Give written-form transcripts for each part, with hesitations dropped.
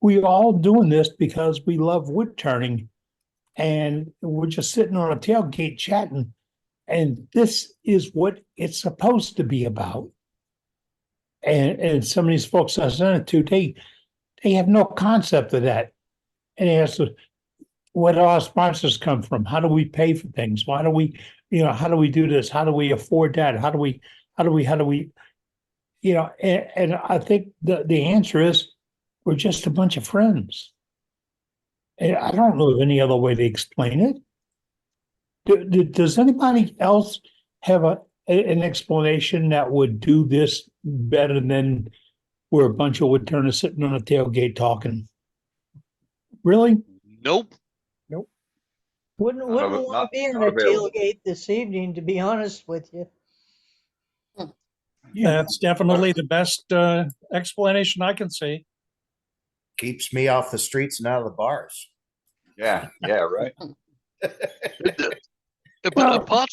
we're all doing this because we love wood turning, and we're just sitting on a tailgate chatting. And this is what it's supposed to be about. And some of these folks I sent it to, they have no concept of that. And they ask, where do our sponsors come from? How do we pay for things? Why do we, how do we do this? How do we afford that? How do we, and I think the answer is we're just a bunch of friends. And I don't know of any other way to explain it. Does anybody else have an explanation that would do this better than we're a bunch of wood turners sitting on a tailgate talking? Really? Nope. Wouldn't want to be on a tailgate this evening, to be honest with you. Yeah, that's definitely the best explanation I can see. Keeps me off the streets and out of the bars. Yeah, right. But apart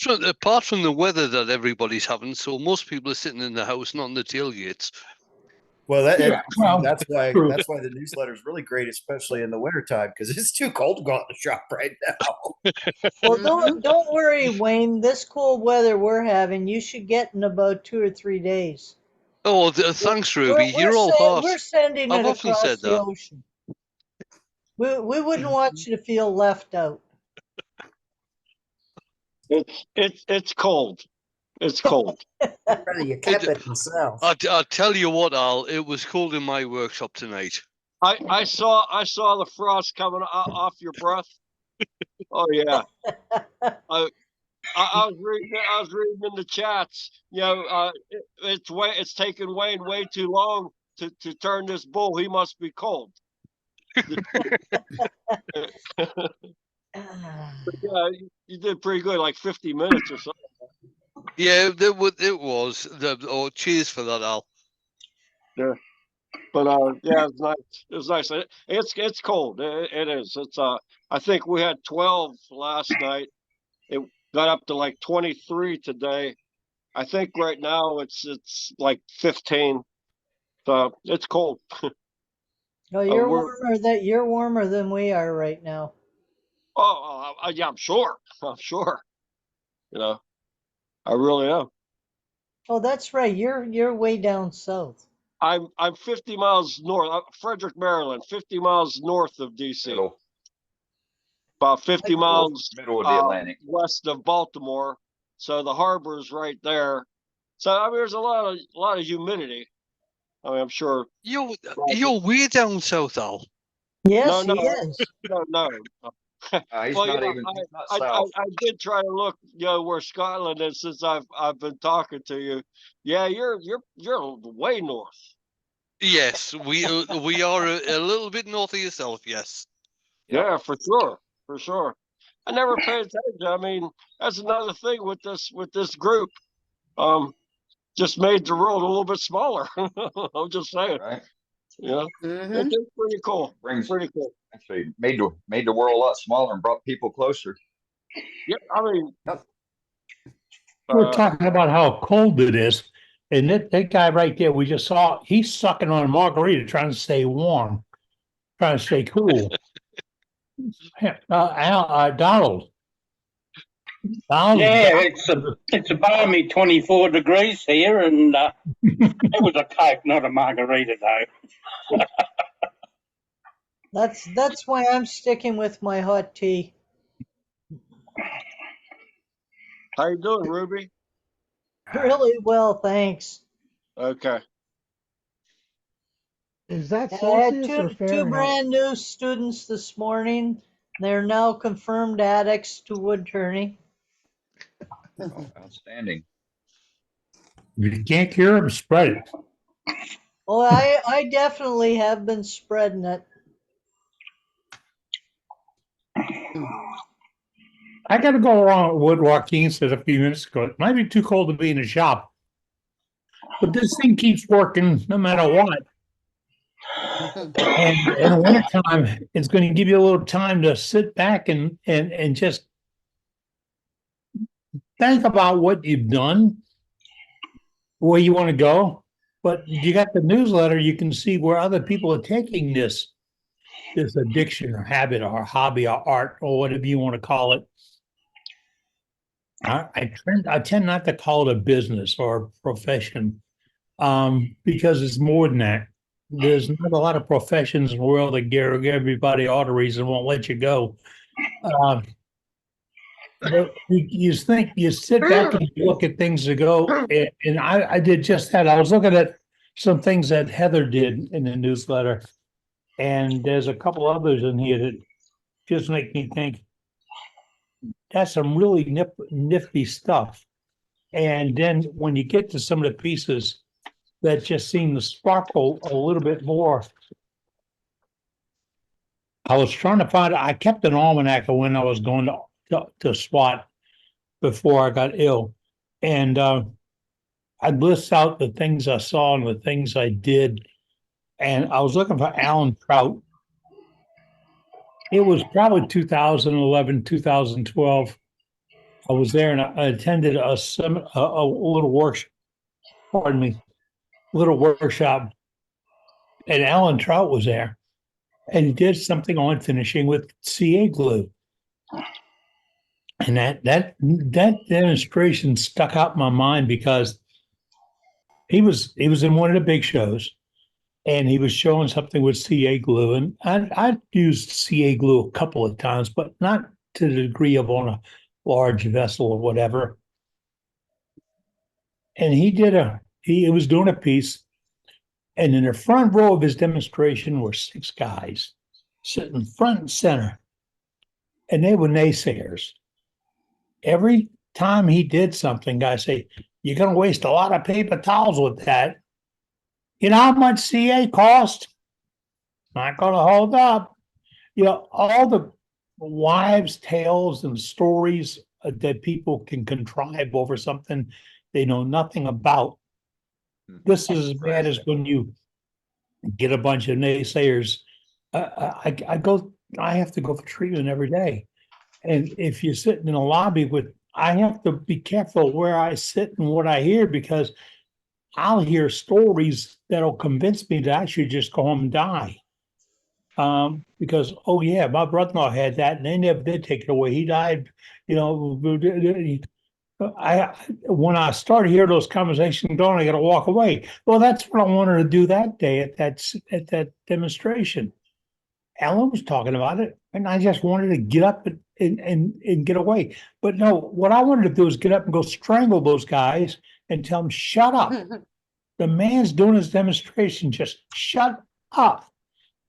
from the weather that everybody's having, so most people are sitting in the house, not in the tailgates. Well, that's why the newsletter is really great, especially in the wintertime, because it's too cold to go out in the shop right now. Well, don't worry, Wayne. This cold weather we're having, you should get in about 2 or 3 days. Oh, thanks, Ruby. You're all harsh. We're sending it across the ocean. We wouldn't want you to feel left out. It's cold. It's cold. You kept it yourself. I'll tell you what, Al. It was cold in my workshop tonight. I saw the frost coming off your breath. Oh yeah. I was reading in the chats. It's taken Wayne way too long to turn this bull. He must be cold. Yeah, you did pretty good, like 50 minutes or something. Yeah, it was. Cheers for that, Al. Yeah, but yeah, it's nice. It's nice. It's cold. It is. It's I think we had 12 last night. It got up to like 23 today. I think right now it's like 15. So it's cold. No, you're warmer than we are right now. Oh, yeah, I'm sure. I really am. Oh, that's right. You're way down south. I'm 50 miles north, Frederick, Maryland, 50 miles north of DC. Middle. About 50 miles middle of the Atlantic, west of Baltimore. So the harbor's right there. So I mean, there's a lot of humidity. I mean, I'm sure you're way down south, Al. Yes, he is. No. he's well, not I did try to look, where Scotland is since I've been talking to you. Yeah, you're way north. Yes, we are a little bit north of yourself. Yes. Yeah, for sure. I never paid attention. I mean, that's another thing with this group. Just made the world a little bit smaller. I'm just saying. Right. Yeah, it's pretty cool. Pretty cool. Actually, made the world a lot smaller and brought people closer. Yeah, I mean, we're talking about how cold it is, and that guy right there we just saw, he's sucking on a margarita, trying to stay warm, trying to stay cool. Donald. Yeah, it's a balmy 24 degrees here, and it was a Coke, not a margarita, though. That's why I'm sticking with my hot tea. How you doing, Ruby? Really well, thanks. Okay. Is that I had Celsius or two Fahrenheit? brand new students this morning. They're now confirmed addicts to wood turning. Oh, outstanding. You can't cure them, spread it. Well, I definitely have been spreading it. I got to go along with what Joaquin said a few minutes ago. It might be too cold to be in a shop, but this thing keeps working no matter what. And in the wintertime, it's going to give you a little time to sit back and just think about what you've done, where you want to go. But you got the newsletter, you can see where other people are taking this. this addiction or habit or hobby or art or whatever you want to call it. I tend not to call it a business or a profession, because it's more than that. There's not a lot of professions in the world that give everybody arteries and won't let you go. But you think, you sit back and you look at things to go, and I did just that. I was looking at some things that Heather did in the newsletter, and there's a couple others in here that just make me think that's some really nifty stuff. And then when you get to some of the pieces that just seem to sparkle a little bit more, I was trying to find, I kept an almanac of when I was going to SWAT before I got ill. And I'd list out the things I saw and the things I did. And I was looking for Alan Trout. It was probably 2011, 2012. I was there and I attended a little workshop, little workshop. And Alan Trout was there. And he did something on finishing with CA glue. And that demonstration stuck out in my mind because he was in one of the big shows and he was showing something with CA glue. And I'd used CA glue a couple of times, but not to the degree of on a large vessel or whatever. And he was doing a piece, and in the front row of his demonstration were 6 guys sitting front and center, and they were naysayers. Every time he did something, guys say, "You're going to waste a lot of paper towels with that. You know how much CA cost? Not going to hold up." You know, all the wives' tales and stories that people can contrive over something they know nothing about. This is as bad as when you get a bunch of naysayers. I have to go for treatment every day. And if you're sitting in a lobby I have to be careful where I sit and what I hear, because I'll hear stories that'll convince me that I should just go home and die. Because, oh yeah, my brother-in-law had that and they never did take it away. He died, you know. When I started hearing those conversations going, I got to walk away. Well, that's what I wanted to do that day at that demonstration. Alan was talking about it, and I just wanted to get up and get away. But no, what I wanted to do is get up and go strangle those guys and tell them, "Shut up." The man's doing his demonstration. Just shut up.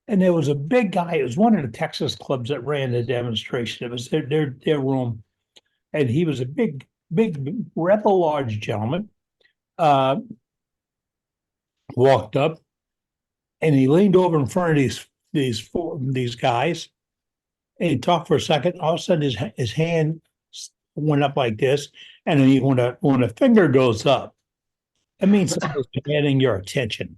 And there was a big guy. It was one of the Texas clubs that ran the demonstration. It was their room, and he was a big, rather large gentleman. Walked up, and he leaned over in front of these guys, and he talked for a second. All of a sudden, his hand went up like this, and then when a finger goes up, it means somebody's demanding your attention.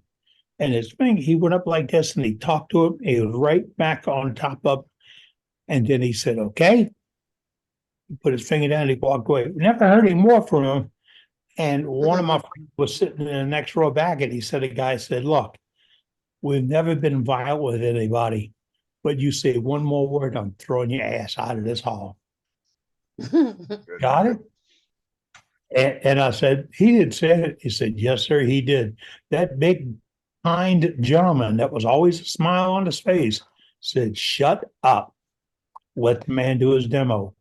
And his finger, he went up like this, and he talked to him. He was right back on top of, and then he said, "Okay." He put his finger down. And he walked away. Never heard any more from him. And one of my friends was sitting in the next row back, and he said, the guy said, "Look, we've never been violent with anybody, but you say one more word, I'm throwing your ass out of this hall." Got it? And I said, "He didn't say it." He said, "Yes, sir, he did." That big, kind gentleman that was always a smile on his face said, "Shut up. Let the man do his demo."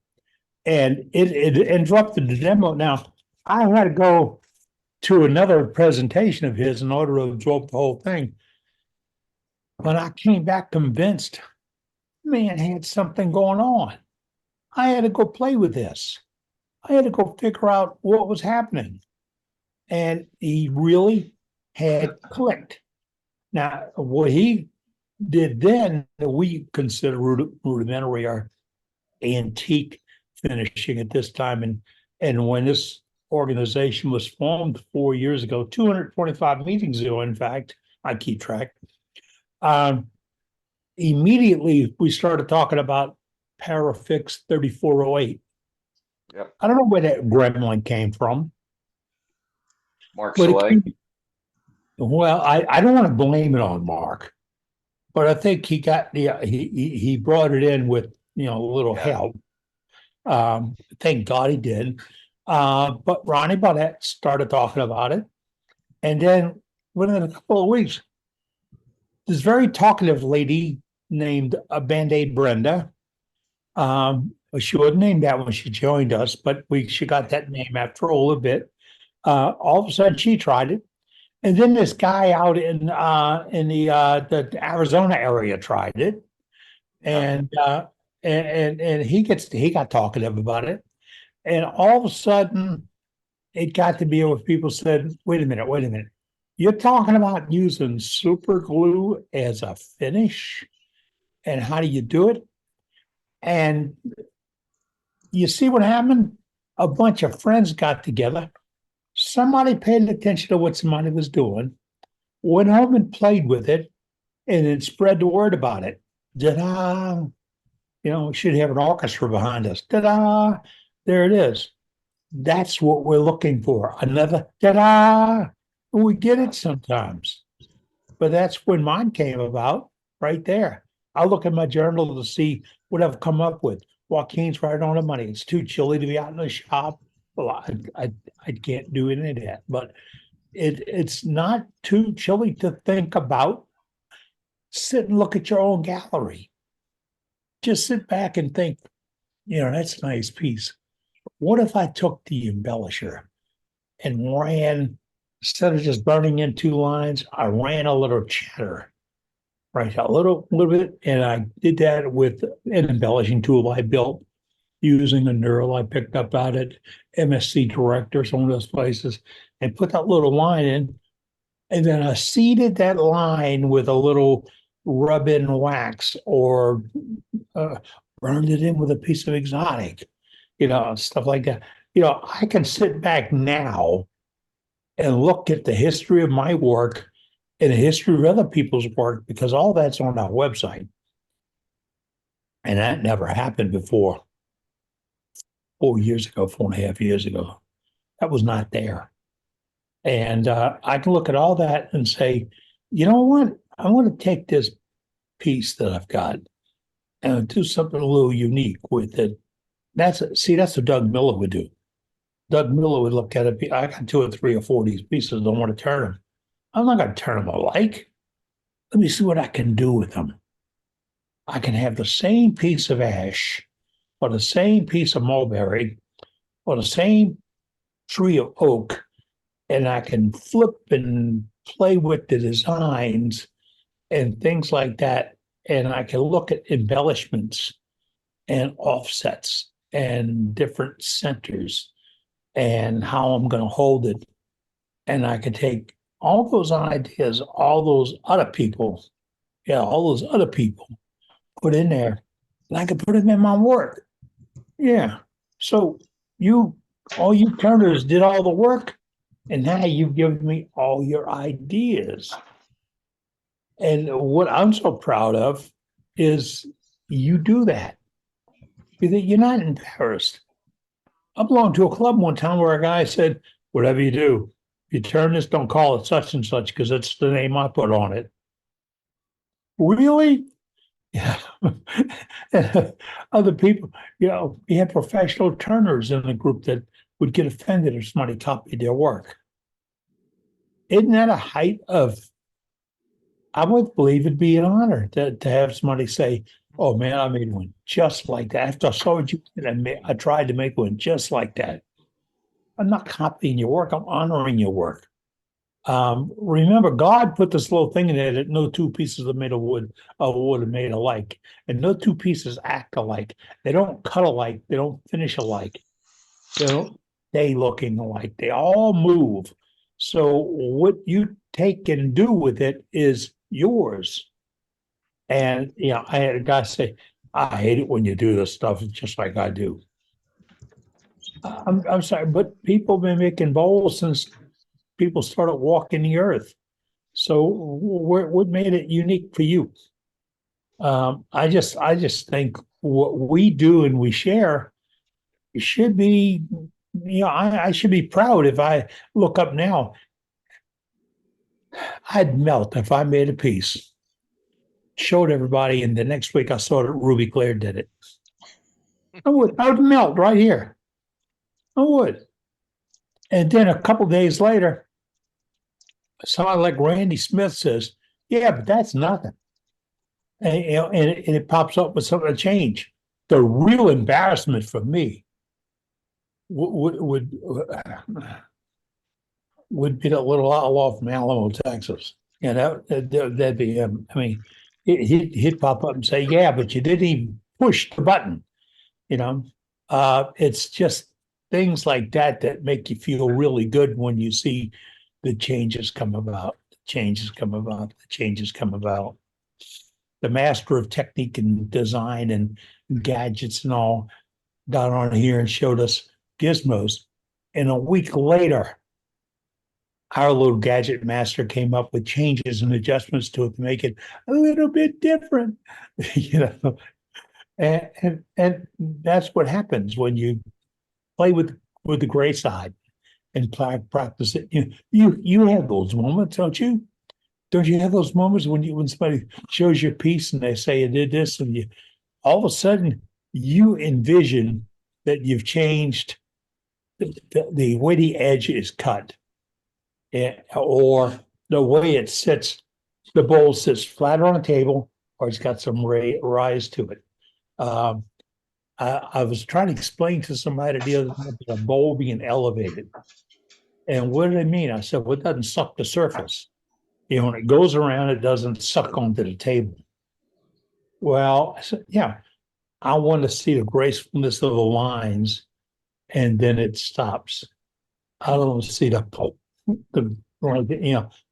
And it interrupted the demo. Now, I had to go to another presentation of his in order to absorb the whole thing. But I came back convinced, man had something going on. I had to go play with this. I had to go figure out what was happening. And he really had clicked. Now, what he did then, that we consider rudimentary or antique finishing at this time. And when this organization was formed 4 years ago, 225 meetings ago, in fact, I keep track. Immediately, we started talking about Parafix 3408. Yep. I don't know where that gremlin came from. Mark But Soleil. well, I don't want to blame it on Mark, but I think he got he brought it in with a little help. Thank God he did. But Ronnie Burnett started talking about it, and then within a couple of weeks, this very talkative lady named Band-Aid Brenda. She wasn't named that when she joined us, but she got that name after a little bit. All of a sudden, she tried it, and then this guy out in the Arizona area tried it, and he got talkative about it, and all of a sudden, it got to be where people said, "Wait a minute, you're talking about using super glue as a finish, and how do you do it?" And you see what happened? A bunch of friends got together. Somebody paid attention to what somebody was doing, went home and played with it, and then spread the word about it. Ta-da! We should have an orchestra behind us. Ta-da! There it is. That's what we're looking for. Another ta-da! We get it sometimes. But that's when mine came about, right there. I'll look at my journal to see what I've come up with. Joaquin's right on the money. It's too chilly to be out in the shop. Well, I can't do any of that. But it's not too chilly to think about. Sit and look at your own gallery. Just sit back and think, that's a nice piece. What if I took the embellisher and ran, instead of just burning in two lines, I ran a little chatter, right? A little bit. And I did that with an embellishing tool I built using a knurl I picked up out at MSC Director, some of those places, and put that little line in. And then I seeded that line with a little rub-in wax or burned it in with a piece of exotic, stuff like that. I can sit back now and look at the history of my work and the history of other people's work, because all that's on our website. And that never happened before 4.5 years ago. That was not there. And I can look at all that and say, you know what? I want to take this piece that I've got and do something a little unique with it. That's what Doug Miller would do. Doug Miller would look at it. I got 2 or 3 or 4 of these pieces. Don't want to turn them. I'm not going to turn them alike. Let me see what I can do with them. I can have the same piece of ash or the same piece of mulberry or the same tree of oak, and I can flip and play with the designs and things like that. And I can look at embellishments and offsets and different centers and how I'm going to hold it. And I can take all those ideas, all those other people, put in there, and I can put them in my work. Yeah. So all you turners did all the work, and now you've given me all your ideas. And what I'm so proud of is you do that. You're not embarrassed. I belonged to a club one time where a guy said, whatever you do, if you turn this, don't call it such and such because it's the name I put on it. Really? Yeah. Other people, we had professional turners in the group that would get offended if somebody copied their work. Isn't that a height of, I would believe it'd be an honor to have somebody say, oh man, I made one just like that. After I saw what you did, I tried to make one just like that. I'm not copying your work, I'm honoring your work. Remember, God put this little thing in there that no 2 pieces of wood are made alike. And no 2 pieces act alike. They don't cut alike, they don't finish alike. They don't stay looking alike. They all move. So what you take and do with it is yours. And I had a guy say, I hate it when you do this stuff just like I do. I'm sorry, but people have been making bowls since people started walking the earth. So what made it unique for you? I just think what we do and we share should be, I should be proud. If I look up now, I'd melt if I made a piece showed everybody, and the next week I saw that Ruby Claire did it. I would melt right here. I would. And then a couple days later, somebody like Randy Smith says, yeah, but that's nothing. And, you know, and it pops up with something to change. The real embarrassment for me would be the little outlaw from Alamo, Texas. You know, that'd be him. I mean, he'd pop up and say, yeah, but you didn't even push the button. You know, it's just things like that that make you feel really good when you see the changes come about, the changes come about, the changes come about. The master of technique and design and gadgets and all got on here and showed us gizmos. And a week later, our little gadget master came up with changes and adjustments to it to make it a little bit different. You know, and that's what happens when you play with the gray side and practice it. You have those moments, don't you? Don't you have those moments when somebody shows you a piece and they say you did this, and you all of a sudden you envision that you've changed the way the edge is cut, or the way it sits. The bowl sits flat on a table, or it's got some rise to it. I was trying to explain to somebody the other day about a bowl being elevated, and what did I mean? I said, well, it doesn't suck the surface. You know, when it goes around, it doesn't suck onto the table. Well, I said, yeah, I want to see the gracefulness of the lines, and then it stops. I don't want to see the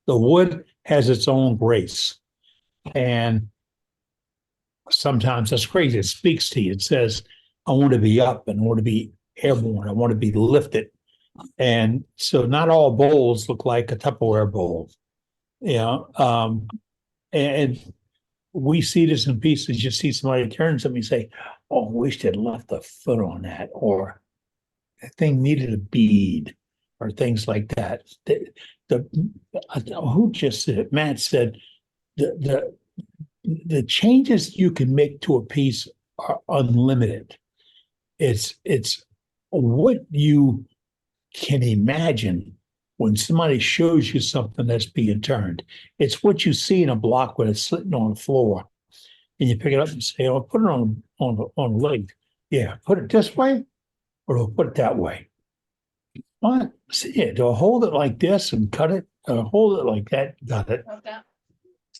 wood has its own grace, and sometimes that's crazy. It speaks to you. It says, I want to be up and I want to be airborne. I want to be lifted. And so not all bowls look like a Tupperware bowl. You know, and we see this in pieces. You see somebody turn something and say, oh, I wish they'd left a foot on that, or that thing needed a bead, or things like that. Who just said it? Matt said the changes you can make to a piece are unlimited. It's what you can imagine when somebody shows you something that's being turned. It's what you see in a block when it's sitting on the floor, and you pick it up and say, "Oh, put it on a leg. Yeah, put it this way, or I'll put it that way. What? See it? Do I hold it like this and cut it, or hold it like that? Got it. Okay.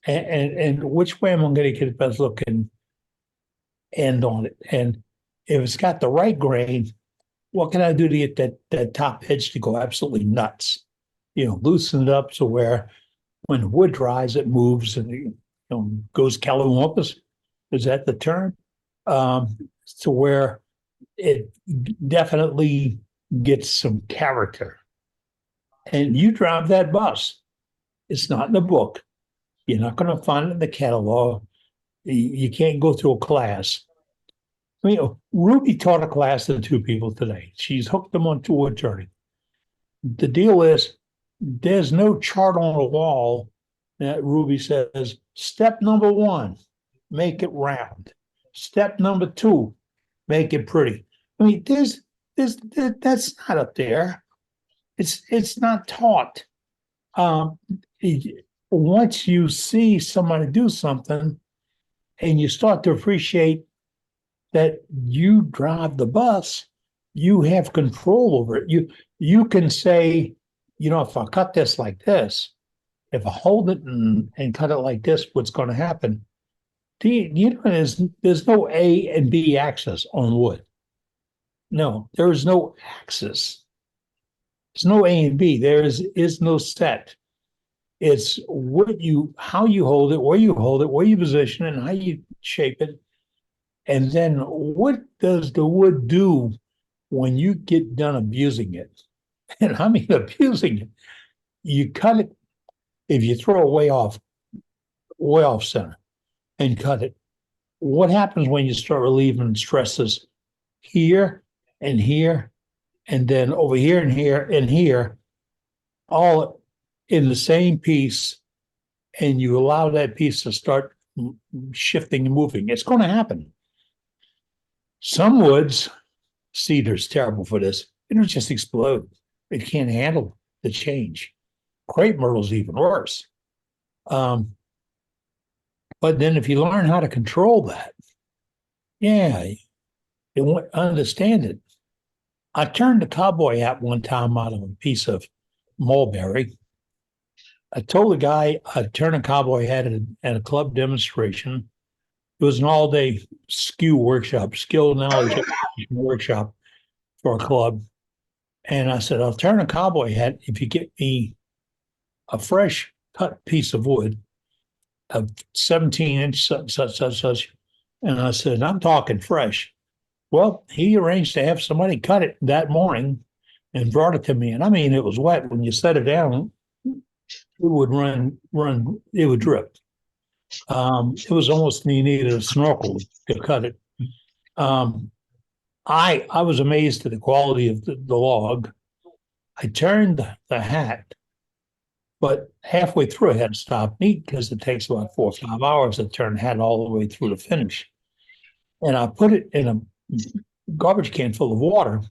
And which way am I going to get the best looking end on it? And if it's got the right grain, what can I do to get that top edge to go absolutely nuts? You know, loosen it up so where when the wood dries, it moves and goes catawampus. Is that the term? To where it definitely gets some character. And you drive that bus. It's not in the book. You're not going to find it in the catalog. You can't go through a class. I mean, Ruby taught a class to 2 people today. She's hooked them on to wood turning. The deal is, there's no chart on the wall that Ruby says, step number 1, make it round. Step number 2, make it pretty. I mean, that's not up there. It's not taught. Once you see somebody do something and you start to appreciate that you drive the bus, you have control over it. You can say, if I cut this like this, if I hold it and cut it like this, what's going to happen? There's no A and B axis on wood. No, there is no axis. There's no A and B. There is no set. It's how you hold it, where you position it, and how you shape it. And then what does the wood do when you get done abusing it? And I mean abusing it. You cut it, if you throw it way off center and cut it, what happens when you start relieving stresses here and here, and then over here and here and here, all in the same piece, and you allow that piece to start shifting and moving. It's going to happen. Some woods, cedar's terrible for this. It'll just explode. It can't handle the change. Crepe myrtle's even worse. But then if you learn how to control that, yeah, you won't understand it. I turned the cowboy hat one time out of a piece of mulberry. I told the guy I'd turn a cowboy hat at a club demonstration. It was an all-day skill knowledge workshop for a club. And I said, I'll turn a cowboy hat if you get me a fresh cut piece of wood of 17-inch such. And I said, I'm talking fresh. Well, he arranged to have somebody cut it that morning and brought it to me. And I mean, it was wet. When you set it down, it would run, it would drip. It was almost you needed a snorkel to cut it. I was amazed at the quality of the log. I turned the hat, but halfway through I had to stop and eat because it takes about 4 or 5 hours to turn the hat all the way through to finish. And I put it in a garbage can full of water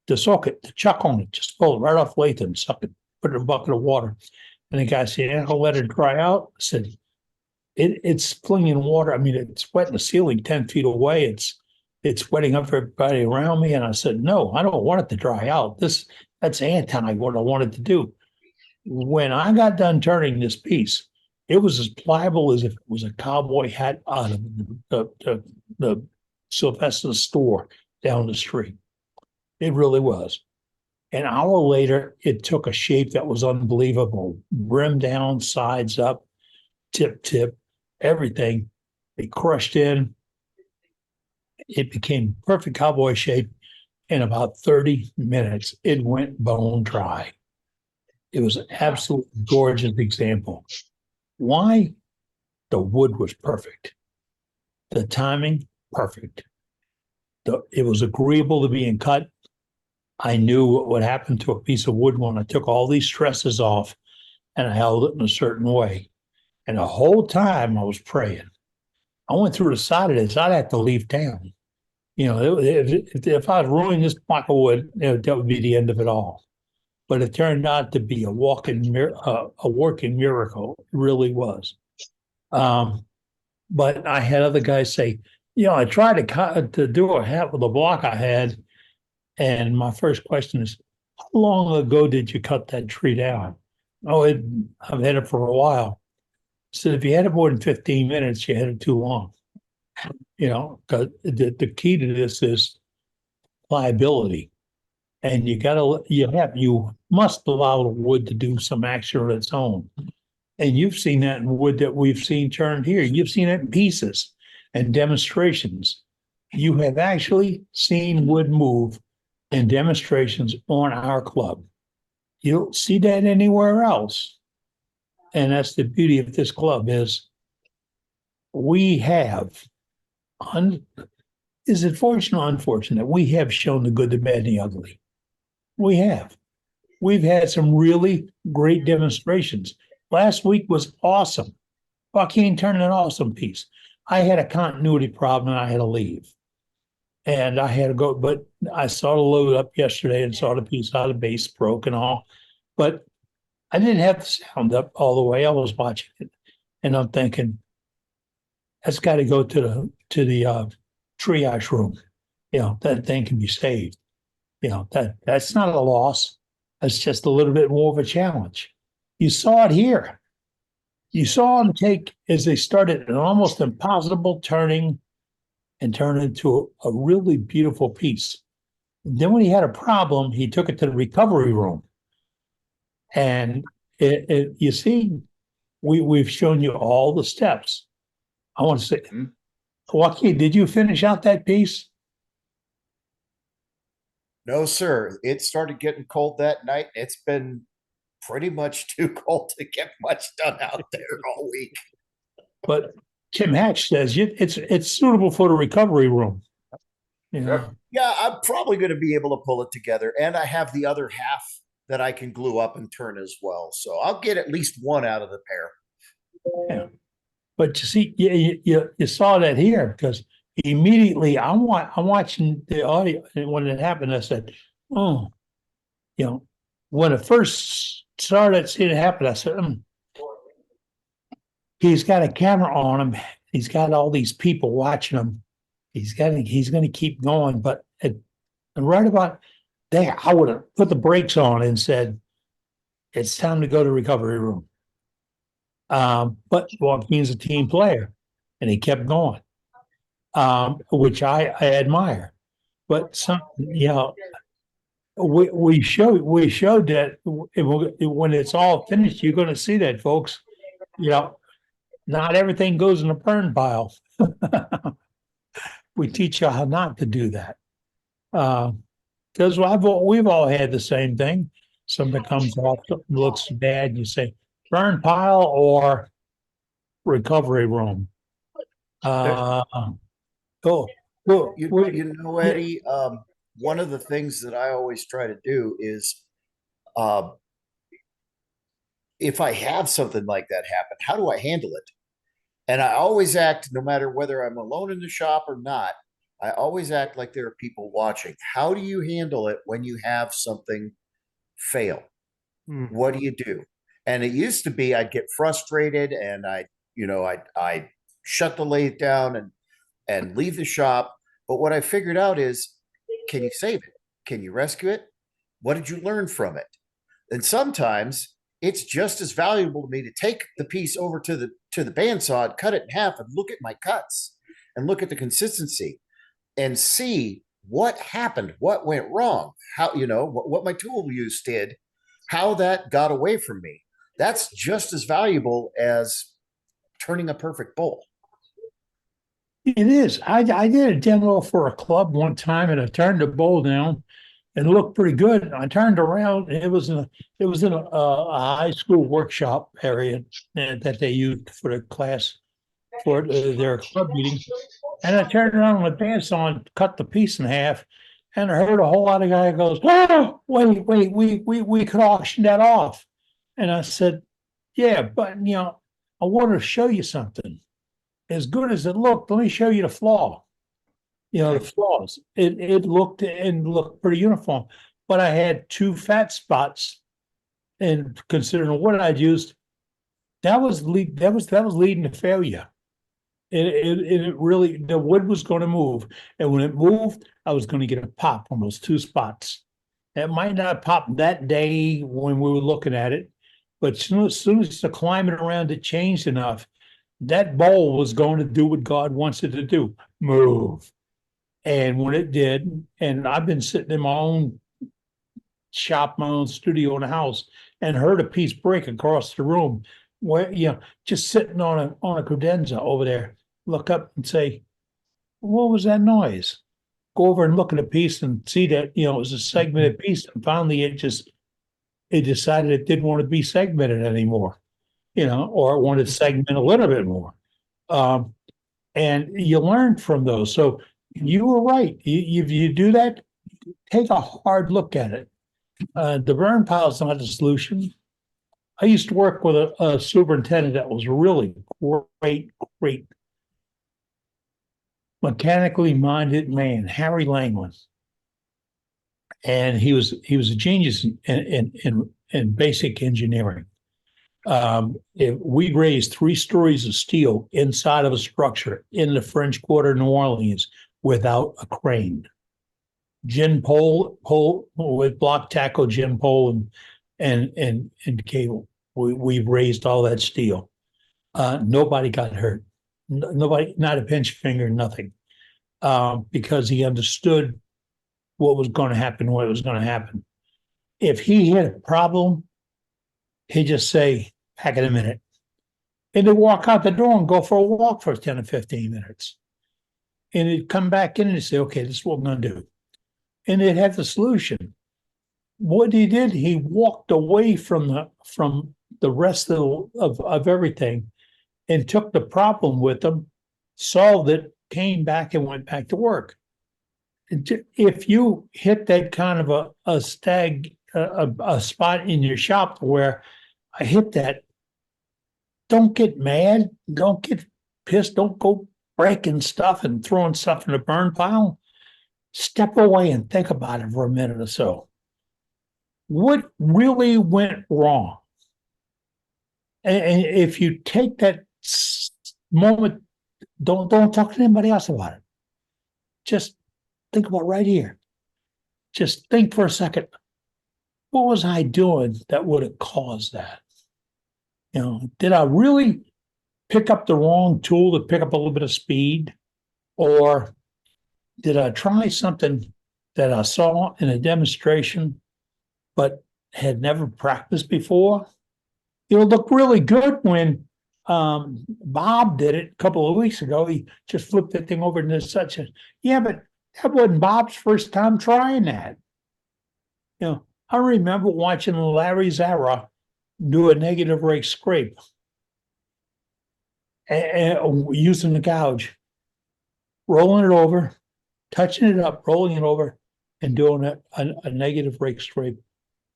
to soak it, to chuck on it, just pull it right off Latham and suck it, put it in a bucket of water. And the guy said, yeah, I'll let it dry out. I said, it's flinging water. I mean, it's wetting the ceiling 10 feet away. It's wetting up everybody around me. And I said, no, I don't want it to dry out. That's anti what I wanted to do. When I got done turning this piece, it was as pliable as if it was a cowboy hat out of the Sylvester store down the street. It really was. An hour later, it took a shape that was unbelievable. Brim down, sides up, tip, everything. It crushed in. It became perfect cowboy shape. In about 30 minutes, it went bone dry. It was an absolutely gorgeous example. Why? The wood was perfect. The timing, perfect. It was agreeable to being cut. I knew what would happen to a piece of wood when I took all these stresses off and I held it in a certain way. And the whole time I was praying. I went through the side of this, I'd have to leave town. You know, if I was ruining this block of wood, that would be the end of it all. But it turned out to be a working miracle. It really was. But I had other guys say, I tried to do a hat with the block I had. And my first question is, how long ago did you cut that tree down? Oh, I've had it for a while. So if you had it more than 15 minutes, you had it too long. Because the key to this is pliability. And you must allow the wood to do some action on its own. And you've seen that in wood that we've seen turned here. You've seen it in pieces and demonstrations. You have actually seen wood move in demonstrations on our club. You don't see that anywhere else. And that's the beauty of this club is we have, is it fortunate or unfortunate? We have shown the good, the bad, and the ugly. We have. We've had some really great demonstrations. Last week was awesome. Joaquin turned an awesome piece. I had a continuity problem and I had to leave. And I had to go, but I saw the load up yesterday and saw the piece how the base broke and all. But I didn't have the sound up all the way. I was watching it. And I'm thinking, that's got to go to the triage room. That thing can be saved. That's not a loss. That's just a little bit more of a challenge. You saw it here. You saw him take, as they started, an almost impossible turning and turn it into a really beautiful piece. And then when he had a problem, he took it to the recovery room. And you see, we've shown you all the steps. I want to say, Joaquin, did you finish out that piece? No, sir. It started getting cold that night. It's been pretty much too cold to get much done out there all week. But Tim Hatch says it's suitable for the recovery room. Yeah, I'm probably going to be able to pull it together. And I have the other half that I can glue up and turn as well. So I'll get at least one out of the pair. Yeah. But you see, you saw that here because immediately I'm watching the audio, and when it happened, I said, "Oh, when it first started seeing it happen, I said, he's got a camera on him. He's got all these people watching him. He's going to keep going." But and right about there, I would have put the brakes on and said, "It's time to go to recovery room." But Joaquin's a team player, and he kept going, which I admire. But we showed that when it's all finished, you're going to see that, folks. Not everything goes in a burn pile. We teach you how not to do that. Because we've all had the same thing. Something comes off, something looks bad, and you say, burn pile or recovery room. Eddie, one of the things that I always try to do is if I have something like that happen, how do I handle it? And I always act, no matter whether I'm alone in the shop or not, I always act like there are people watching. How do you handle it when you have something fail? What do you do? And it used to be I'd get frustrated and I shut the lathe down and leave the shop. But what I figured out is, can you save it? Can you rescue it? What did you learn from it? And sometimes it's just as valuable to me to take the piece over to the bandsaw and cut it in half and look at my cuts and look at the consistency and see what happened, what went wrong, how, what my tool use did, how that got away from me. That's just as valuable as turning a perfect bowl. It is. I did a demo for a club one time, and I turned the bowl down, and it looked pretty good. I turned around, and it was in a high school workshop area that they used for the class for their club meeting. And I turned around with the bandsaw and cut the piece in half, and I heard a whole lot of guy goes, "Oh, wait, we could auction that off." And I said, "Yeah, but I want to show you something. As good as it looked, let me show you the flaw. The flaws. It looked pretty uniform, but I had two fat spots, and considering what I'd used, that was leading to failure. It really, the wood was going to move, and when it moved, I was going to get a pop on those two spots. It might not pop that day when we were looking at it, but as soon as the climate around it changed enough, that bowl was going to do what God wants it to do, move. And when it did, and I've been sitting in my own shop, my own studio in the house, and heard a piece break across the room, where just sitting on a credenza over there, look up and say, "What was that noise?" Go over and look at a piece and see that it was a segmented piece, and finally it decided it didn't want to be segmented anymore. Or it wanted to segment a little bit more. And you learn from those. So you were right. If you do that, take a hard look at it. The burn pile is not the solution. I used to work with a superintendent that was really great mechanically minded man, Harry Langland. And he was a genius in basic engineering. We raised 3 stories of steel inside of a structure in the French Quarter, New Orleans, without a crane. Gin pole with block tackle, gin pole and cable. We raised all that steel. Nobody got hurt. Nobody, not a pinch finger, nothing. Because he understood what was going to happen, what was going to happen. If he had a problem, he'd just say, "Back in a minute." And he'd walk out the door and go for a walk for 10 or 15 minutes. And he'd come back in and he'd say, "Okay, this is what I'm going to do." And they'd have the solution. What he did, he walked away from the rest of everything and took the problem with him, solved it, came back and went back to work. If you hit that kind of a spot in your shop where I hit that, don't get mad, don't get pissed. Don't go breaking stuff and throwing stuff in the burn pile. Step away and think about it for a minute or so. What really went wrong? And if you take that moment, don't talk to anybody else about it. Just think about right here. Just think for a second. What was I doing that would have caused that? You know, did I really pick up the wrong tool to pick up a little bit of speed? Or did I try something that I saw in a demonstration but had never practiced before? It'll look really good when Bob did it a couple of weeks ago. He just flipped that thing over into such a, yeah, but that wasn't Bob's first time trying that. You know, I remember watching Larry Zara do a negative rake scrape and using the gouge, rolling it over, touching it up, rolling it over, and doing a negative rake scrape,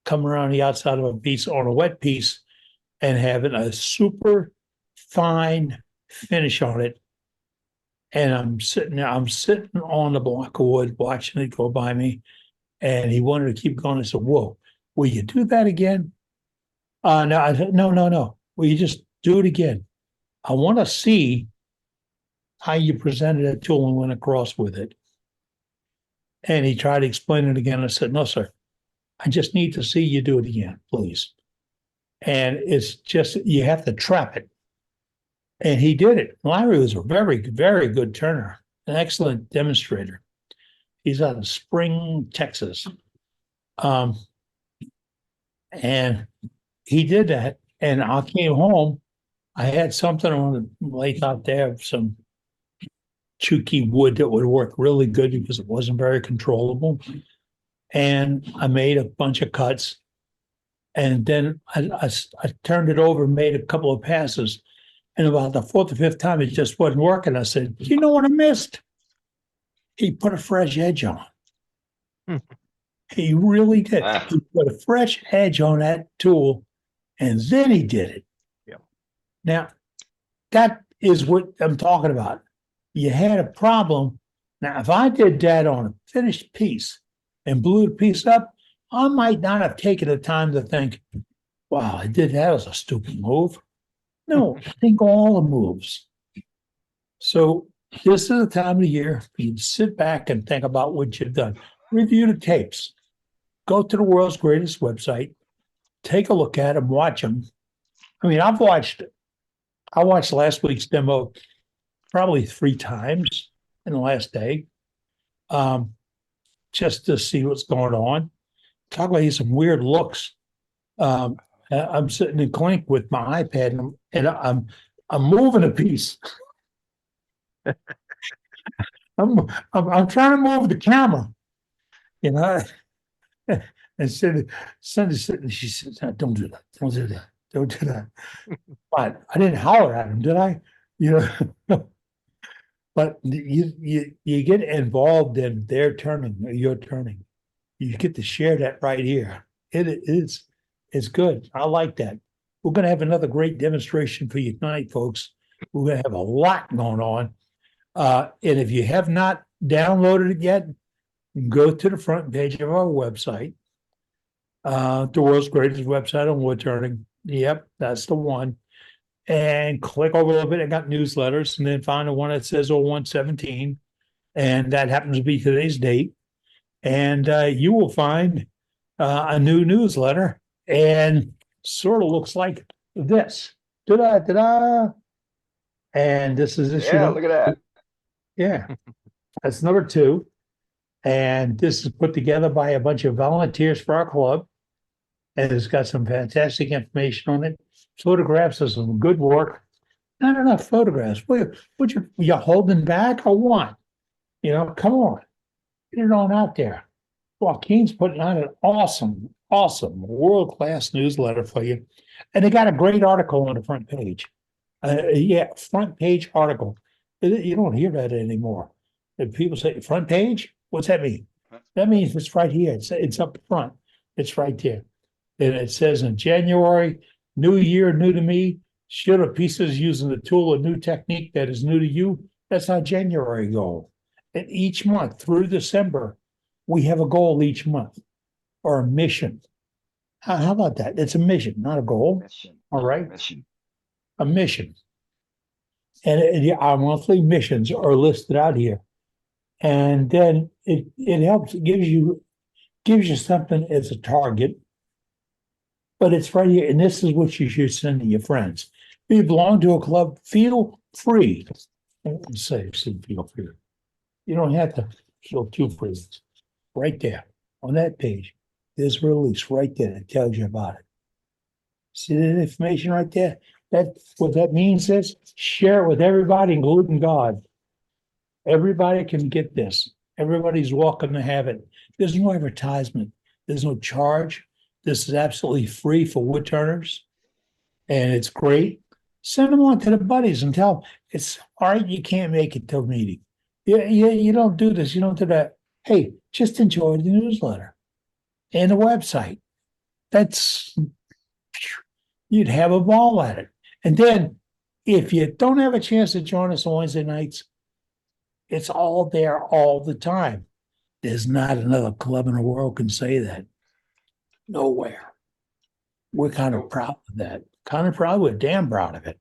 coming around the outside of a piece on a wet piece and having a super fine finish on it. And I'm sitting on the block of wood watching it go by me. And he wanted to keep going. I said, whoa, will you do that again? No, I said, no. Will you just do it again? I want to see how you presented that tool and went across with it. And he tried to explain it again. I said, no, sir. I just need to see you do it again, please. And it's just, you have to trap it. And he did it. Larry was a very, very good turner, an excellent demonstrator. He's out of Spring, Texas. And he did that. And I came home. I had something on the lake out there, some chukey wood that would work really good because it wasn't very controllable. And I made a bunch of cuts. And then I turned it over and made a couple of passes. And about the fourth or fifth time, it just wasn't working. I said, you know what I missed? He put a fresh edge on. He really did. He put a fresh edge on that tool, and then he did it. Yeah. Now, that is what I'm talking about. You had a problem. Now, if I did that on a finished piece and blew the piece up, I might not have taken the time to think, wow, I did that as a stupid move. No, think all the moves. So this is the time of the year you can sit back and think about what you've done. Review the tapes. Go to the world's greatest website. Take a look at them, watch them. I mean, I watched last week's demo probably 3 times in the last day, just to see what's going on. Talk about some weird looks. I'm sitting in Clink with my iPad and I'm moving a piece. I'm trying to move the camera, you know. And Cindy sitting, she says, "No, don't do that. Don't do that. Don't do that." But I didn't holler at him, did I? You know. But you get involved in their turning or your turning. You get to share that right here. It's good. I like that. We're going to have another great demonstration for you tonight, folks. We're going to have a lot going on. And if you have not downloaded it yet, go to the front page of our website, the world's greatest website on wood turning. Yep, that's the one. And click over a little bit. I got newsletters, and then find the one that says 0117. And that happens to be today's date. And you will find a new newsletter, and sort of looks like this. Ta-da. And this is issue. Yeah, look at that. Yeah, that's number 2. And this is put together by a bunch of volunteers for our club. And it's got some fantastic information on it. Photographs of some good work. Not enough photographs. What you holding back or what? You know, come on. Get it on out there. Joaquin's putting on an awesome, world-class newsletter for you. And they got a great article on the front page. Front page article. You don't hear that anymore. If people say front page, what's that mean? That means it's right here. It's up front. It's right there. And it says in January, new year, new to me, Should a piece is using a tool, a new technique that is new to you, that's our January goal. And each month through December, we have a goal each month or a mission. How about that? It's a mission, not a goal. Mission. All right. Mission. A mission. And our monthly missions are listed out here. And then it helps, it gives you something as a target. But it's right here, and this is what you should send to your friends. If you belong to a club, feel free. Say feel free. You don't have to feel too free. Right there on that page, there's a release right there that tells you about it. See that information right there? What that means is share it with everybody, including God. Everybody can get this. Everybody's welcome to have it. There's no advertisement. There's no charge. This is absolutely free for wood turners, and it's great. Send them on to the buddies and tell them it's all right. You can't make it to a meeting. You don't do this. You don't do that. Hey, just enjoy the newsletter and the website. You'd have a ball at it. And then if you don't have a chance to join us on Wednesday nights, it's all there all the time. There's not another club in the world can say that. Nowhere. We're kind of proud of that. Kind of proud. We're damn proud of it.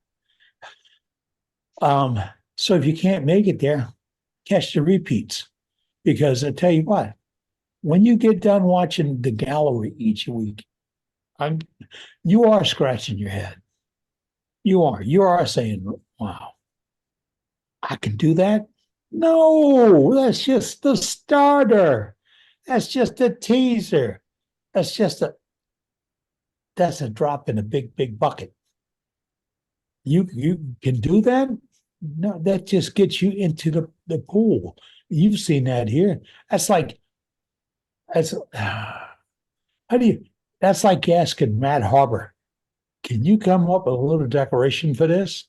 So if you can't make it there, catch the repeats. Because I tell you what, when you get done watching the gallery each week, you are scratching your head. You are saying, wow, I can do that? No, that's just the starter. That's just a teaser. That's a drop in a big, big bucket. You can do that? No, that just gets you into the pool. You've seen that here. That's like asking Matt Harbor, can you come up with a little decoration for this?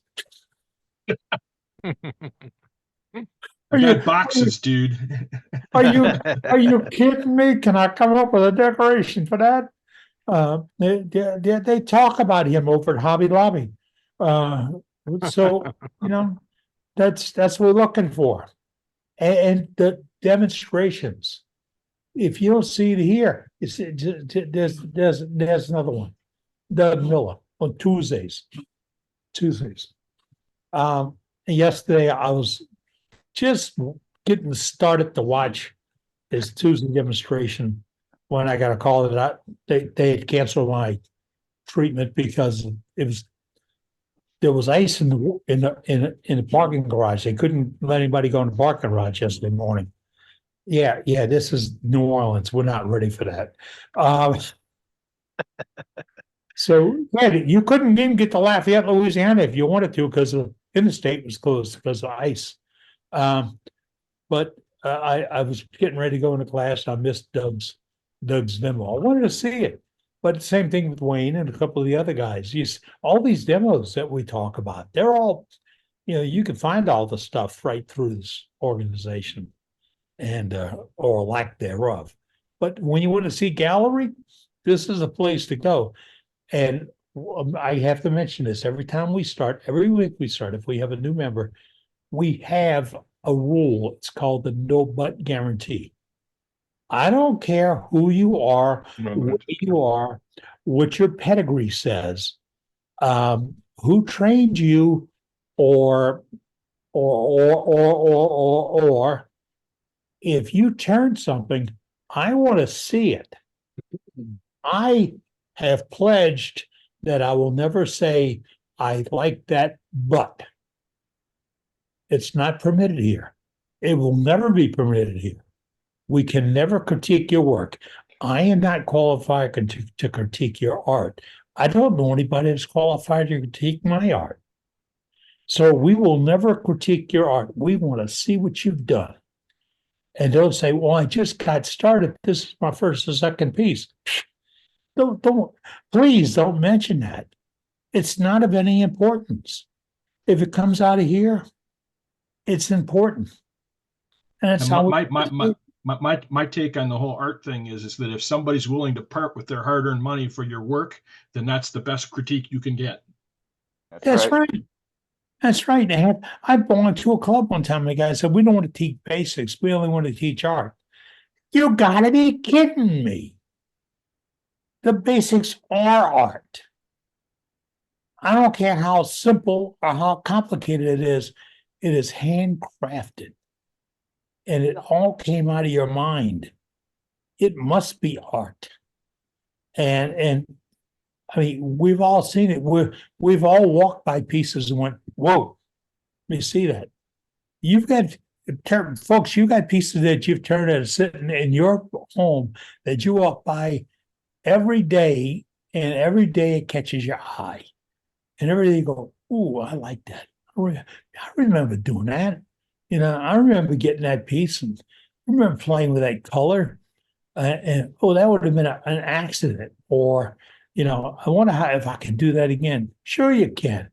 I got boxes, dude. Are you kidding me? Can I come up with a decoration for that? They talk about him over at Hobby Lobby. So that's what we're looking for. And the demonstrations. If you don't see it here, there's another one. Doug Miller on Tuesdays. Yesterday I was just getting started to watch his Tuesday demonstration when I got a call that they had canceled my treatment because there was ice in the parking garage. They couldn't let anybody go in the parking garage yesterday morning. Yeah, this is New Orleans. We're not ready for that. So you couldn't even get to Lafayette, Louisiana if you wanted to because the interstate was closed because of ice. But I was getting ready to go into class. I missed Doug's demo. I wanted to see it. But the same thing with Wayne and a couple of the other guys. All these demos that we talk about, they're all, you can find all the stuff right through this organization and or lack thereof. But when you want to see gallery, this is a place to go. And I have to mention this every week we start, if we have a new member, we have a rule. It's called the no but guarantee. I don't care who you are, where you are, what your pedigree says, who trained you, or if you turn something, I want to see it. I have pledged that I will never say I like that, but it's not permitted here. It will never be permitted here. We can never critique your work. I am not qualified to critique your art. I don't know anybody that's qualified to critique my art. So we will never critique your art. We want to see what you've done. And don't say, well, I just got started. This is my first or second piece. Please don't mention that. It's not of any importance. If it comes out of here, it's important. And that's how my take on the whole art thing is that if somebody's willing to part with their hard-earned money for your work, then that's the best critique you can get. That's right. That's right. I belonged to a club one time. The guy said, "We don't want to teach basics. We only want to teach art." You gotta be kidding me. The basics are art. I don't care how simple or how complicated it is handcrafted. And it all came out of your mind. It must be art. And I mean, we've all seen it. We've all walked by pieces and went, "Whoa, let me see that." You've got folks, you got pieces that you've turned out sitting in your home that you walk by every day, and every day it catches your eye. And every day you go, "Ooh, I like that. I remember doing that. I remember getting that piece, and I remember playing with that color. And that would have been an accident." Or, "I wonder if I can do that again." Sure, you can.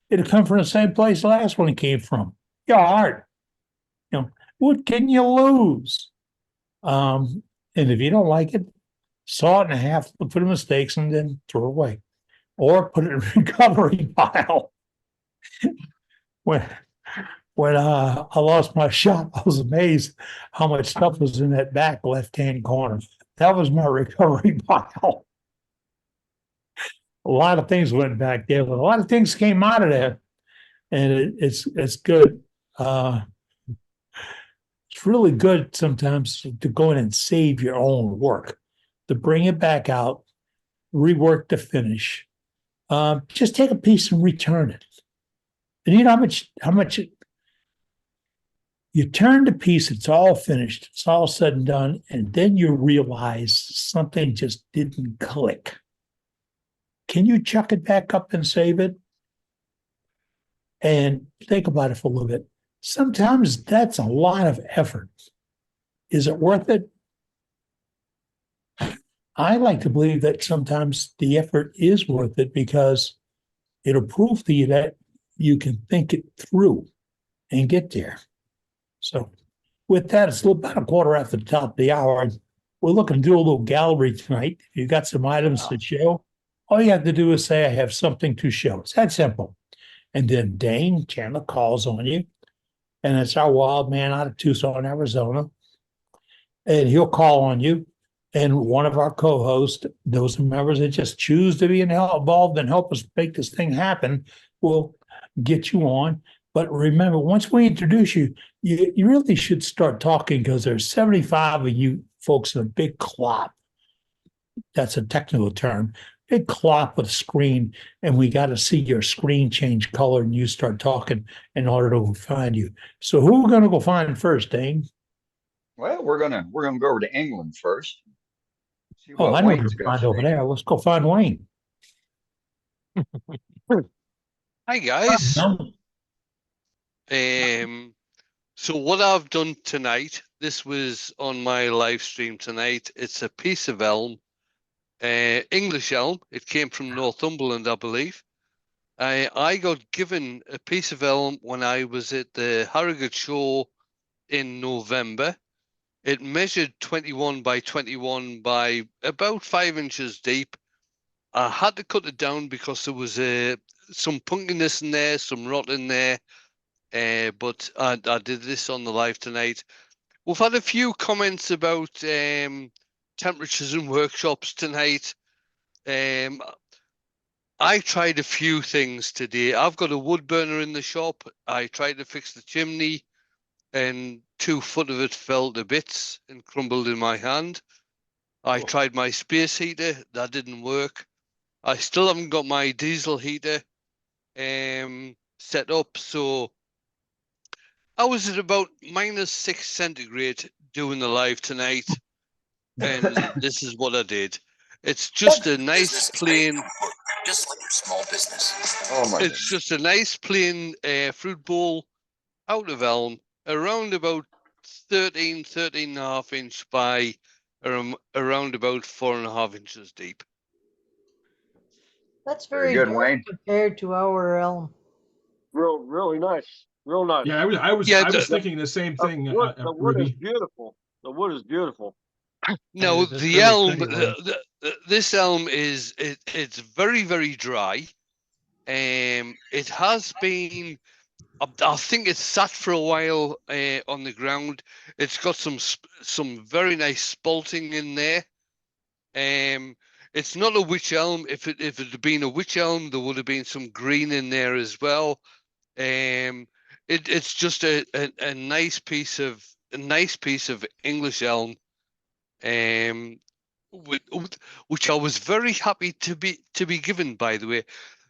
It'll come from the same place the last one came from. Your heart. What can you lose? And if you don't like it, saw it in half, look for the mistakes, and then throw it away. Or put it in a recovery pile. When I lost my shop, I was amazed how much stuff was in that back left-hand corner. That was my recovery pile. A lot of things went back there, but a lot of things came out of there, and it's good. It's really good sometimes to go in and save your own work, to bring it back out, rework the finish. Just take a piece and return it. And you know how much you turn the piece, it's all finished, it's all said and done, and then you realize something just didn't click. Can you chuck it back up and save it? And think about it for a little bit. Sometimes that's a lot of effort. Is it worth it? I like to believe that sometimes the effort is worth it, because it'll prove to you that you can think it through and get there. So with that, it's about a quarter after the top of the hour. We're looking to do a little gallery tonight. If you've got some items to show, all you have to do is say, "I have something to show." It's that simple. And then Dane Chandler calls on you. And it's our wild man out of Tucson, Arizona. And he'll call on you. And one of our co-hosts, those members that just choose to be involved and help us make this thing happen, will get you on. But remember, once we introduce you, you really should start talking, because there's 75 of you folks in a big clop. That's a technical term. Big clop with a screen, and we got to see your screen change color and you start talking in order to find you. So who are we going to go find first, Dane? Well, we're gonna go over to England first. See Oh, what I know Wayne's who to got find to over say. there. Let's go find Wayne. Hi guys. No. So what I've done tonight, this was on my live stream tonight. It's a piece of elm, English elm. It came from Northumberland, I believe. I got given a piece of elm when I was at the Harrogate show in November. It measured 21 by 21 by about 5 inches deep. I had to cut it down because there was some punkiness in there, some rot in there. But I did this on the live tonight. We've had a few comments about temperatures in workshops tonight. I tried a few things today. I've got a wood burner in the shop. I tried to fix the chimney, and 2 foot of it fell to bits and crumbled in my hand. I tried my space heater. That didn't work. I still haven't got my diesel heater set up. So I was at about -6 centigrade doing the live tonight. And this is what I did. It's just a nice plain, just like your small business. Oh my it's just a nice plain fruit bowl out of elm, around about 13 and a half inch by around about 4.5 inches deep. That's Very very good, good Wayne. compared to our elm. Really nice. Real nice. Yeah, I was thinking the same thing. The wood is Ruby. beautiful. The wood is beautiful. No, That's the really elm, pretty, Wayne. this elm is it's very, very dry. It has been, I think it's sat for a while on the ground. It's got some very nice spalting in there. It's not a wych elm. If it had been a wych elm, there would have been some green in there as well. It's just a nice piece of English elm, which I was very happy to be given. By the way,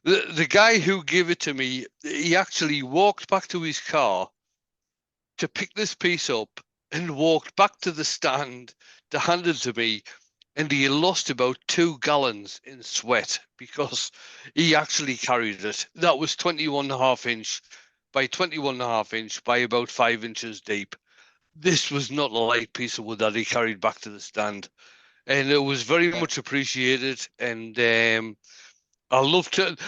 the guy who gave it to me, he actually walked back to his car to pick this piece up and walked back to the stand to hand it to me. And he lost about 2 gallons in sweat because he actually carried it. That was 21.5 inch by 21.5 inch by about 5 inches deep. This was not a light piece of wood that he carried back to the stand. And it was very much appreciated. And I loved it.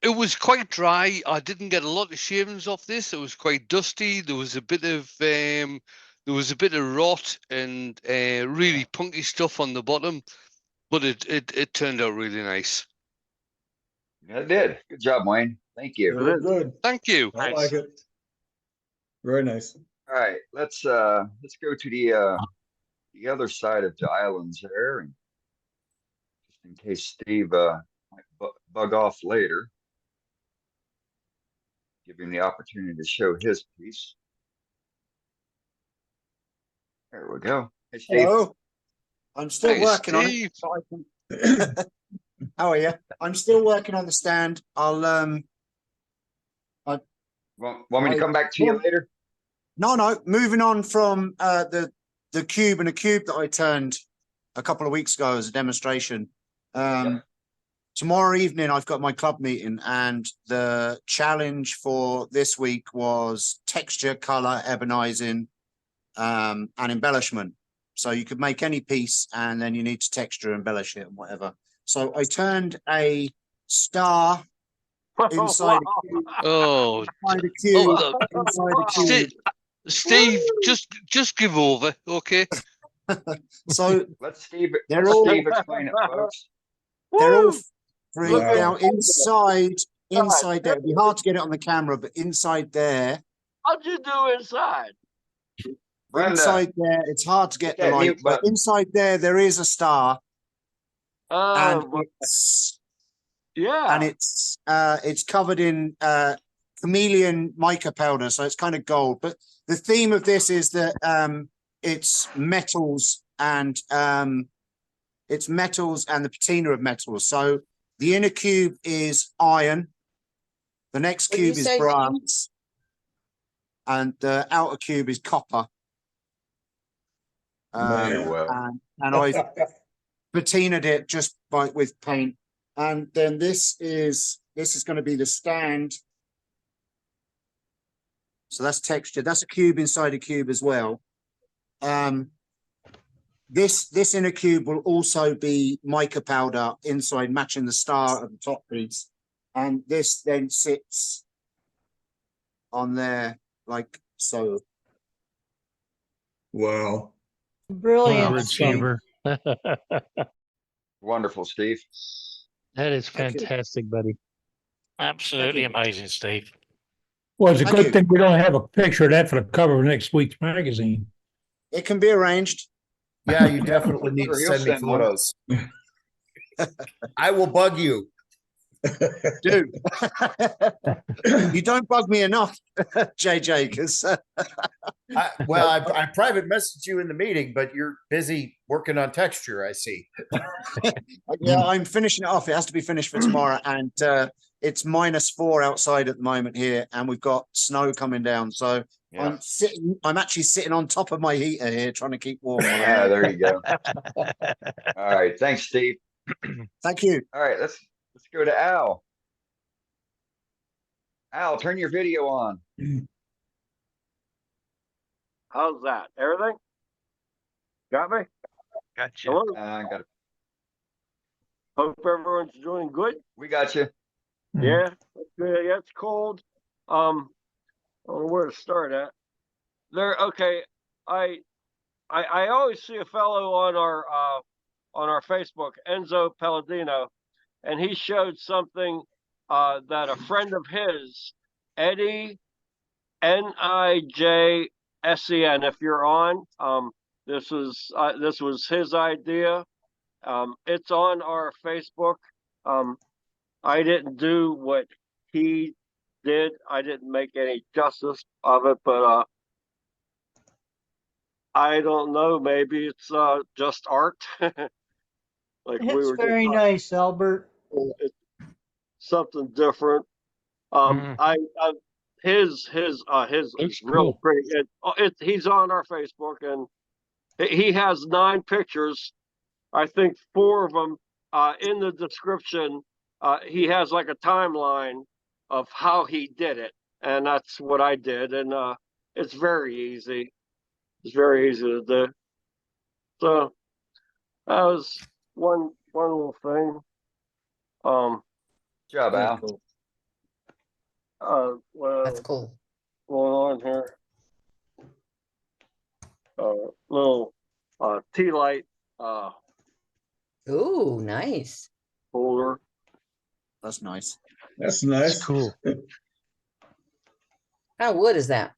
It was quite dry. I didn't get a lot of shavings off this. It was quite dusty. There was a bit of rot and really punky stuff on the bottom, but it turned out really nice. Yeah, it did. Good job, Wayne. Thank you. Good. Good. Thank you. I like it. Very nice. All right, let's go to the other side of the islands there, and just in case Steve might bug off later, give him the opportunity to show his piece. There we go. Hey, Steve. Hello. I'm still Hey, working Steve. on it. How are you? I'm still working on the stand. I'll Want me to come back to you later? No. Moving on from the cube and a cube that I turned a couple of weeks ago as a demonstration. Yep. Tomorrow evening, I've got my club meeting, and the challenge for this week was texture, color, ebonizing, and embellishment. So you could make any piece, and then you need to texture, embellish it, and whatever. So I turned a star inside a cube. Oh, Inside a cube. oh, Inside a cube. Steve, just give over, okay? So Let Steve they're all explain it, folks. they're all free. Wow. Now inside there, it'd be hard to get it on the camera, but inside there, How'd you do inside? Brenda, inside there, it's hard to get the that light, mute but button. inside there is a star, and Oh, it's yeah. it's covered in chameleon mica powder, so it's kind of gold. But the theme of this is that it's metals and the patina of metals. So the inner cube is iron, the next What'd you cube is say, brass, and the outer cube is copper. Very well. And I've patinaed it just with paint. And then this is going to be the stand. So that's textured. That's a cube inside a cube as well. This inner cube will also be mica powder inside, matching the star at the top piece. And this then sits on there like so. Oh, Wow. brilliant. Overachiever. Wonderful, Steve. That is Thank you. fantastic, buddy. Absolutely amazing, Steve. Well, it's a Thank good you. thing we don't have a picture of that for the cover of next week's magazine. It can be arranged. Yeah, you definitely need to Sure, he'll send me send one. photos. I will bug you. Dude, you don't bug me enough, JJ, because I private messaged you in the meeting, but you're busy working on texture, I see. yeah, I'm finishing it off. It has to be finished for tomorrow, and it's -4 outside at the moment here, and we've got snow coming down. So Yeah. I'm actually sitting on top of my heater here, trying to keep warm. Yeah, there you go. All right, thanks, Steve. Thank you. All right, let's go to Al. Al, turn your video on. How's that? Everything? Got me? Gotcha. Hello? I got it. Hope everyone's doing good. We got you. Yeah, that's good. Yeah, it's cold. I don't know where to start at. Okay. I always see a fellow on our Facebook, Enzo Palladino, and he showed something that a friend of his, Eddie, Nijsen, if you're on, this was his idea. It's on our Facebook. I didn't do what he did. I didn't make any justice of it, but I don't know. Maybe it's just art. Like we It's were very nice, Albert. it's something different. Mm. His Looks real cool. pretty. He's on our Facebook, and he has 9 pictures. I think 4 of them in the description. He has like a timeline of how he did it, and that's what I did. And it's very easy. It's very easy to do. So that was one little thing. Good job, Very Al. cool. Well, That's cool. going on here. Little tea light Ooh, nice. holder. That's nice. That's That's nice. cool. What kind of wood is that?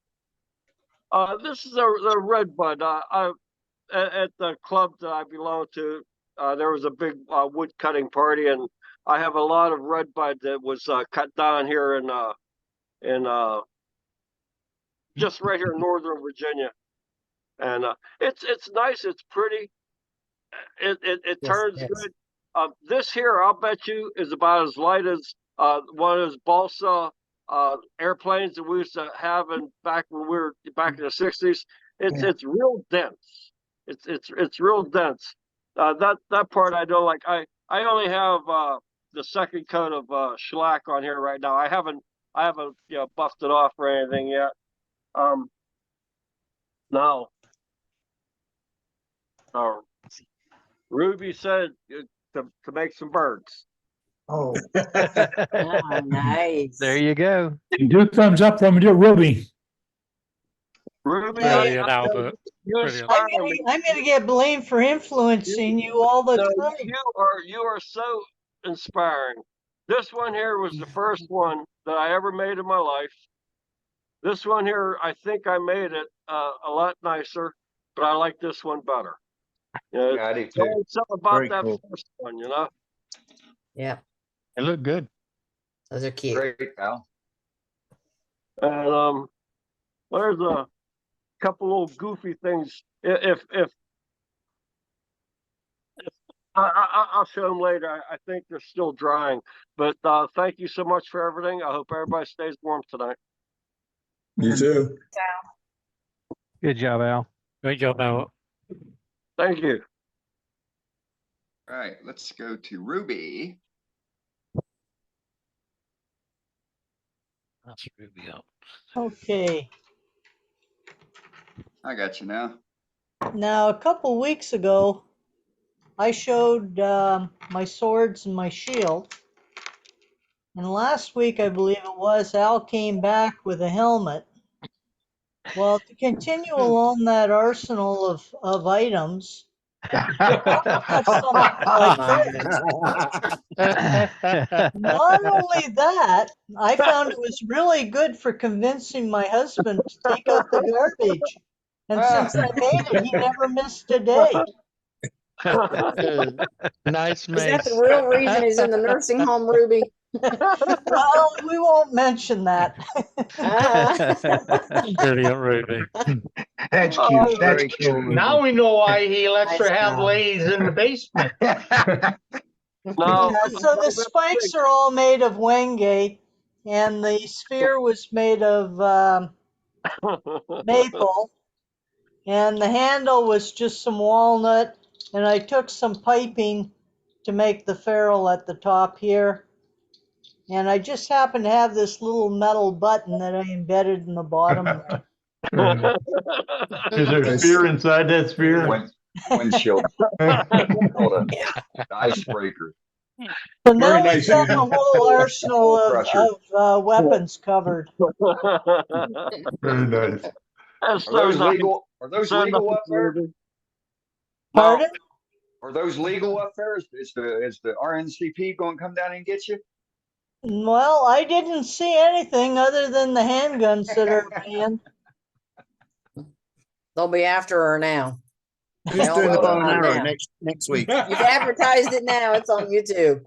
This is the red bud. At the club that I belong to, there was a big wood cutting party, and I have a lot of red bud that was cut down here in just right here in Northern Virginia, and it's nice. It's pretty. It Yes, turns yes. good. This here, I'll bet you, is about as light as one of those balsa airplanes that we used to have back when we were back in the '60s. It's real dense. It's real dense. That part I don't like. I only have the second coat of shellac on here right now. I haven't buffed it off or anything yet. Now, Ruby said to make some birds. Oh, Ah, nice. There you go. Do thumbs up from Ruby. Ruby, Brilliant, Albert. you Brilliant. inspire me. I'm gonna get blamed for influencing you all the No, time. you are so inspiring. This one here was the first one that I ever made in my life. This one here, I think I made it a lot nicer, but I like this one better. Yeah, I do There's too. always something about Very that cool. first one, you know. Yeah, It looked good. those are cute. Great, Al. And there's a couple little goofy things. If I'll show them later. I think they're still drying. But thank you so much for everything. I hope everybody stays warm tonight. You too. Good job, Al. Great job, Al. Thank you. All right, let's go to Ruby. That's Ruby up. Okay. I got you now. Now, a couple weeks ago, I showed my swords and my shield. And last week, I believe it was, Al came back with a helmet. Well, to continue along that arsenal of items, I have something like this. Not only that, I found it was really good for convincing my husband to take out the garbage. And since I made it, he never missed a day. Nice Is mace. that the real reason he's in the nursing home, Ruby? Well, we won't mention that. Brilliant, Ruby. That's Oh, cute. That's very cute. cool. Now we know why he lets her Nice have job. lays in the basement. No, So the spikes are all made of wenge, and the sphere was made of maple, and the handle was just some walnut, and I took some piping to make the ferrule at the top here. And I just happened to have this little metal button that I embedded in the bottom. Is there a spear inside that spear? Windshield. Called a icebreaker. So now Very we've nice, got the Susan. whole arsenal Crusher. of weapons covered. Very nice. That's Are those so nice. legal? Are those So legal nice, up there? Ruby. Pardon? Are those legal up there? Is the RNCP going to come down and get you? Well, I didn't see anything other than the handguns that are banned. They'll be after her now. Who's They all doing the know bow and about it arrow now. next week? You've advertised it now. It's on YouTube.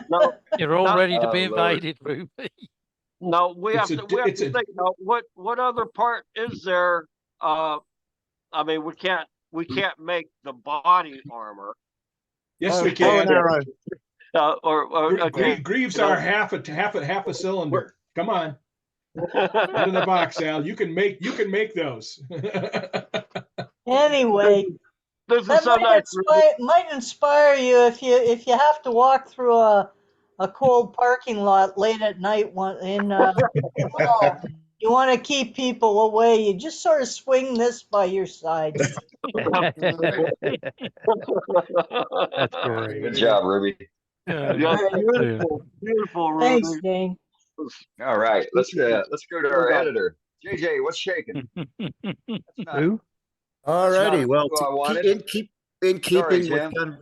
No, You're all no, ready to Oh, be Lord. invaded, Ruby. no, we have It's a to, di- we have it's to a- think, now, what other part is there? I mean, we can't make the body armor, Yes, Bow we and can. arrow. or Greaves you know. are half a cylinder. Come on, out of the box, Al. You can make those. Anyway, This is that so nice. might inspire you if you have to walk through a cold parking lot late at night in the fall. You want to keep people away. You just sort of swing this by your side. That's Good great. job, Ruby. Yeah, Brilliant. beautiful, Ruby. Thanks, Dane. All right, let's go to our editor. JJ, what's shaking? That's not, All that's not righty. Well, who I wanted. in keeping with Jim. kind of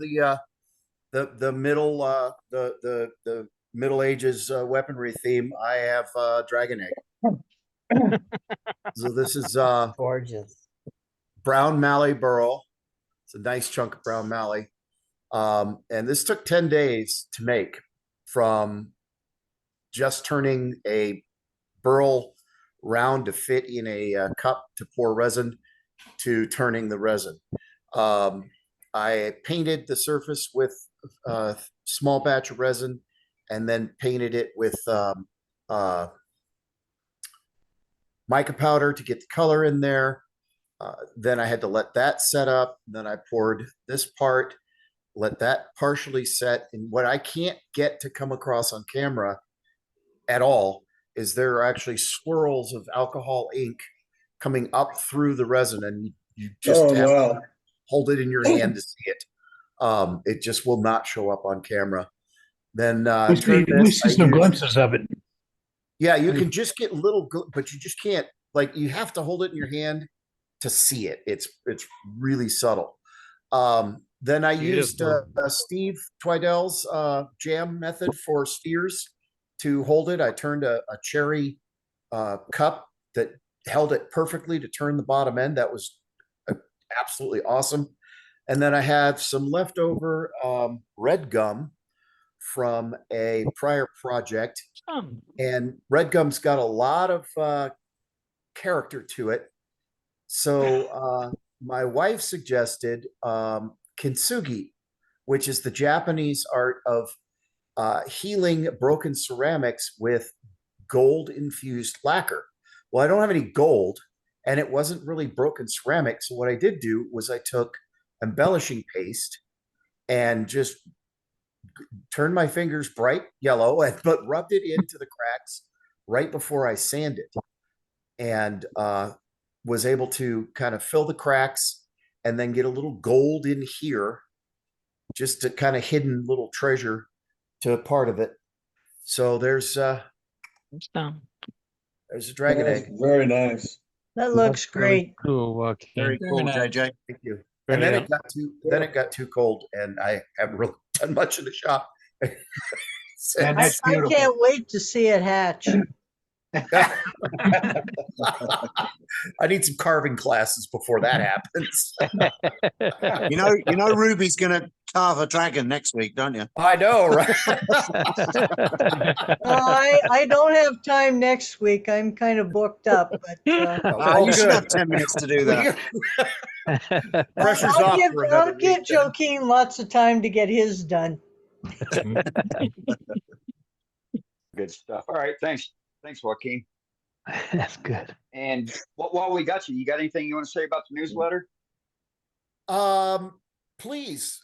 the middle the Middle Ages weaponry theme, I have Dragon Egg. So this is Gorgeous. brown mallee burl. It's a nice chunk of brown mallee. And this took 10 days to make, from just turning a burl round to fit in a cup to pour resin to turning the resin. I painted the surface with a small batch of resin and then painted it with mica powder to get the color in there. Then I had to let that set up. Then I poured this part, let that partially set. And what I can't get to come across on camera at all is there are actually swirls of alcohol ink coming up through the resin, and you just have to hold it in your hand to see it. It just will not show up on camera. Then we see some glimpses of it. Yeah, you can just get little, but you just can't, like, you have to hold it in your hand to see it. It's really subtle. Then I used Steve Twidell's jam method for spheres to hold it. I turned a cherry cup that held it perfectly to turn the bottom end. That was absolutely awesome. And then I had some leftover red gum from a prior project. And red gum's got a lot of character to it. So my wife suggested kintsugi, which is the Japanese art of healing broken ceramics with gold infused lacquer. Well, I don't have any gold, and it wasn't really broken ceramic. So what I did do was I took embellishing paste and just turned my fingers bright yellow, but rubbed it into the cracks right before I sanded, and was able to kind of fill the cracks and then get a little gold in here, just a kind of hidden little treasure to a part of it. So there's a dragon egg. Very nice. That looks great. Cool, Very cool, JJ. Thank you. And then it got too cold, and I haven't really done much in the shop. And that's I beautiful. can't wait to see it hatch. I need some carving classes before that happens. You know, Ruby's gonna carve a dragon next week, don't you? I know, right? I don't have time next week. I'm kind of booked up, but You should have 10 minutes to do that. Pressure's I'll off give, for another I'll give week, then. Joaquin lots of time to get his done. Good stuff. All right, thanks, Joaquin. That's good. And while we got you, you got anything you want to say about the newsletter? Please,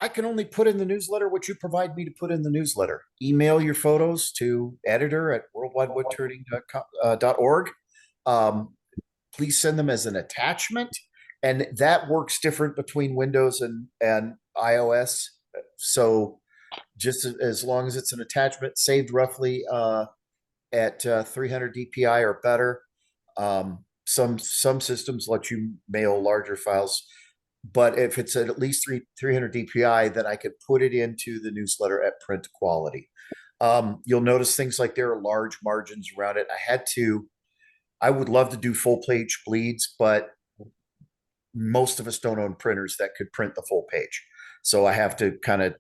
I can only put in the newsletter what you provide me to put in the newsletter. Email your photos to editor@worldwidewoodturning.org. Please send them as an attachment, and that works different between Windows and iOS. So just as long as it's an attachment saved roughly at 300 DPI or better. Some systems let you mail larger files. But if it's at least 300 DPI, then I could put it into the newsletter at print quality. You'll notice things like there are large margins around it. I would love to do full page bleeds, but most of us don't own printers that could print the full page. So I have to kind of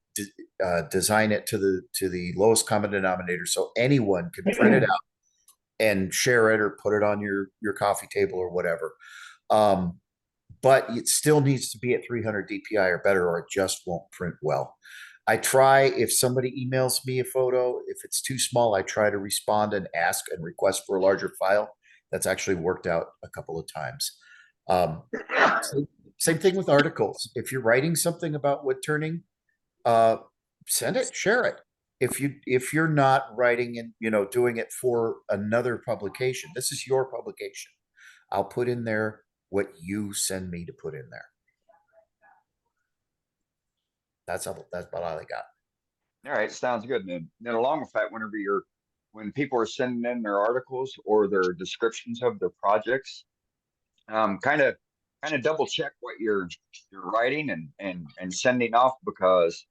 design it to the lowest common denominator, so anyone can print it out and share it or put it on your coffee table or whatever. But it still needs to be at 300 DPI or better, or it just won't print well. I try, if somebody emails me a photo, if it's too small, I try to respond and ask and request for a larger file. That's actually worked out a couple of times. Same thing with articles. If you're writing something about wood turning, send it, share it. If you're not writing and doing it for another publication, this is your publication. I'll put in there what you send me to put in there. That's about all I got. All right, sounds good. And then along with that, when people are sending in their articles or their descriptions of their projects, kind of double check what you're writing and sending off, because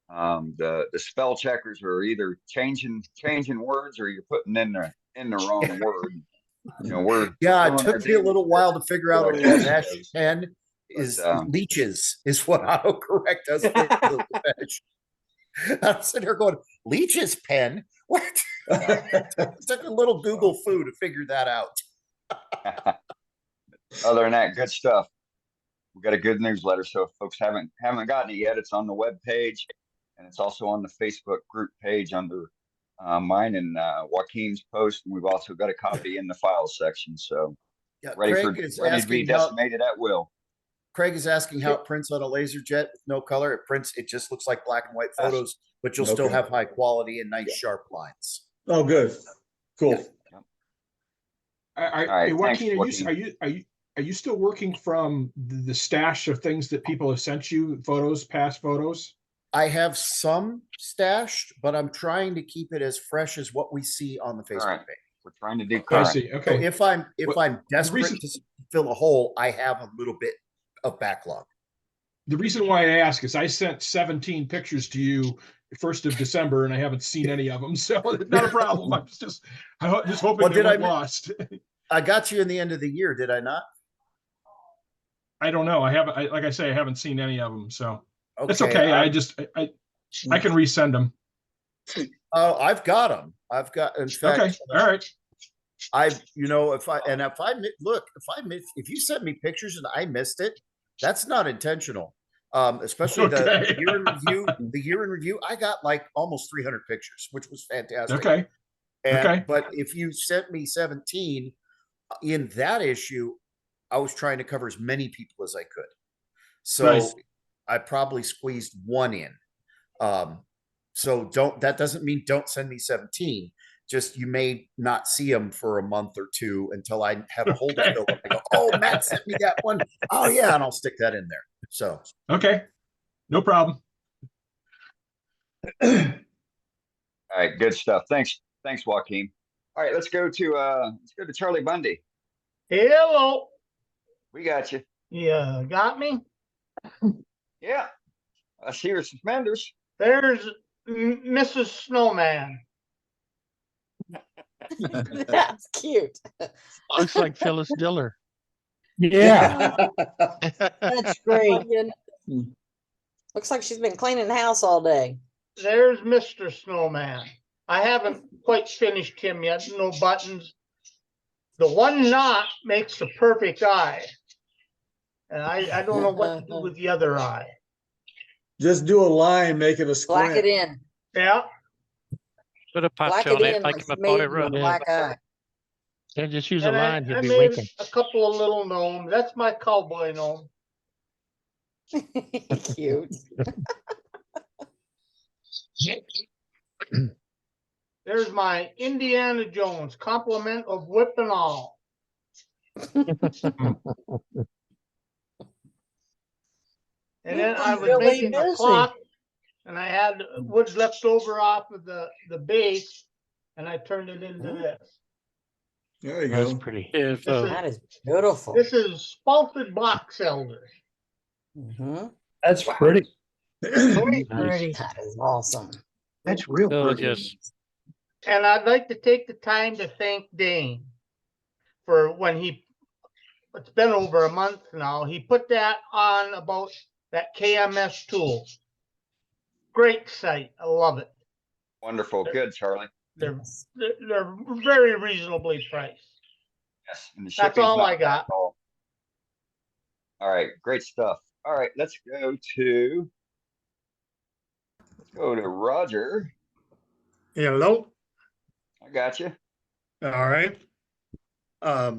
the spell checkers are either changing words or you're putting in the wrong word. It took me a little while to figure out that dash 10 is leeches is what autocorrect does. I'm sitting here going, leeches pen? What? It took a little Google foo to figure that out. Other than that, good stuff. We got a good newsletter, so if folks haven't gotten it yet, it's on the web page, and it's also on the Facebook group page under mine and Joaquin's post, and we've also got a copy in the files section. So ready to be decimated at will. Craig is asking how it prints on a laser jet with no color. It just looks like black and white photos, but you'll still have high quality and nice sharp lines. Oh, good, cool. Yeah. Joaquin, are you still working from the stash of things that people have sent you, past photos? I have some stashed, but I'm trying to keep it as fresh as what we see on the Facebook page. We're trying to do current. I see. Okay. So if I'm desperate to fill a hole, I have a little bit of backlog. The reason why I ask is I sent 17 pictures to you 1st of December, and I haven't seen any of them, so it's not a problem. I'm just hoping they weren't lost. I got you in the end of the year, did I not? I don't know. I haven't seen any of them, so it's okay. I can resend them. Oh, I've got them. In fact, okay. All right. If you sent me pictures and I missed it, that's not intentional. Especially the year in review, I got like almost 300 pictures, which was fantastic. Okay. But if you sent me 17 in that issue, I was trying to cover as many people as I could. So I probably squeezed one in. So that doesn't mean don't send me 17. Just you may not see them for a month or two until I have a hold of it. I go, oh, Matt sent me that one. Oh yeah, and I'll stick that in there. So okay, no problem. All right, good stuff. Thanks, Joaquin. All right, let's go to Charlie Bundy. Hello. We got you. Yeah, got me? Yeah. I see your suspenders. There's Mrs. Snowman. That's cute. Looks like Phyllis Diller. Yeah. That's great. Looks like she's been cleaning the house all day. There's Mr. Snowman. I haven't quite finished him yet. No buttons. The one knot makes the perfect eye. And I don't know what to do with the other eye. Just do a line, make it a square. Black it in. Yeah. Put a patch Black on it it, in like like a you made boy with run. a black eye. Can't just use a And line, I he'll be made winking. a couple of little gnomes. That's my cowboy gnome. Cute. There's my Indiana Jones compliment of whip and all. And then I was Really making a busy. clock, and I had wood left over off of the base, and I turned it into this. There you That's go. pretty. That is beautiful. This is spalted box elders. Mm-hmm. That's pretty. Very Nice. pretty. That is awesome. That's real pretty. Gorgeous. And I'd like to take the time to thank Dane for when it's been over a month now, he put that on about that KMS tool. Great site. I love it. Wonderful. Good, Charlie. They're very reasonably priced. Yes. And the That's shipping's all not I bad got. at all. All right. Great stuff. All right. Let's go to Roger. Hello. I got you. All right. I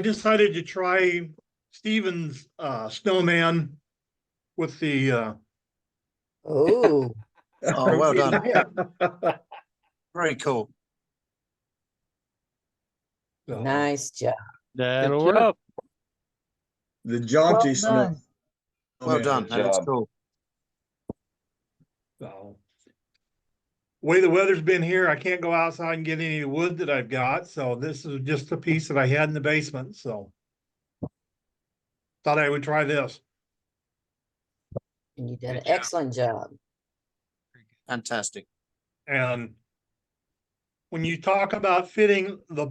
decided to try Steven's snowman with the Oh, Oh, well done. Very cool. nice job. That'll Good work. job. The jaunty Well snow. done. Well Yeah, done. good That looks job. cool. So, way the weather's been here, I can't go outside and get any of the wood that I've got. So this is just a piece that I had in the basement. So thought I would try this. And you did an Good job. excellent job. Fantastic. And when you talk about fitting the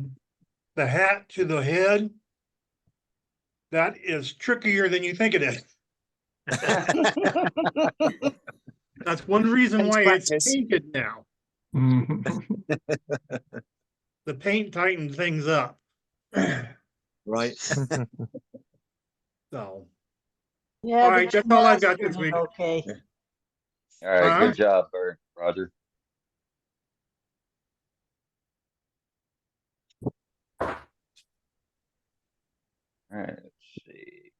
hat to the head, that is trickier than you think it is. That's one reason Takes why it's practice. painted now. The paint tightened things up. Right. So, Yeah, all but right, you that's all I've got mastered this it week. okay. All right. Huh? Good job, Roger. All right. Let's see.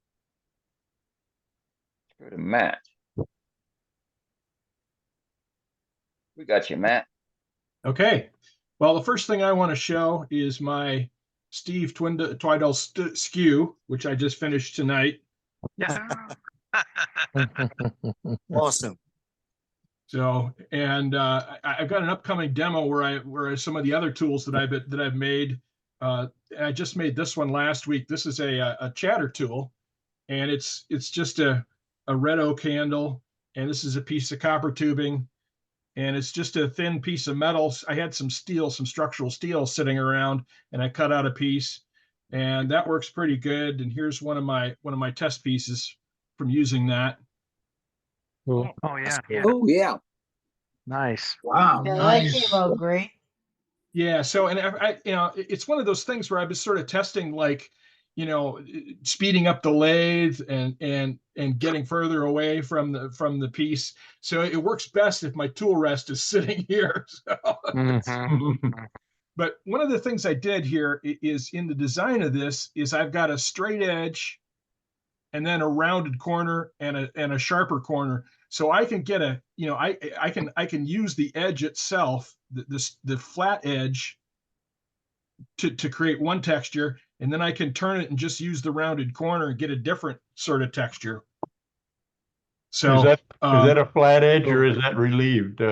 Let's go to Matt. We got you, Matt. Okay. Well, the first thing I want to show is my Steve Twidell skew, which I just finished tonight. Awesome. So, and I've got an upcoming demo where some of the other tools that I've made. I just made this one last week. This is a chatter tool, and it's just a red oak handle, and this is a piece of copper tubing, and it's just a thin piece of metal. I had some structural steel sitting around, and I cut out a piece, and that works pretty good. And here's one of my test pieces from using that. Oh yeah. Oh, yeah. Nice. Wow. Yeah, that Nice. came out great. Yeah. So, and it's one of those things where I was sort of testing, like, speeding up the lathe and getting further away from the piece. So it works best if my tool rest is sitting here. So but one of the things I did here is in the design of this is I've got a straight edge and then a rounded corner and a sharper corner. So I can get I can use the edge itself, the flat edge to create one texture, and then I can turn it and just use the rounded corner and get a different sort of texture. So is that a flat edge or is that relieved?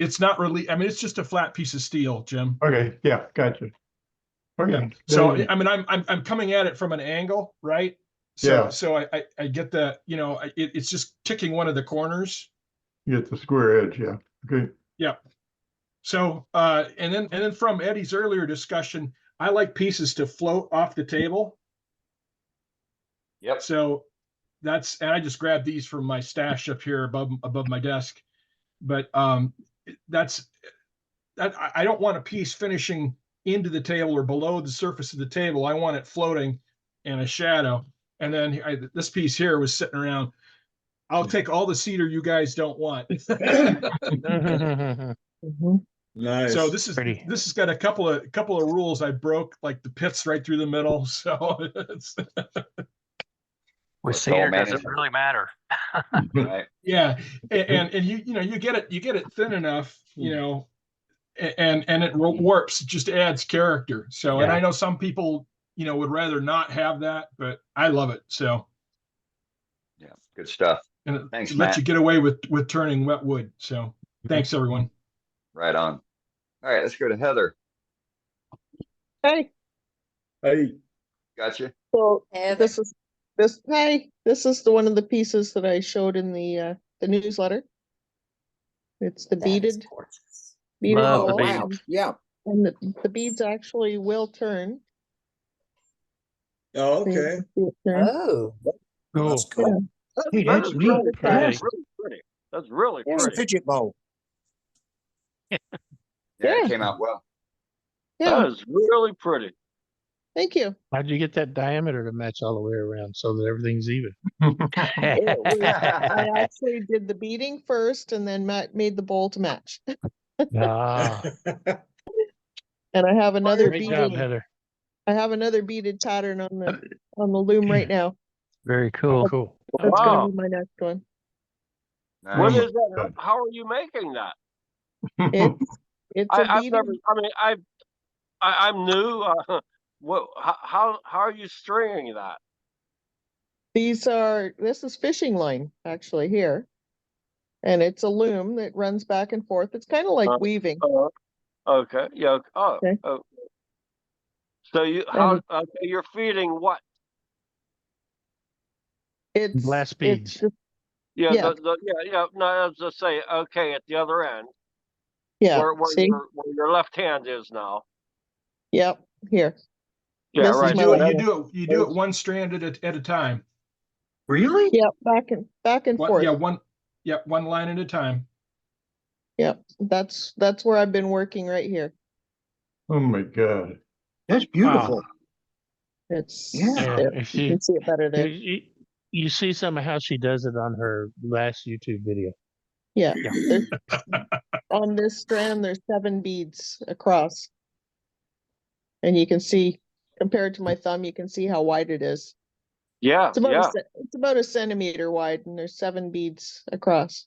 It's not really, I mean, it's just a flat piece of steel, Jim. Okay, yeah, gotcha. Okay. Yeah. So I mean, I'm coming at it from an angle, right? So Yeah. so I get the, it's just ticking one of the corners. You get the square edge, yeah. Okay. Yeah. So and then from Eddie's earlier discussion, I like pieces to float off the table. Yep. So and I just grabbed these from my stash up here above my desk. But I don't want a piece finishing into the table or below the surface of the table. I want it floating in a shadow. And then this piece here was sitting around. I'll take all the cedar you guys don't want. Nice. So this has got a couple of rules I broke, like the pits right through the middle. So it's With cedar, does it really matter? Right. Yeah, and you get it thin enough, and it warps, it just adds character. So, and I know some people would rather not have that, but I love it. So yeah, good stuff. And it Thanks, lets Matt. you get away with turning wet wood. So thanks, everyone. Right on. All right, let's go to Heather. Hey, Hey, Gotcha. so Heather. this is This is one of the pieces that I showed in the newsletter. It's the beaded Oh, bowl, wow. Yeah. and the beads actually will turn. Oh, So you okay. can see it turn. Oh, That's Yeah. cool. Hey, That that's is neat. really pretty. Yeah. That's really pretty. That's really Yeah. It's a pretty. fidget bowl. Yeah, Yeah. it came out well. Yeah. That is really pretty. Thank you. How'd you get that diameter to match all the way around so that everything's even? I actually did the beading first and then made the bowl to match. Ah, And I have another great job, beaded Heather. I have another beaded pattern on the loom right now. Very cool. Cool. That's gonna Wow. be my next one. What Nice. is that? How are you making that? It's a I've never. beaded. I mean, I'm new. What? How are you stringing that? This is fishing line actually here. And it's a loom that runs back and forth. It's kind of like weaving. Okay. Yeah. Oh. Okay. Oh. So you're feeding what? Glass beads. Yeah. Yeah. Yeah. No, I was just say okay at the other end. Yeah. Where See? your left hand is now. Yep. Here. Yeah. This is Right. my So left that's- hand. You do it one strand at a time. Really? Yep. Back and forth. One line at a time. Yep. That's where I've been working right here. Oh my God. That's beautiful. It's Yeah. there. If You she, can see it better there. you see some of how she does it on her last YouTube video. Yeah. On this strand, there's 7 beads across. And you can see, compared to my thumb, you can see how wide it is. Yeah. It's about a centimeter wide, and there's 7 beads across.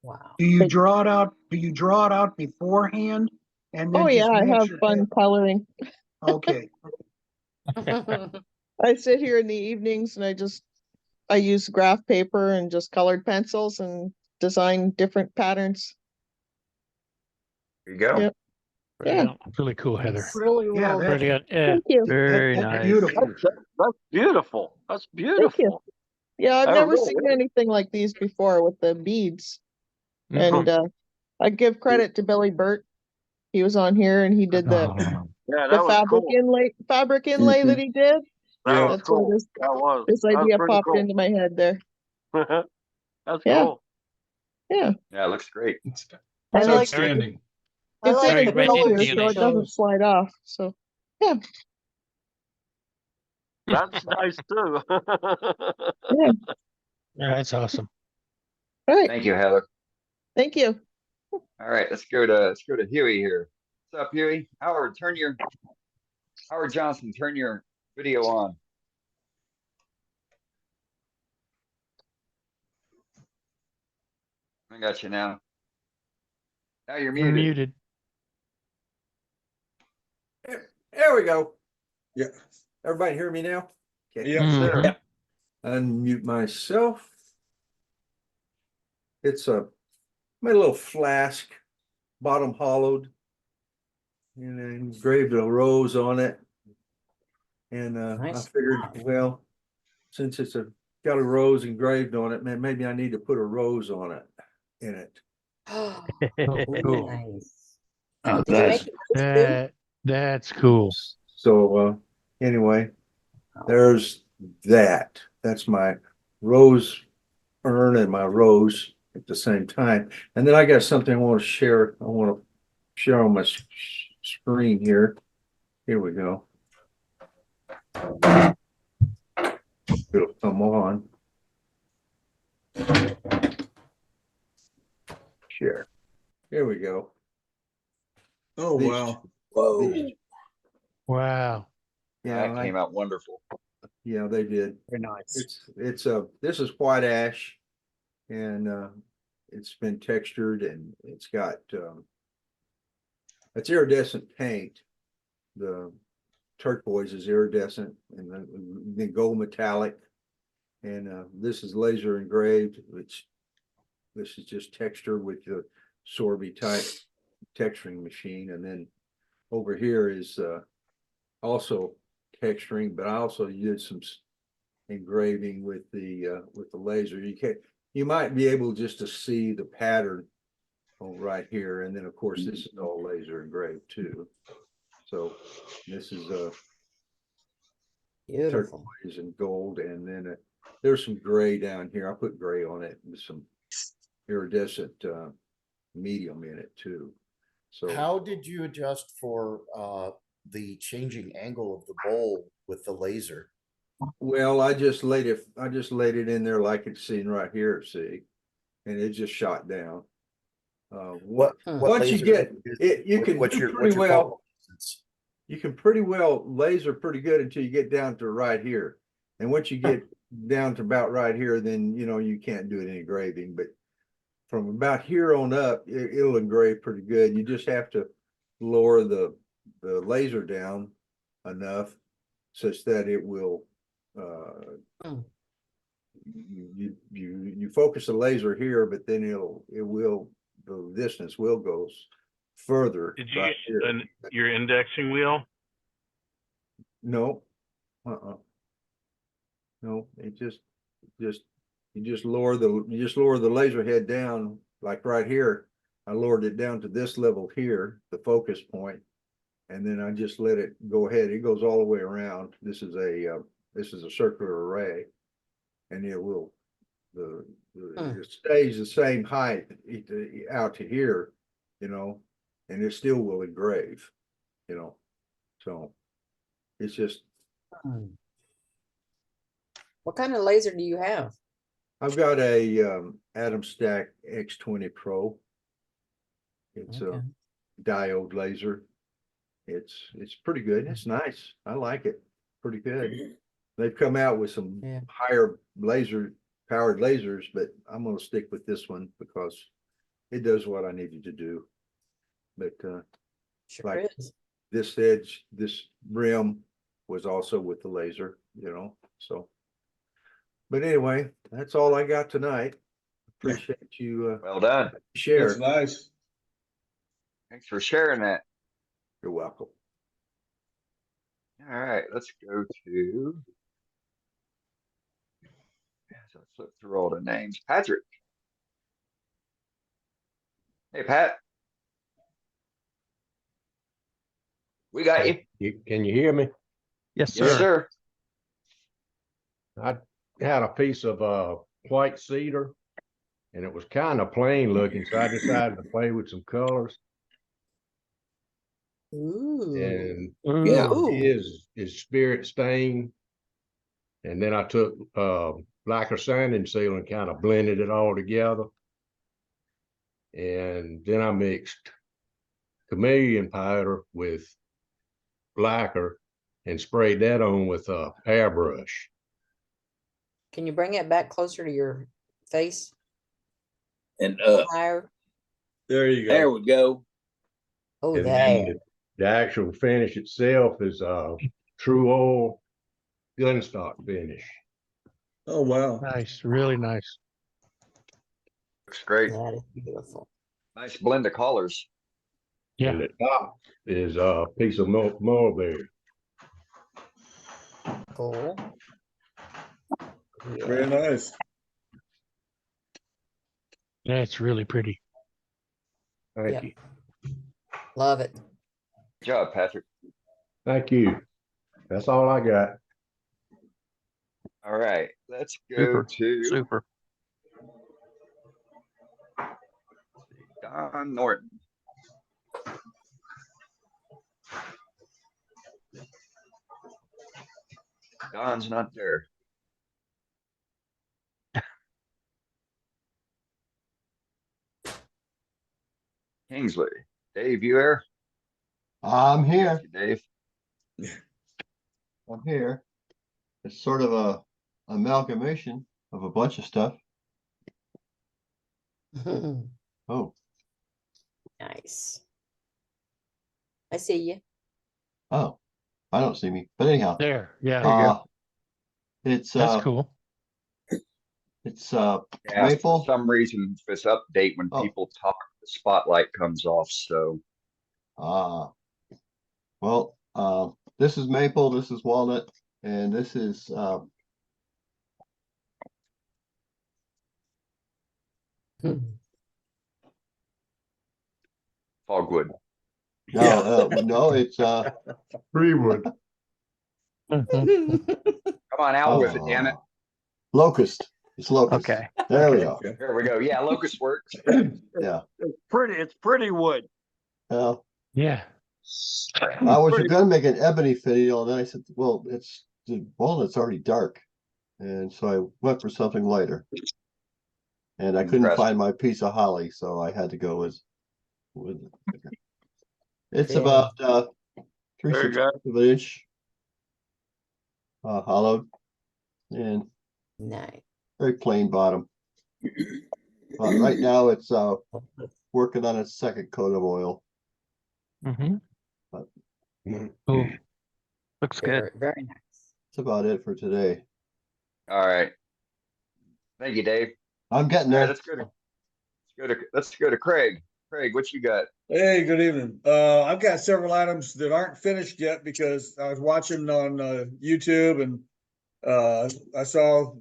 wow. Do you draw it out? Do you draw it out beforehand? And then Oh yeah, just I match have your fun head? coloring. Okay. I sit here in the evenings and I use graph paper and just colored pencils and design different patterns. There you go. Yep. Yeah. Really cool, Heather. Really Yeah, well. Pretty good. Yeah. Thank you. Very that's nice. beautiful. That's beautiful. That's Thank you. beautiful. Yeah, I've That never really seen is. anything like these before with the beads. Mhm. And I give credit to Billy Burt. He was on here and he did Oh, Yeah, the that was cool. fabric inlay that he did. That was That's where cool. That was. this That was idea pretty popped cool. into my head there. That's Yeah. cool. Yeah. Yeah, it looks great. It's I like outstanding. It's like in the a grill colors here, she so it doesn't shows. slide off. So yeah. That's nice too. Yeah. that's awesome. All right. Thank you, Heather. Thank you. All right, let's go to Huey here. What's up, Huey? Howard Johnson, turn your video on. I got you now. Now you're You're muted. muted. There we go. Yeah. Everybody hear me now? Okay. Yeah. Mhm. Yep. Unmute myself. It's made a little flask, bottom hollowed, and then engraved a rose on it. And Nice. I figured, well, since it's got a rose engraved on it, man, maybe I need to put a rose on it in it. Cool. Nice. Oh, Did you make it nice too? That's cool. So anyway, there's that. That's my rose urn and my rose at the same time. And then I got something I want to share. I want to share on my screen here. Here we go. It'll come on. Share. Here we go. Oh, These- wow. Whoa. Wow. Yeah, that came out wonderful. Yeah, they did. Very nice. It's this is white ash, and it's been textured, and it's got it's iridescent paint. The turquoise is iridescent, and the gold metallic, and this is laser engraved, which this is just texture with the Sorby type texturing machine, and then over here is also texturing, but I also did some engraving with the laser. You might be able just to see the pattern right here, and then of course this is all laser engraved too. So this is Beautiful. turquoise and gold, and then there's some gray down here. I put gray on it with some iridescent medium in it too. So how did you adjust for the changing angle of the bowl with the laser? well, I just laid it in there like it's seen right here, see, and it just shot down. Once you get it, you can pretty well. You can pretty well laser pretty good until you get down to right here, and once you get down to about right here, then you can't do any engraving. But from about here on up, it'll engrave pretty good. You just have to lower the laser down enough such that it will you focus the laser here, but then the distance will go further. Did you use your indexing wheel? No. No, it just you just lower the laser head down, like right here. I lowered it down to this level here, the focus point, and then I just let it go ahead. It goes all the way around. This is a circular array, and it will it stays the same height out to here, and it still will engrave, so it's just. What kind of laser do you have? I've got a Atom Stack X20 Pro. It's a diode laser. It's pretty good. It's nice. I like it. Pretty good. They've come out with some higher powered lasers, but I'm going to stick with this one because it does what I needed to do. But like this edge, this rim was also with the laser, so. But anyway, that's all I got tonight. Appreciate you. Well done. Share. That's nice. Thanks for sharing that. You're welcome. All right, let's go to. So let's flip through all the names. Patrick. Hey, Pat. We got you. Can you hear me? Yes, Yes, sir. I had a piece of white cedar, and it was kind of plain looking, so I decided to play with some colors. And is spirit stain, and then I took lacquer sanding seal and kind of blended it all together, and then I mixed chameleon powder with lacquer and sprayed that on with a airbrush. Can you bring it back closer to your face? And higher. There you go. There we go. Oh, and there. The actual finish itself is true oil gunstock finish. Oh wow. Nice, really nice. Looks great. That is beautiful. Nice blend of colors. Yeah. And the top is a piece of mulberry. Cool. Very nice. Yeah, it's really pretty. Thank you. Love it. Good job, Patrick. Thank you. That's all I got. All right, let's go to Super. Don Norton. Don's not there. Kingsley. Dave, you there? I'm here. Dave. I'm here. It's sort of a amalgamation of a bunch of stuff. Oh, Nice. I see you. oh, I don't see me. But anyhow, There, yeah. It's That's cool. It's Yeah, maple. for some reason this update when people talk, the spotlight comes off. So Well, This is maple, this is walnut, and this is Fogwood. no, it's Freewood. Come on, Al with it, damn it. Locust. It's locust. Okay. There we go. There we go. Yeah, locust works. Yeah. It's pretty wood. Well, Yeah. I was gonna make an ebony finial, and then I said, well, it's the walnut's already dark. And so I went for something lighter. And I couldn't find my piece of holly, so I had to go with it's Yeah. about There you 3/6 of an inch hollowed and Nice. very plain bottom. Right now it's working on its second coat of oil. Mm-hmm. But Cool. Looks good. Very nice. that's about it for today. All right. Thank you, Dave. I'm getting All right, there. let's go to Craig. Craig, what you got? Hey, good evening. I've got several items that aren't finished yet because I was watching on YouTube and I saw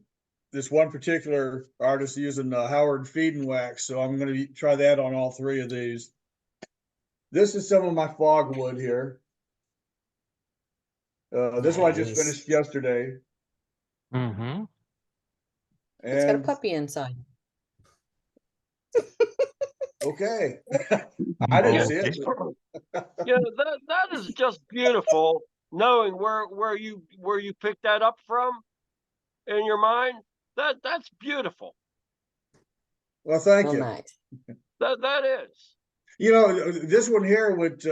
this one particular artist using Howard feed and wax, so I'm going to try that on all three of these. This is some of my fogwood here. This one I just Nice. finished yesterday. Mm-hmm. It's got a And puppy inside. okay, I didn't see it. Yeah, that is just beautiful. Knowing where you picked that up from in your mind, that's beautiful. Well, thank Well, you. That is. You know, this one here would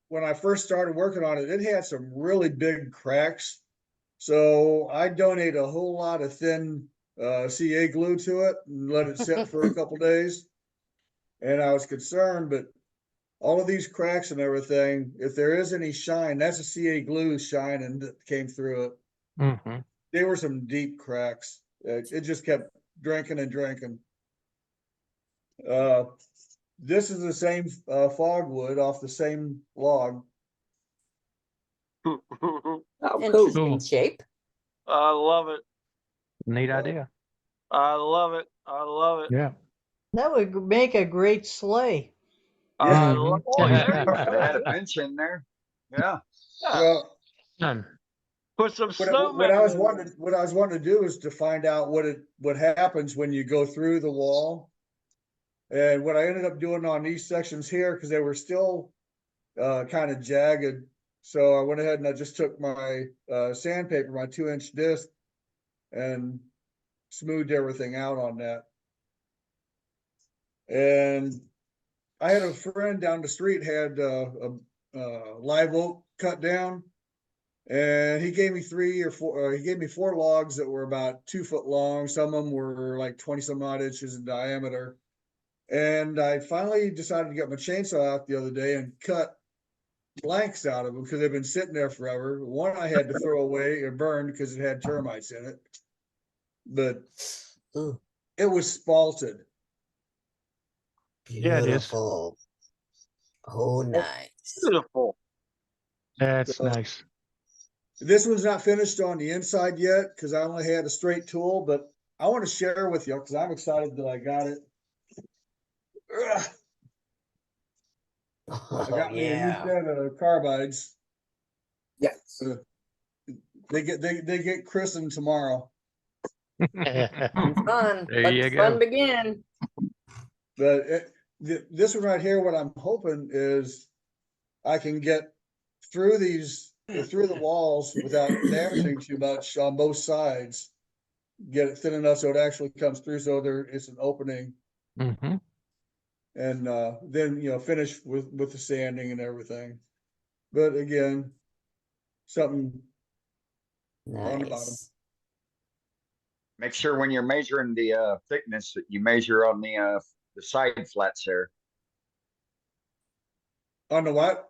when I first started working on it, it had some really big cracks. So I donate a whole lot of thin CA glue to it and let it sit for a couple days. And I was concerned, but all of these cracks and everything, if there is any shine, that's a CA glue shining that came through it. Mm-hmm. They were some deep cracks. It just kept drinking and drinking. This is the same fogwood off the same log. Interesting shape. I love it. Neat idea. I love it. I love it. Yeah. That would make a great sleigh. I Mhm. love oh, there you Could add a go. bench in there. Yeah. Well, Put some what snowmen I was in wanting, what I was wanting to do is to find out what happens when you go through the wall. And what I ended up doing on these sections here, because they were still kind of jagged, so I went ahead and I just took my sandpaper, my 2-inch disc, and smoothed everything out on that. And I had a friend down the street had a live oak cut down, and he gave me 3 or 4. He gave me 4 logs that were about 2 foot long. Some of them were like 20 some odd inches in diameter. And I finally decided to get my chainsaw out the other day and cut blanks out of them because they've been sitting there forever. One I had to throw away or burn because it had termites in it, but it was spalted. Yeah, it is. Beautiful. Oh, nice. Beautiful. That's nice. This one's not finished on the inside yet because I only had a straight tool, but I want to share with you because I'm excited that I got it. I got me a new set of carbides. Yes. They get christened tomorrow. Fun. There Let you the go. fun begin. But this one right here, what I'm hoping is I can get through through the walls without damaging too much on both sides. Get it thin enough so it actually comes through, so there is an opening. Mm-hmm. And then finish with the sanding and everything. But again, something on the bottom. Nice. Make sure when you're measuring the thickness that you measure on the side flats there. On the what?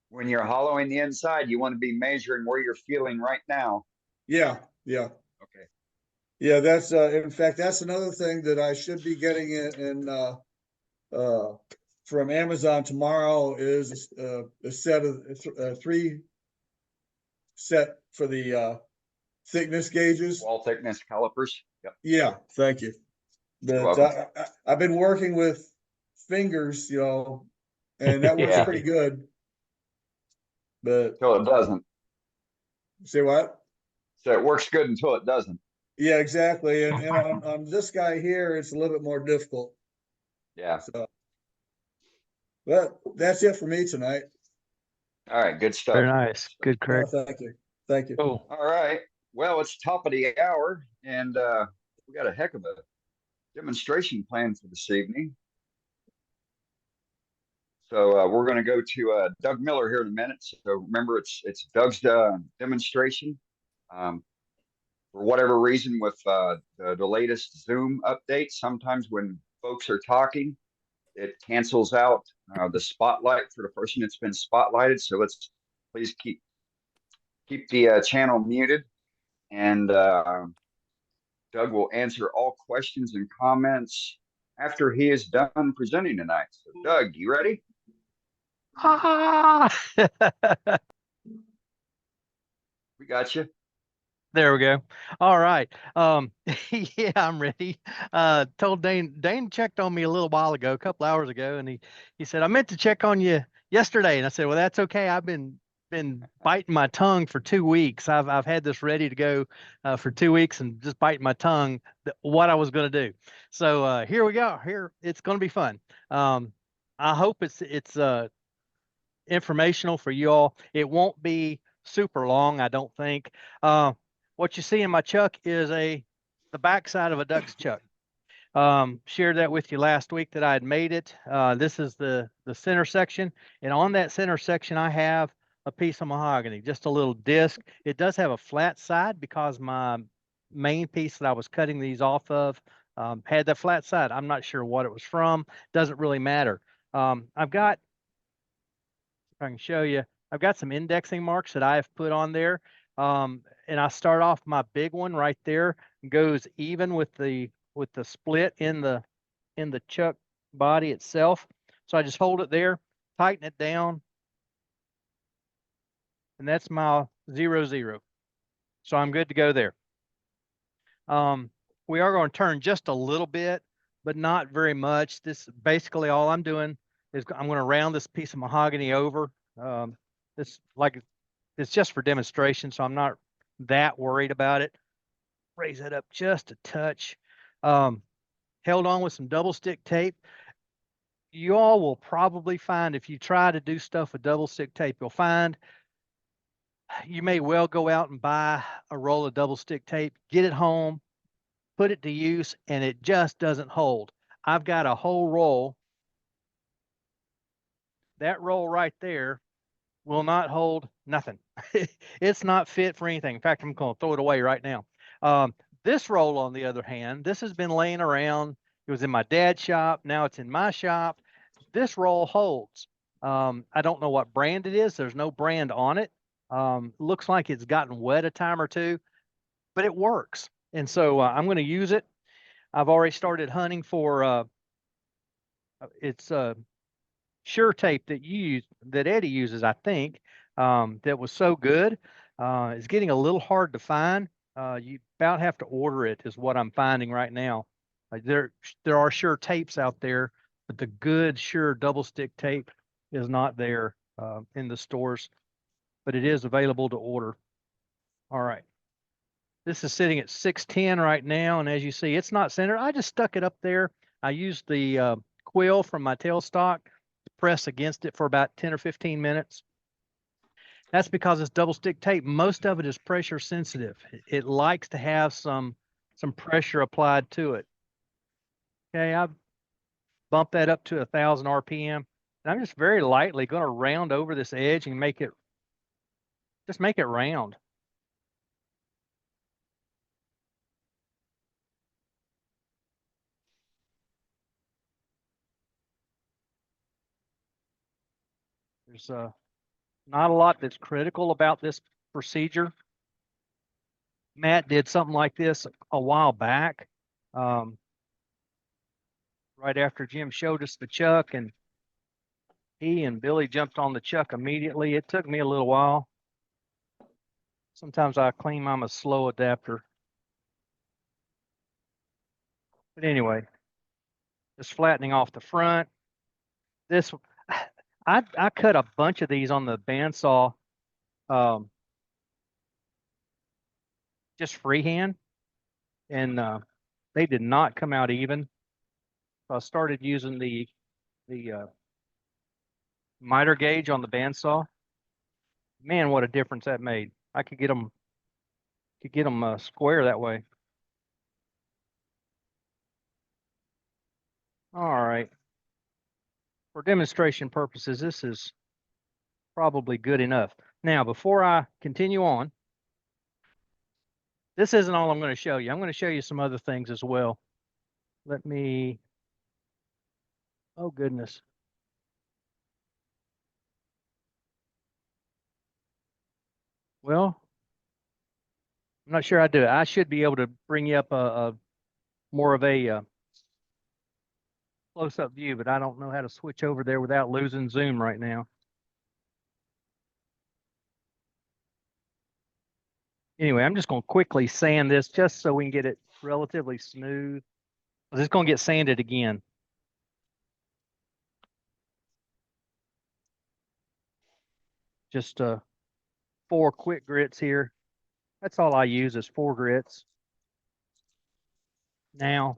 When you're hollowing the inside, you want to be measuring where you're feeling right now. Yeah. Okay. Yeah, that's in fact that's another thing that I should be getting in from Amazon tomorrow is a set of 3 set for the thickness gauges. Wall thickness calipers. Yep. Yeah, thank you. You're But welcome. I've been working with fingers, and that works Yeah. pretty good. But Until it doesn't. say what? So it works good until it doesn't. Yeah, exactly. And on this guy here, it's a little bit more difficult. Yeah. So, but that's it for me tonight. All right. Good stuff. Very nice. Good, Craig. Thank you. Thank you. Cool. All right. Well, it's top of the hour, and we got a heck of a demonstration planned for this evening. So we're going to go to Doug Miller here in a minute. So remember, it's Doug's demonstration. For whatever reason, with the latest Zoom update, sometimes when folks are talking, it cancels out the spotlight for the person that's been spotlighted. So let's please keep the channel muted, and Doug will answer all questions and comments after he is done presenting tonight. So Doug, you ready? Ah! We got you. There we go. All right. Yeah, I'm ready. Told Dane checked on me a little while ago, a couple hours ago, and he said, I meant to check on you yesterday. And I said, well, that's okay. I've been biting my tongue for 2 weeks. I've had this ready to go for 2 weeks and just biting my tongue what I was going to do. So here we go. Here, it's going to be fun. I hope it's informational for you all. It won't be super long, I don't think. What you see in my chuck is the backside of a DuxChuck. Shared that with you last week that I had made it. This is the center section, and on that center section I have a piece of mahogany, just a little disc. It does have a flat side because my main piece that I was cutting these off of had the flat side. I'm not sure what it was from. Doesn't really matter. I've got, if I can show you, I've got some indexing marks that I have put on there. And I start off my big one right there, goes even with the split in the chuck body itself. So I just hold it there, tighten it down, and that's my 0-0. So I'm good to go there. We are going to turn just a little bit, but not very much. This basically all I'm doing is I'm going to round this piece of mahogany over. It's just for demonstration, so I'm not that worried about it. Raise that up just a touch. Held on with some double stick tape. You all will probably find, if you try to do stuff with double stick tape, you'll find you may well go out and buy a roll of double stick tape, get it home, put it to use, and it just doesn't hold. I've got a whole roll. That roll right there will not hold nothing. It's not fit for anything. In fact, I'm going to throw it away right now. This roll, on the other hand, this has been laying around. It was in my dad's shop. Now it's in my shop. This roll holds. I don't know what brand it is. There's no brand on it. Looks like it's gotten wet a time or two, but it works. And so I'm going to use it. I've already started hunting for it's Sure tape that Eddie uses, I think, that was so good. It's getting a little hard to find. You about have to order it, is what I'm finding right now. There are Sure tapes out there, but the good Sure double stick tape is not there in the stores, but it is available to order. All right. This is sitting at 610 right now, and as you see, it's not centered. I just stuck it up there. I used the quill from my tailstock to press against it for about 10 or 15 minutes. That's because it's double stick tape. Most of it is pressure sensitive. It likes to have some pressure applied to it. Okay, I've bumped that up to 1,000 RPM, and I'm just very lightly going to round over this edge and make it round. There's not a lot that's critical about this procedure. Matt did something like this a while back, right after Jim showed us the chuck, and he and Billy jumped on the chuck immediately. It took me a little while. Sometimes I claim I'm a slow adapter. But anyway, just flattening off the front. This, I cut a bunch of these on the bandsaw, just freehand, and they did not come out even. So I started using the miter gauge on the bandsaw. Man, what a difference that made! I could get them square that way. All right. For demonstration purposes, this is probably good enough. Now, before I continue on, this isn't all I'm going to show you. I'm going to show you some other things as well. Let me, oh goodness. Well, I'm not sure I do it. I should be able to bring you up a more of a close-up view, but I don't know how to switch over there without losing zoom right now. Anyway, I'm just going to quickly sand this just so we can get it relatively smooth. It's going to get sanded again. Just 4 quick grits here. That's all I use is 4 grits. Now,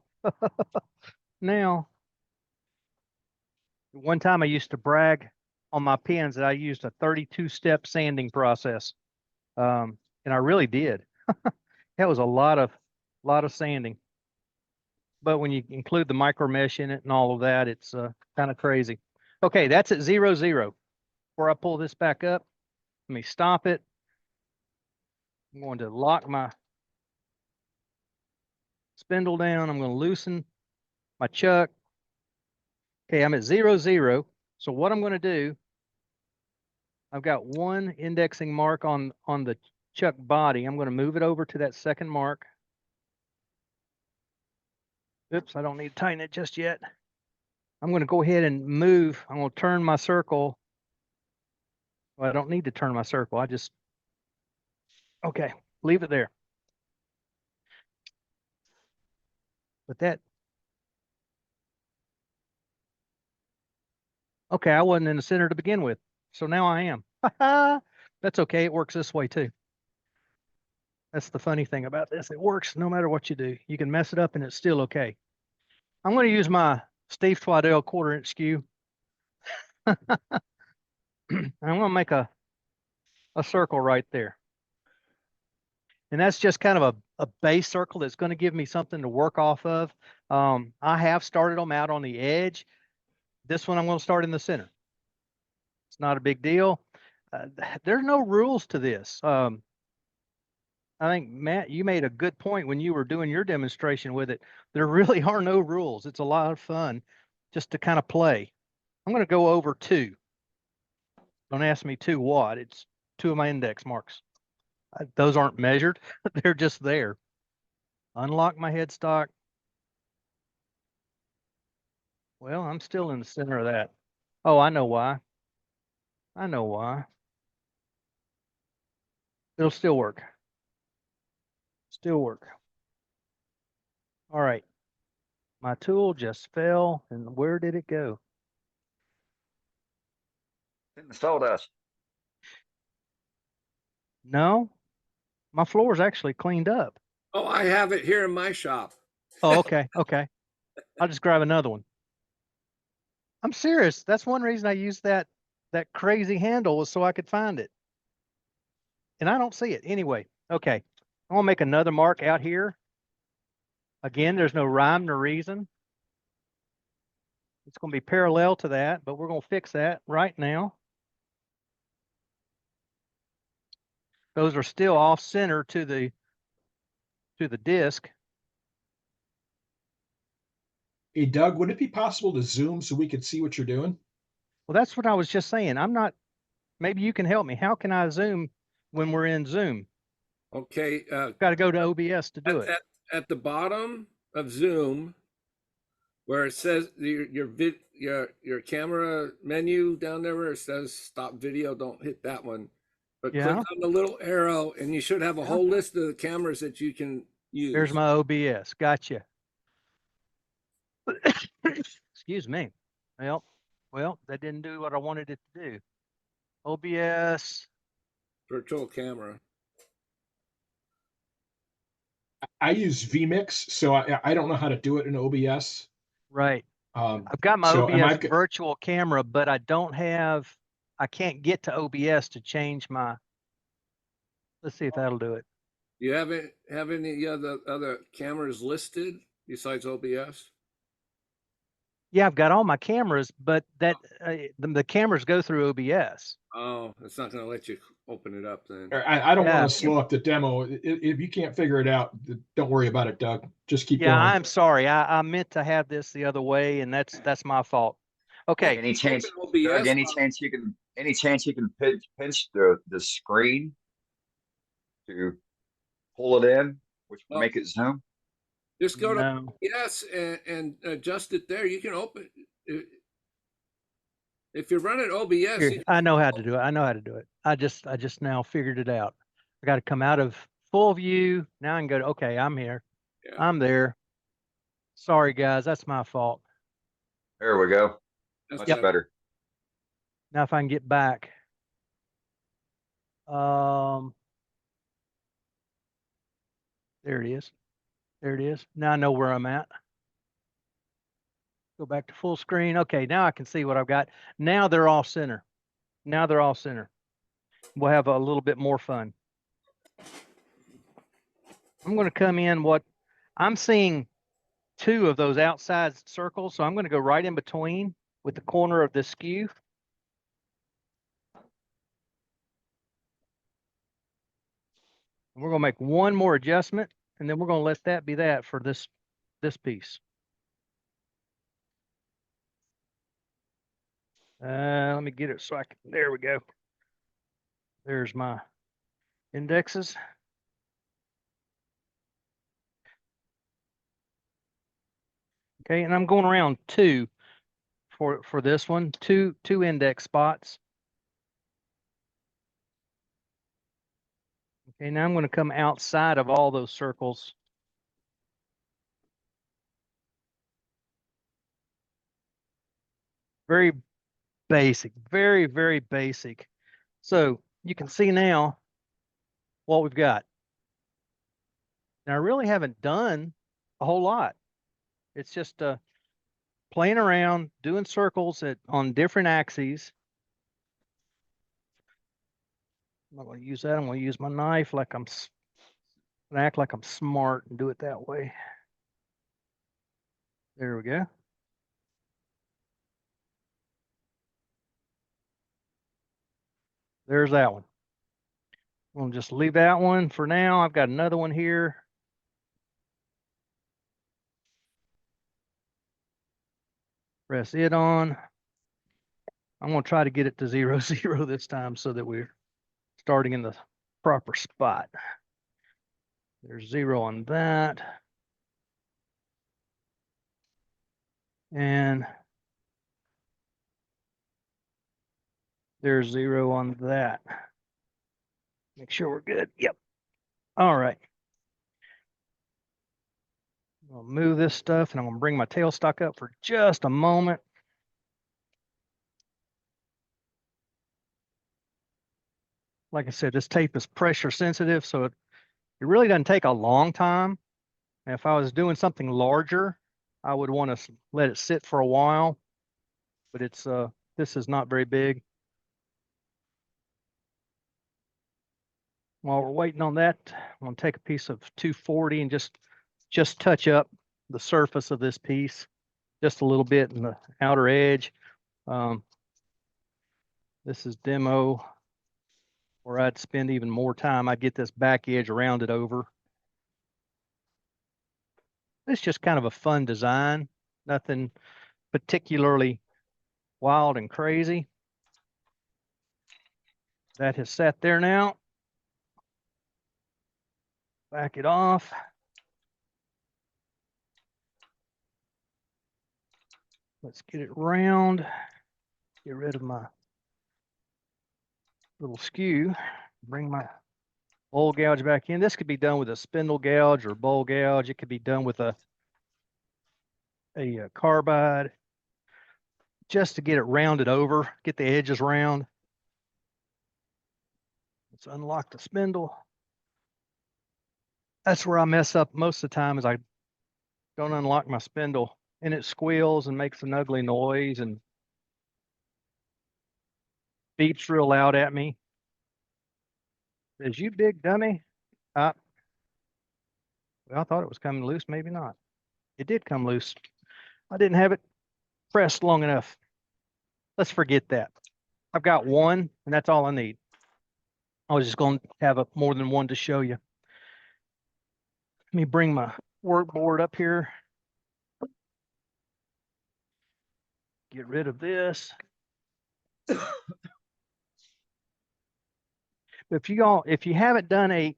one time I used to brag on my pens that I used a 32-step sanding process, and I really did. That was a lot of sanding. But when you include the micro mesh in it and all of that, it's kind of crazy. Okay, that's at 0, 0. Before I pull this back up, let me stop it. I'm going to lock my spindle down. I'm going to loosen my chuck. Okay, I'm at 0, 0. So what I'm going to do, I've got one indexing mark on the chuck body. I'm going to move it over to that second mark. Oops, I don't need to tighten it just yet. I'm going to go ahead and move. I'm going to turn my circle. Well, I don't need to turn my circle. I just, okay, leave it there. But that, okay, I wasn't in the center to begin with. So now I am. That's okay. It works this way too. That's the funny thing about this. It works no matter what you do. You can mess it up and it's still okay. I'm going to use my Steve Twaddell 1/4-inch skew. I'm going to make a circle right there. And that's just kind of a base circle that's going to give me something to work off of. I have started them out on the edge. This one I'm going to start in the center. It's not a big deal. There's no rules to this. I think, Matt, you made a good point when you were doing your demonstration with it. There really are no rules. It's a lot of fun just to kind of play. I'm going to go over 2. Don't ask me 2 what. It's 2 of my index marks. Those aren't measured. They're just there. Unlock my headstock. Well, I'm still in the center of that. Oh, I know why. I know why. It'll still work. Still work. All right. My tool just fell, and where did it go? In the sawdust. No, my floor is actually cleaned up. Oh, I have it here in my shop. Oh, okay. Okay. I'll just grab another one. I'm serious. That's one reason I used that crazy handle was so I could find it. And I don't see it. Anyway, okay. I'm going to make another mark out here. Again, there's no rhyme nor reason. It's going to be parallel to that, but we're going to fix that right now. Those are still off center to the disc. Hey, Doug, would it be possible to zoom so we could see what you're doing? Well, that's what I was just saying. I'm not, maybe you can help me. How can I zoom when we're in Zoom? Okay. Got to go to OBS to do it. At the bottom of Zoom, where it says your camera menu down there where it says stop video, don't hit that one. But Yeah. click on the little arrow and you should have a whole list of the cameras that you can use. There's my OBS. Gotcha. Excuse me. Well, that didn't do what I wanted it to do. OBS. Virtual camera. I use vMix, so I don't know how to do it in OBS. Right. I've got my so am OBS I- virtual camera, but I can't get to OBS to change my. Let's see if that'll do it. Do you have any other cameras listed besides OBS? Yeah, I've got all my cameras, but the cameras go through OBS. Oh, it's not going to let you open it up then. I don't Yeah. want to slow up the demo. If you can't figure it out, don't worry about it, Doug. Just keep Yeah, going. I'm sorry. I meant to have this the other way, and that's my fault. Okay. Any chance, OBS, Doug, any chance you can pinch the screen to pull it in, which will make it zoom? Just go to No. OBS and adjust it there. You can open it. If you're running OBS, Here, you can, I know how to do it. I know how to do it. I just now figured it out. I got to come out of full view. Now I can go to, okay, I'm here. Yeah. I'm there. Sorry, guys. That's my fault. There we go. That's Much better. Now if I can get back. There it is. There it is. Now I know where I'm at. Go back to full screen. Okay, now I can see what I've got. Now they're all center. Now they're all center. We'll have a little bit more fun. I'm going to come in I'm seeing 2 of those outside circles, so I'm going to go right in between with the corner of the skew. And we're going to make one more adjustment, and then we're going to let that be that for this piece. Let me get it so I can, there we go. There's my indexes. Okay, and I'm going around 2 for this one, two index spots. Okay, now I'm going to come outside of all those circles. Very basic, very, very basic. So you can see now what we've got. Now I really haven't done a whole lot. It's just playing around, doing circles on different axes. I'm not going to use that. I'm going to use my knife like I'm going to act like I'm smart and do it that way. There we go. There's that one. I'm going to just leave that one for now. I've got another one here. Press it on. I'm going to try to get it to 0, 0 this time so that we're starting in the proper spot. There's 0 on that. And there's 0 on that. Make sure we're good. Yep. All right. I'll move this stuff and I'm going to bring my tailstock up for just a moment. Like I said, this tape is pressure sensitive, so it really doesn't take a long time. And if I was doing something larger, I would want to let it sit for a while, but it's this is not very big. While we're waiting on that, I'm going to take a piece of 240 and just touch up the surface of this piece just a little bit in the outer edge. This is demo where I'd spend even more time. I'd get this back edge rounded over. It's just kind of a fun design, nothing particularly wild and crazy. That has sat there now. Back it off. Let's get it round. Get rid of my little skew. Bring my bowl gouge back in. This could be done with a spindle gouge or bowl gouge. It could be done with a carbide, just to get it rounded over, get the edges round. Let's unlock the spindle. That's where I mess up most of the time, is I don't unlock my spindle and it squeals and makes an ugly noise and beeps real loud at me. Says, "You big dummy." Well, I thought it was coming loose, maybe not. It did come loose. I didn't have it pressed long enough. Let's forget that. I've got one, and that's all I need. I was just going to have more than one to show you. Let me bring my workboard up here. Get rid of this. If you haven't done a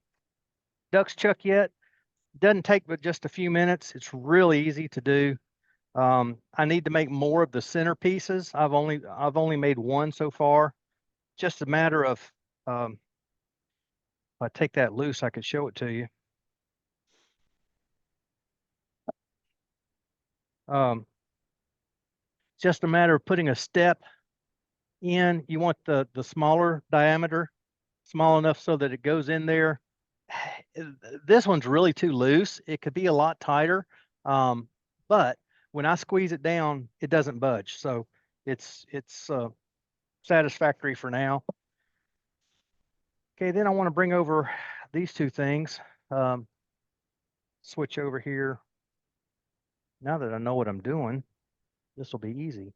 DuxChuck yet, it doesn't take but just a few minutes. It's really easy to do. I need to make more of the center pieces. I've only made one so far. Just a matter of if I take that loose, I could show it to you. Just a matter of putting a step in. You want the smaller diameter, small enough so that it goes in there. This one's really too loose. It could be a lot tighter, but when I squeeze it down, it doesn't budge. So it's satisfactory for now. Okay, then I want to bring over these two things. Switch over here. Now that I know what I'm doing, this will be easy.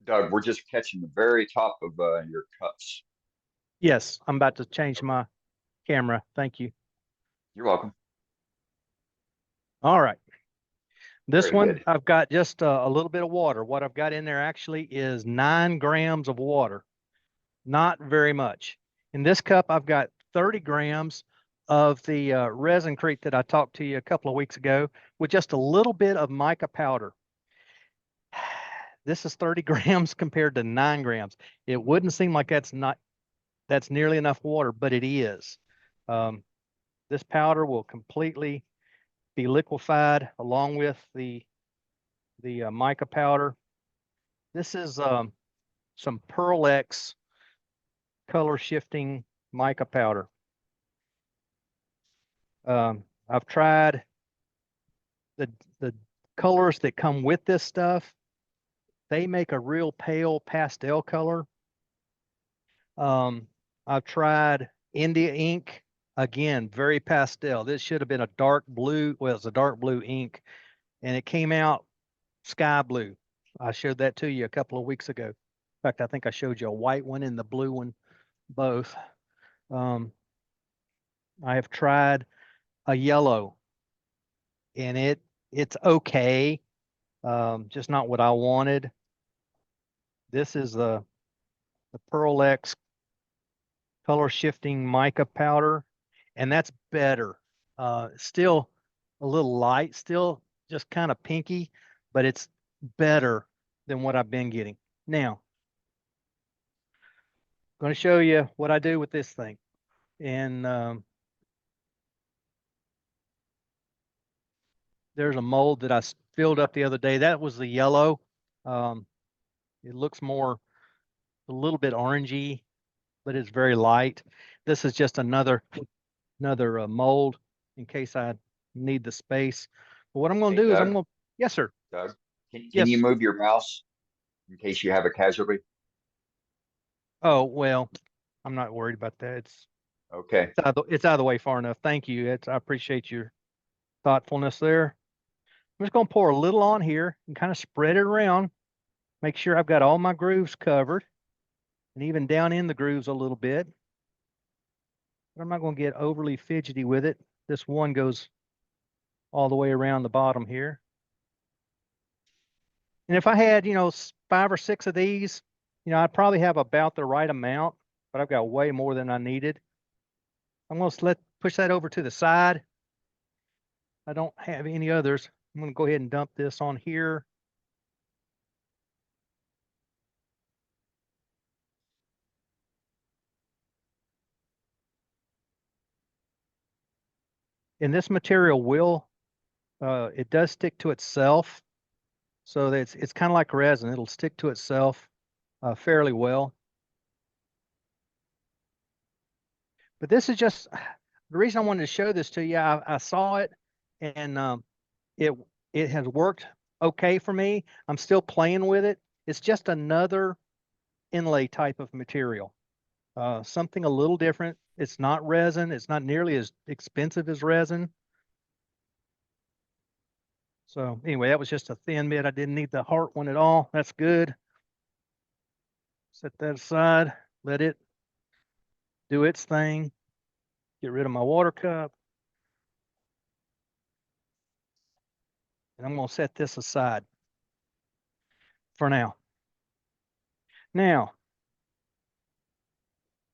Doug, we're just catching the very top of your cups. Yes, I'm about to change my camera. Thank you. You're welcome. All right. This Very one, good. I've got just a little bit of water. What I've got in there actually is 9 grams of water. Not very much. In this cup, I've got 30 grams of the resin-crete that I talked to you a couple of weeks ago with just a little bit of mica powder. This is 30 grams compared to 9 grams. It wouldn't seem like that's nearly enough water, but it is. This powder will completely be liquefied along with the mica powder. This is some Pearl X color shifting mica powder. I've tried the colors that come with this stuff. They make a real pale pastel color. I've tried India ink. Again, very pastel. This should have been a dark blue. Well, it's a dark blue ink, and it came out sky blue. I showed that to you a couple of weeks ago. In fact, I think I showed you a white one and the blue one, both. I have tried a yellow, and it's okay, just not what I wanted. This is the Pearl X color shifting mica powder, and that's better. Still a little light, still just kind of pinky, but it's better than what I've been getting. Now, I'm going to show you what I do with this thing. And there's a mold that I filled up the other day. That was the yellow. It looks a little bit orangey, but it's very light. This is just another mold in case I need the space. But what I'm going to do is I'm going to, yes, sir. Doug, can Yes. you move your mouse in case you have a casualty? Oh, well, I'm not worried about that. It's okay. It's out of the way far enough. Thank you. I appreciate your thoughtfulness there. I'm just going to pour a little on here and kind of spread it around. Make sure I've got all my grooves covered and even down in the grooves a little bit. But I'm not going to get overly fidgety with it. This one goes all the way around the bottom here. And if I had, 5 or 6 of these, I'd probably have about the right amount, but I've got way more than I needed. I'm going to push that over to the side. I don't have any others. I'm going to go ahead and dump this on here. And this material will, it does stick to itself. So that it's kind of like resin. It'll stick to itself fairly well. But this is just the reason I wanted to show this to you. I saw it, and it has worked okay for me. I'm still playing with it. It's just another inlay type of material, something a little different. It's not resin. It's not nearly as expensive as resin. So anyway, that was just a thin bit. I didn't need the heart one at all. That's good. Set that aside. Let it do its thing. Get rid of my water cup. And I'm going to set this aside for now. Now,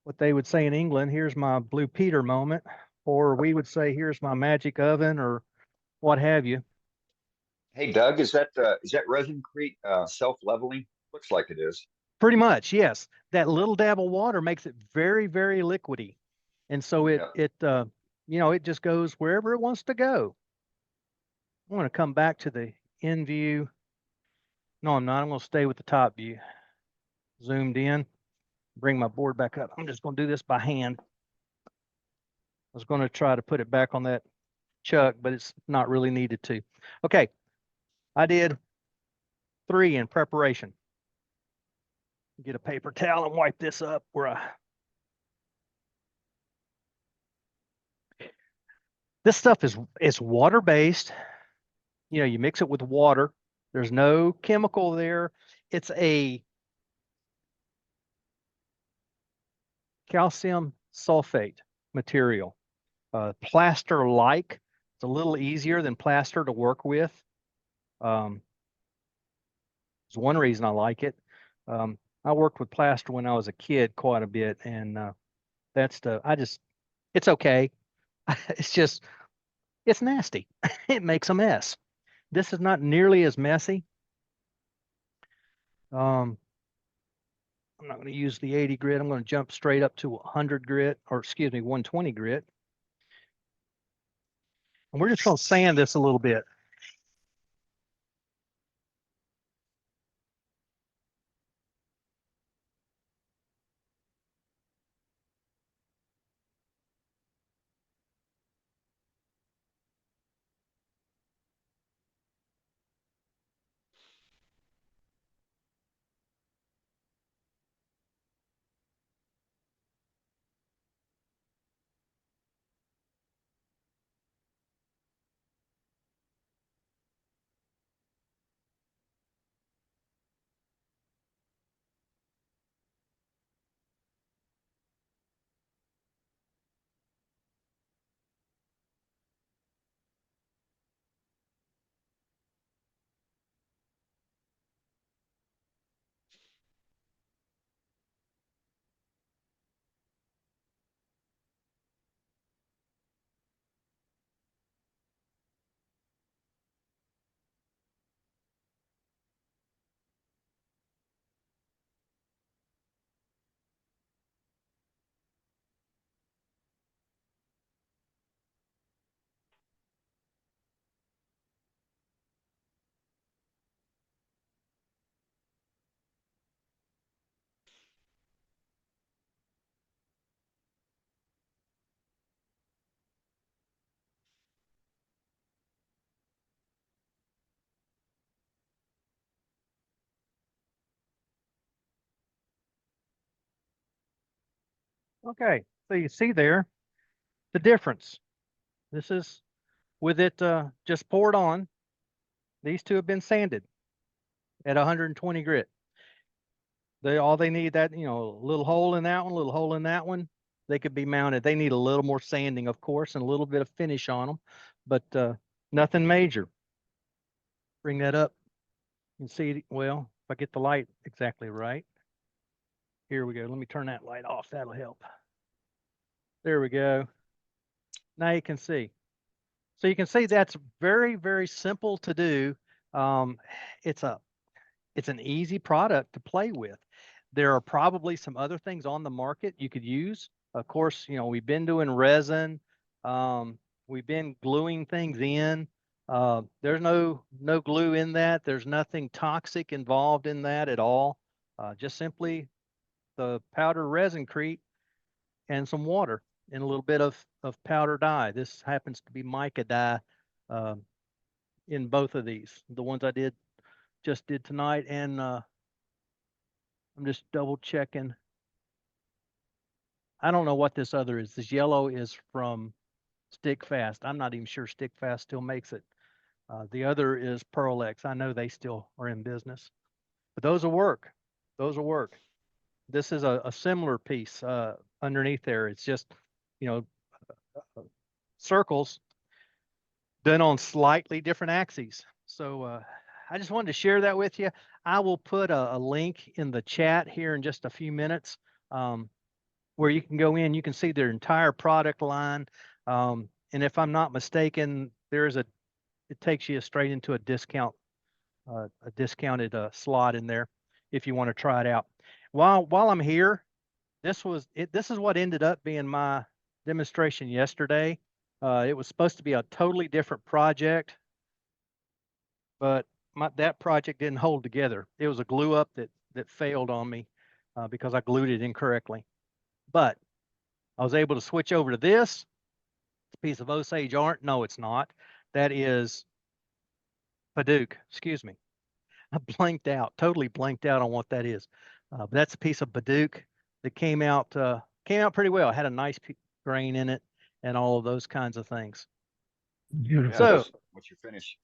what they would say in England, here's my Blue Peter moment, or we would say, here's my magic oven, or what have you. Hey, Doug, is that resin-crete self-leveling? Looks like it is. Pretty much, yes. That little dab of water makes it very, very liquidy. And so it just goes wherever it wants to go. I'm going to come back to the in view. No, I'm not. I'm going to stay with the top view. Zoomed in. Bring my board back up. I'm just going to do this by hand. I was going to try to put it back on that chuck, but it's not really needed to. Okay. I did 3 in preparation. Get a paper towel and wipe this up this stuff is water-based. You know, you mix it with water. There's no chemical there. It's a calcium sulfate material, plaster-like. It's a little easier than plaster to work with. It's one reason I like it. I worked with plaster when I was a kid quite a bit, and it's okay. It's nasty. It makes a mess. This is not nearly as messy. I'm not going to use the 80 grit. I'm going to jump straight up to 100 grit, or excuse me, 120 grit. And we're just going to sand this a little bit. Okay, so you see there the difference. This is with it just poured on. These two have been sanded at 120 grit. All they need that, a little hole in that one, a little hole in that one. They could be mounted. They need a little more sanding, of course, and a little bit of finish on them, but nothing major. Bring that up and see, well, if I get the light exactly right. Here we go. Let me turn that light off. That'll help. There we go. Now you can see. So you can see that's very, very simple to do. It's an easy product to play with. There are probably some other things on the market you could use. Of course, we've been doing resin. We've been gluing things in. There's no glue in that. There's nothing toxic involved in that at all. Just simply the powder resinecrete and some water and a little bit of powder dye. This happens to be mica dye in both of these. The ones I just did tonight, and I'm just double checking. I don't know what this other is. This yellow is from Stick Fast. I'm not even sure Stick Fast still makes it. The other is Pearl-Ex. I know they still are in business, but those will work. Those will work. This is a similar piece underneath there. It's just, circles done on slightly different axes. So I just wanted to share that with you. I will put a link in the chat here in just a few minutes where you can go in. You can see their entire product line. And if I'm not mistaken, it takes you straight into a discounted slot in there if you want to try it out. While I'm here, this is what ended up being my demonstration yesterday. It was supposed to be a totally different project, but that project didn't hold together. It was a glue up that failed on me because I glued it incorrectly. But I was able to switch over to this. It's a piece of Osage art. No, it's not. That is Paduke. Excuse me. I totally blanked out on what that is. But that's a piece of Paduke that came out pretty well. It had a nice grain in it and all of those kinds of things. Beautiful. So, what's your finish?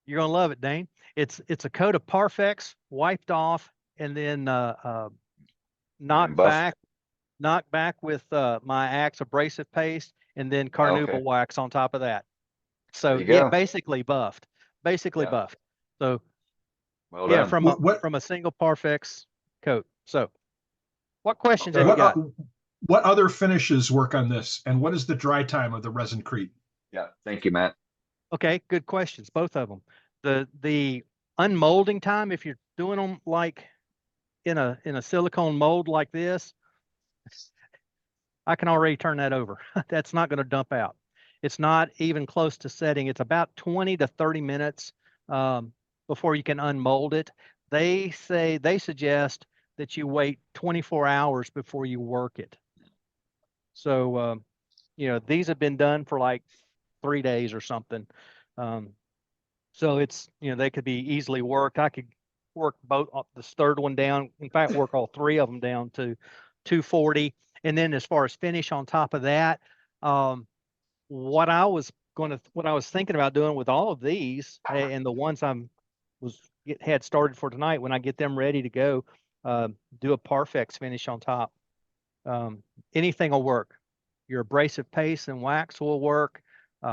You're gonna love it, Dane. It's a coat of Parfex wiped off and then knocked back with my Axe abrasive paste and then carnauba wax on top of that. So yeah, basically buffed. Buffed. So well yeah, done. from a single Parfex coat. So what questions have you got? What other finishes work on this, and what is the dry time of the resinecrete? Yeah, thank you, Matt. Okay, good questions, both of them. The unmolding time, if you're doing them like in a silicone mold like this, I can already turn that over. That's not going to dump out. It's not even close to setting. It's about 20 to 30 minutes before you can unmold it. They suggest that you wait 24 hours before you work it. So, these have been done for like 3 days or something. So it's, they could be easily worked. I could work both this third one down. In fact, work all three of them down to 240. And then as far as finish on top of that, what I was thinking about doing with all of these and the ones had started for tonight, when I get them ready to go, do a Parfex finish on top. Anything will work. Your abrasive paste and wax will work.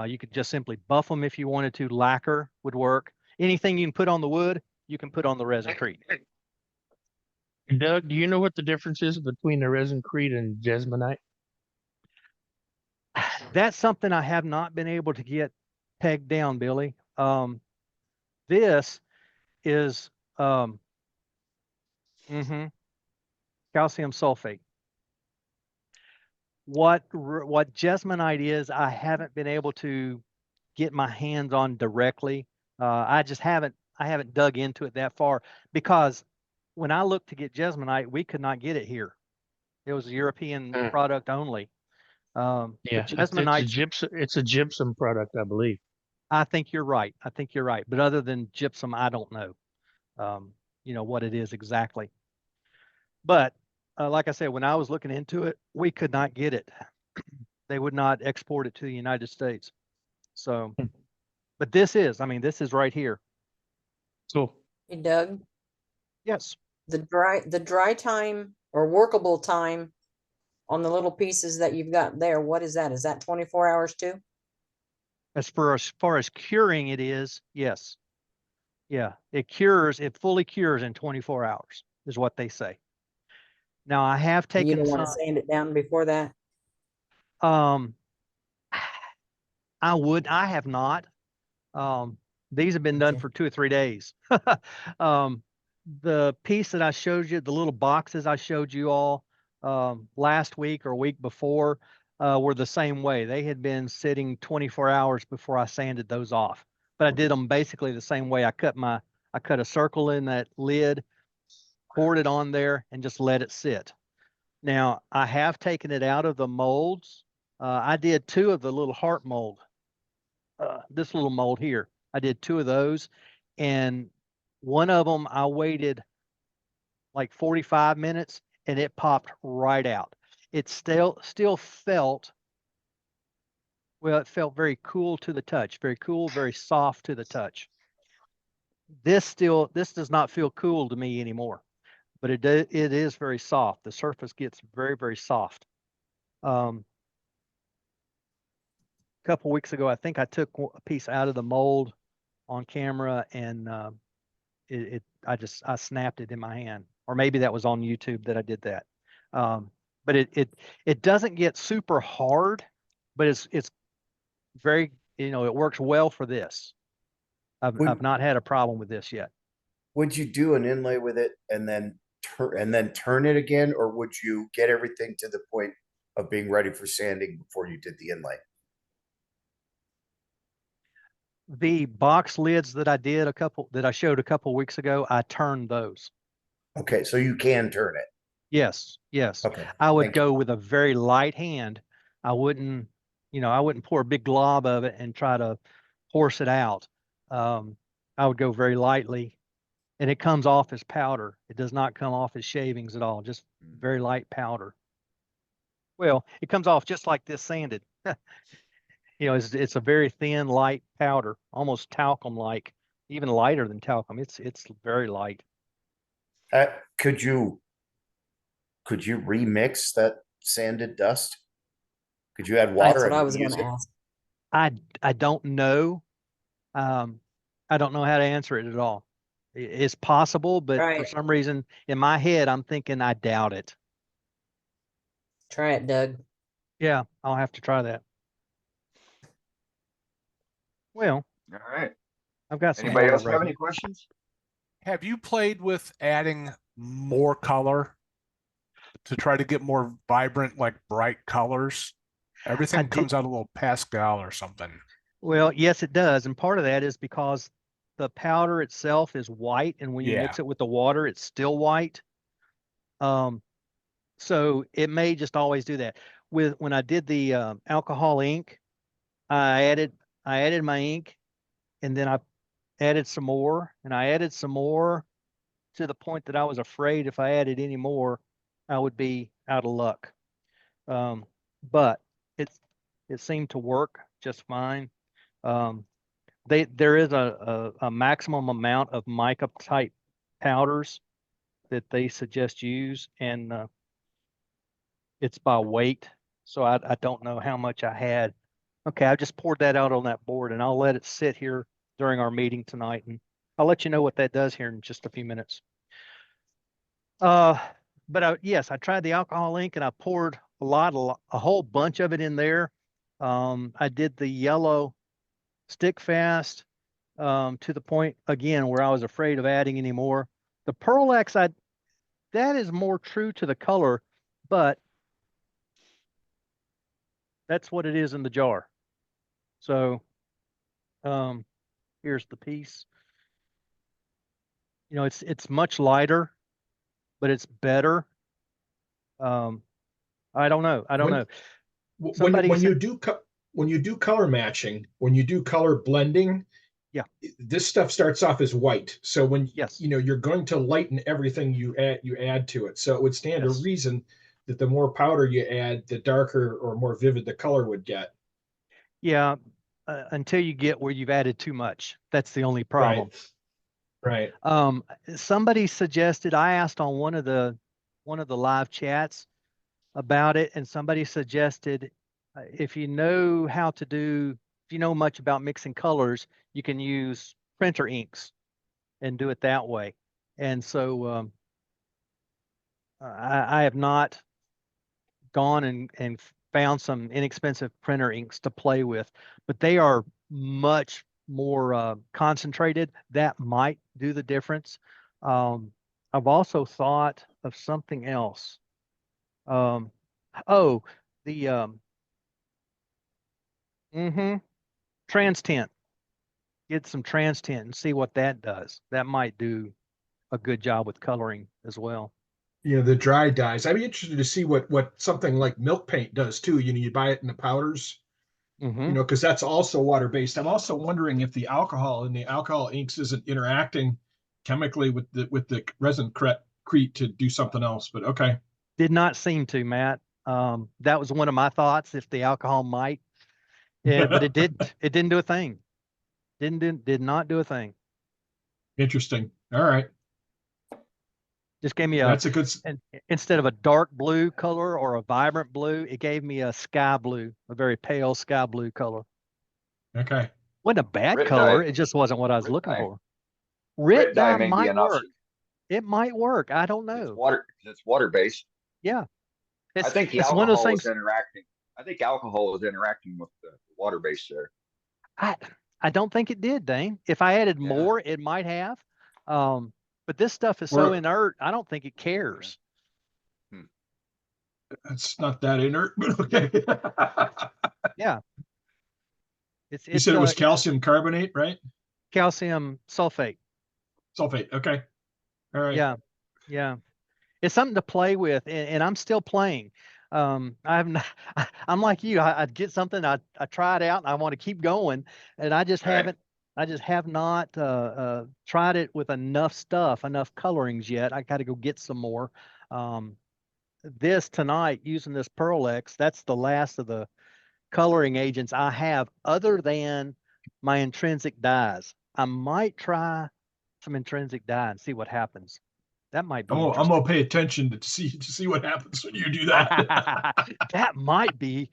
You could just simply buff them if you wanted to. Lacquer would work. Anything you can put on the wood, you can put on the resinecrete. Doug, do you know what the difference is between the resinecrete and Jesmonite? That's something I have not been able to get pegged down, Billy. This is calcium sulfate. What Jesmonite is, I haven't been able to get my hands on directly. I haven't dug into it that far, because when I looked to get Jesmonite, we could not get it here. It was a European product only. Yeah, it's a gypsum product, I believe. I think you're right. But other than gypsum, I don't know, what it is exactly. But like I said, when I was looking into it, we could not get it. They would not export it to the United States. So, but this is right here. Cool. Hey, Doug. Yes. The dry time or workable time on the little pieces that you've got there, what is that? Is that 24 hours too? As far as curing it is, yes. Yeah, it fully cures in 24 hours is what they say. Now I have taken You don't want to sand it down before that? I have not. These have been done for 2 or 3 days. The piece that I showed you, the little boxes I showed you all last week or week before, were the same way. They had been sitting 24 hours before I sanded those off. But I did them basically the same way. I cut a circle in that lid, poured it on there, and just let it sit. Now, I have taken it out of the molds. I did 2 of the little heart mold. This little mold here. I did 2 of those, and one of them I waited like 45 minutes and it popped right out. It still felt, well, it felt very cool to the touch, very cool, very soft to the touch. This does not feel cool to me anymore, but it is very soft. The surface gets very, very soft. A couple weeks ago, I think I took a piece out of the mold on camera, and I snapped it in my hand, or maybe that was on YouTube that I did that. But it doesn't get super hard, but it's very, it works well for this. I've not had a problem with this yet. Would you do an inlay with it and then turn it again, or would you get everything to the point of being ready for sanding before you did the inlay? The box lids that I showed a couple weeks ago, I turned those. Okay, so you can turn it. Yes, yes. Okay. I would go with a very light hand. I wouldn't pour a big glob of it and try to force it out. I would go very lightly, and it comes off as powder. It does not come off as shavings at all, just very light powder. Well, it comes off just like this sanded. It's a very thin, light powder, almost talcum-like, even lighter than talcum. It's very light. Could you remix that sanded dust? Could you add water? That's what I was going to ask. I don't know. I don't know how to answer it at all. It's possible, but for some reason in my head, I'm thinking I doubt it. Try it, Doug. Yeah, I'll have to try that. Well, all right. I've got some. Anybody else have any questions? Have you played with adding more color to try to get more vibrant, like bright colors? Everything comes out a little pastel or something. Well, yes, it does. And part of that is because the powder itself is white, and when you mix it with the water, it's still white. So it may just always do that. When I did the alcohol ink, I added my ink, and then I added some more, and I added some more to the point that I was afraid if I added any more, I would be out of luck. But it seemed to work just fine. There is a maximum amount of mica type powders that they suggest use, and it's by weight. So I don't know how much I had. Okay, I just poured that out on that board, and I'll let it sit here during our meeting tonight, and I'll let you know what that does here in just a few minutes. But yes, I tried the alcohol ink, and I poured a whole bunch of it in there. I did the yellow stick fast to the point again where I was afraid of adding any more. The Pearl X, that is more true to the color, but that's what it is in the jar. So here's the piece. It's much lighter, but it's better. I don't know. When you do color matching, when you do color blending, this stuff starts off as white. So when you're going to lighten everything you add to it. So it would stand to reason that the more powder you add, the darker or more vivid the color would get. Yeah, until you get where you've added too much. That's the only problem. Right. Somebody suggested, I asked on one of the live chats about it, and somebody suggested if you know much about mixing colors, you can use printer inks and do it that way. And so I have not gone and found some inexpensive printer inks to play with, but they are much more concentrated. That might do the difference. I've also thought of something else. Mm-hmm. Trans tint. Get some trans tint and see what that does. That might do a good job with coloring as well. You know, the dry dyes. I'd be interested to see what something like milk paint does too. You know, you buy it in the powders, Mm-hmm. you know, because that's also water based. I'm also wondering if the alcohol in the alcohol inks isn't interacting chemically with the resin crete to do something else. But okay. Did not seem to, Matt. That was one of my thoughts, if the alcohol might. Yeah, but it didn't do a thing. Did not do a thing. Interesting. All right. Just gave me That's a good. Instead of a dark blue color or a vibrant blue, it gave me a sky blue, a very pale sky blue color. Okay. Wasn't a bad Rit color. dye. It just wasn't what I was Rit looking dye. for. Rit Rit dye dye may be might an work. option. It might work. I don't know. It's water based. Yeah. I think the it's one of those alcohol is things. interacting. I think alcohol is interacting with the water base there. I don't think it did, Dane. If I added more, it might have. But this stuff is so inert, I don't think it cares. It's not that inert, but okay. Yeah. You said it was calcium carbonate, right? Calcium sulfate. Sulfate. Okay. All right. Yeah. Yeah. It's something to play with, and I'm still playing. I'm like you. I'd get something, I try it out, and I want to keep going, and I just haven't. I just have not tried it with enough colorings yet. I got to go get some more. This tonight, using this Pearl X, that's the last of the coloring agents I have, other than my intrinsic dyes. I might try some intrinsic dye and see what happens. That might be. I'm gonna pay attention to see what happens when you do that. That might be.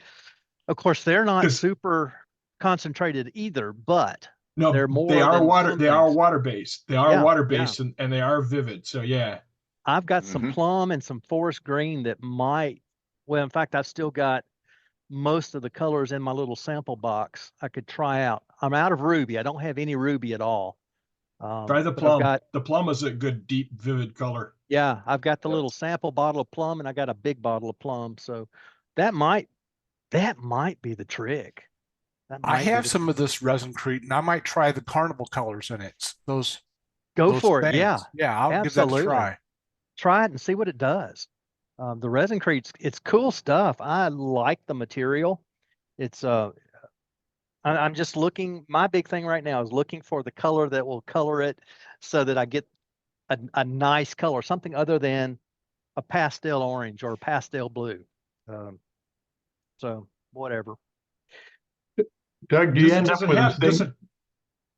Of course, they're not super concentrated either, but no, they're more. They are than water. some They things. are water based. They are Yeah, water based, and they are vivid. So yeah. I've got some plum and some forest green that might. Well, in fact, I've still got most of the colors in my little sample box I could try out. I'm out of ruby. I don't have any ruby at all. Try the plum. The plum is a good, deep, vivid color. Yeah, I've got the little sample bottle of plum, and I got a big bottle of plum. So that might be the trick. I have some of this resin crete, and I might try the carnival colors in it. Those for it. bands. Yeah, I'll absolutely. give that a try. Try it and see what it does. The resin crete's it's cool stuff. I like the material. It's I'm just looking. My big thing right now is looking for the color that will color it so that I get a nice color, something other than a pastel orange or a pastel blue. So whatever. Doug, do you end up with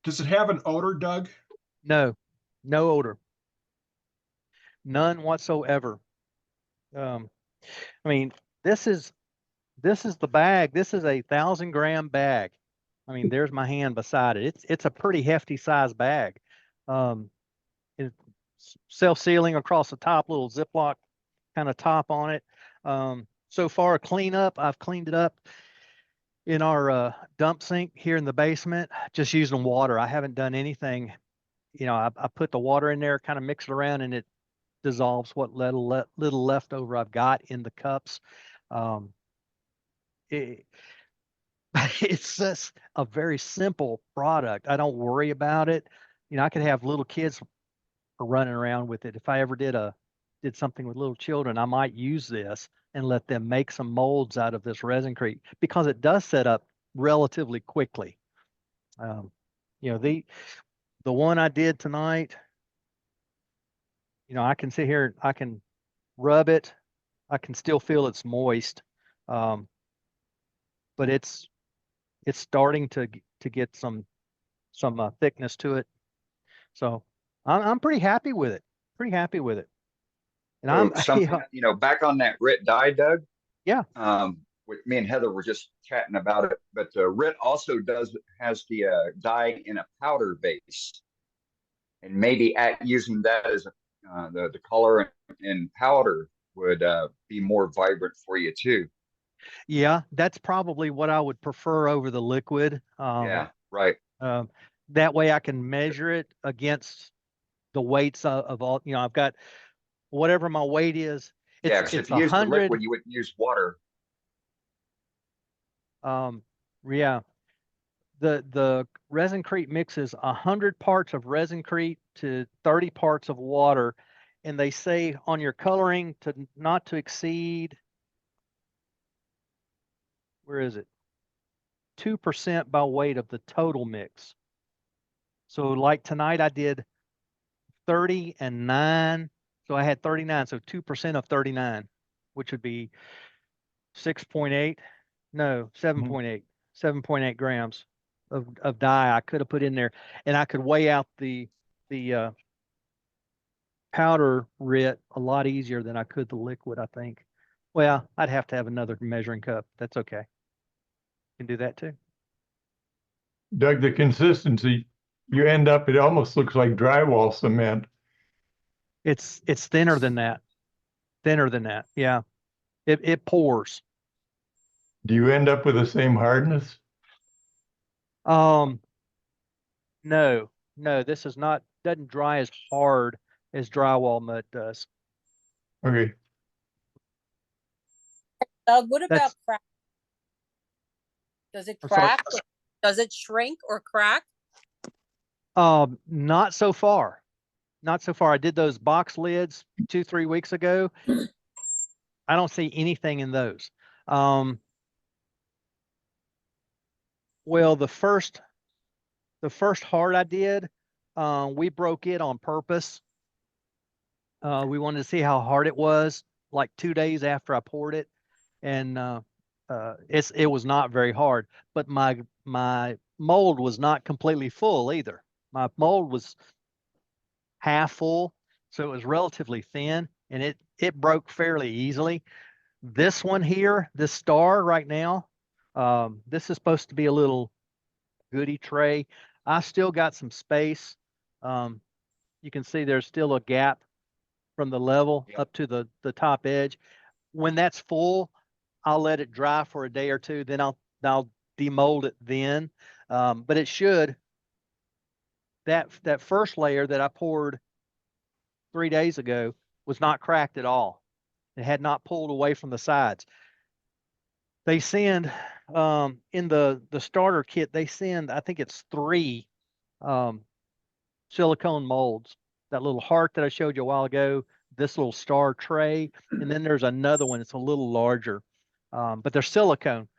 does it have an odor, Doug? No odor. None whatsoever. I mean, this is the bag. This is a 1,000-gram bag. I mean, there's my hand beside it. It's a pretty hefty size bag. It's self-sealing across the top, little Ziploc kind of top on it. So far, cleanup, I've cleaned it up in our dump sink here in the basement, just using water. I haven't done anything. You know, I put the water in there, kind of mix it around, and it dissolves what little leftover I've got in the cups. It's just a very simple product. I don't worry about it. You know, I could have little kids running around with it. If I ever did something with little children, I might use this and let them make some molds out of this resin crete, because it does set up relatively quickly. You know, the one I did tonight, you know, I can sit here, I can rub it, I can still feel it's moist, but it's starting to get some thickness to it. So I'm pretty happy with it. And you know, back on that Rit dye, Doug. Yeah. With me and Heather were just chatting about it, but Rit also has the dye in a powder base, and maybe using that as the color in powder would be more vibrant for you too. Yeah, that's probably what I would prefer over the liquid. Yeah, right. That way I can measure it against the weights of all. You know, I've got whatever my weight is. Yeah, because if you use the liquid, you wouldn't use water. Yeah, the resin-crete mixes 100 parts of resin-crete to 30 parts of water, and they say on your coloring to not to exceed, where is it? 2% by weight of the total mix. So like tonight I did 30 and 9. So I had 39. So 2% of 39, which would be 6.8. No, 7.8. 7.8 grams of dye I could have put in there, and I could weigh out the powder writ a lot easier than I could the liquid, I think. Well, I'd have to have another measuring cup. That's okay. Can do that too. Doug, the consistency, you end up, it almost looks like drywall cement. It's thinner than that. Thinner than that. Yeah. It pours. Do you end up with the same hardness? No, this is not, doesn't dry as hard as drywall mud does. Okay. Doug, what about That's- crack? Does it I'm sorry? crack? Does it shrink or crack? Not so far. Not so far. I did those box lids 2-3 weeks ago. I don't see anything in those. Well, the first heart I did, we broke it on purpose. We wanted to see how hard it was, like 2 days after I poured it, and it was not very hard. But my mold was not completely full either. My mold was half full, so it was relatively thin, and it broke fairly easily. This one here, this star right now, this is supposed to be a little goodie tray. I still got some space. You can see there's still a gap from the level up to the top edge. When that's full, I'll let it dry for a day or two. Then I'll demold it then. But it should. That first layer that I poured 3 days ago was not cracked at all. It had not pulled away from the sides. They send in the starter kit, they send, I think it's 3 silicone molds. That little heart that I showed you a while ago, this little star tray, and then there's another one. It's a little larger, but they're silicone.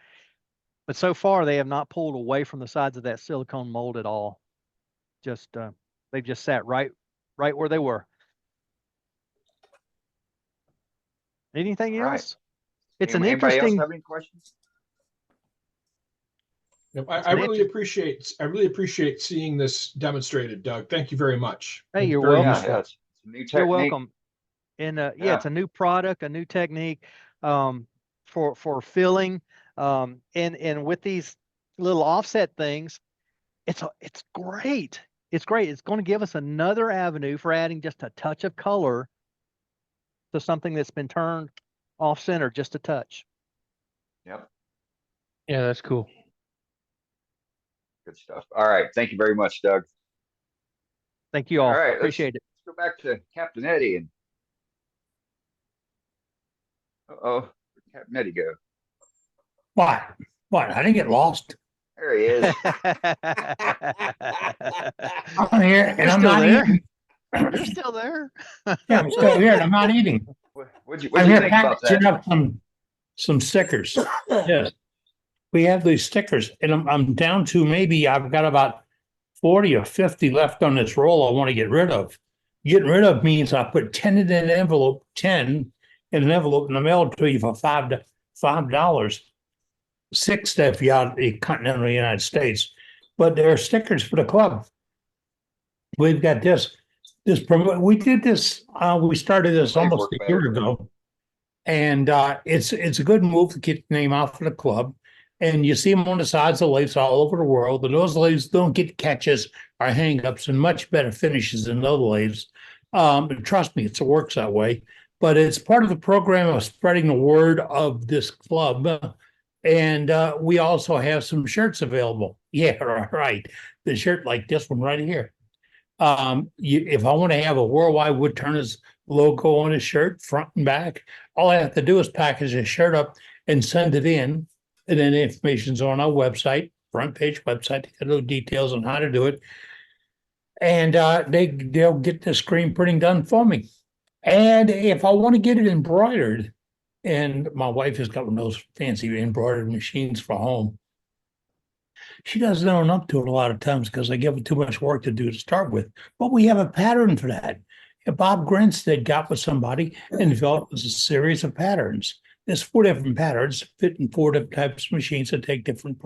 But so far, they have not pulled away from the sides of that silicone mold at all. Just they've just sat right where they were. Anything All right. else? It's an Anybody else interesting. have any questions? Yep, I really appreciate seeing this demonstrated, Doug. Thank you very much. Hey, you're Very welcome. useful. Yeah, it's a new technique. You're welcome. And yeah, Yeah. it's a new product, a new technique for filling. And with these little offset things, it's great. It's great. It's going to give us another avenue for adding just a touch of color to something that's been turned off center just a touch. Yep. Yeah, that's cool. Good stuff. All right. Thank you very much, Doug. Thank you all. All right. Appreciate it. Let's go back to Captain Eddie. And uh-oh, where'd Captain Eddie go? What? I didn't get lost. There he is. I'm here and You're I'm still not there? eating. You're still there? Yeah, I'm still here and I'm not eating. What'd I'm you here think about that? packaging up some stickers. Yes. We have these stickers and I'm down to maybe I've got about 40 or 50 left on this roll I want to get rid of. Getting rid of means I put 10 in an envelope, 10 in an envelope and I mail it to you for $5. 6 if you're out in the continental United States. But there are stickers for the club. We've got this. We did this. We started this almost a year ago, and it's a good move to get the name out for the club. And you see them on the sides of laths all over the world. And those lathes don't get catches or hang-ups and much better finishes than other lathes. Trust me, it works that way. But it's part of the program of spreading the word of this club. And we also have some shirts available. Yeah, right. The shirt like this one right here. If I want to have a Worldwide Woodturners logo on a shirt, front and back, all I have to do is package a shirt up and send it in. And then the information's on our website. front page website. They got little details on how to do it. And they'll get the screen printing done for me. And if I want to get it embroidered, and my wife has got one of those fancy embroidered machines for home, she doesn't own up to it a lot of times because I give her too much work to do to start with. But we have a pattern for that. Bob Grinstead got with somebody and developed a series of patterns. There's 4 different patterns fit in 4 different types of machines that take different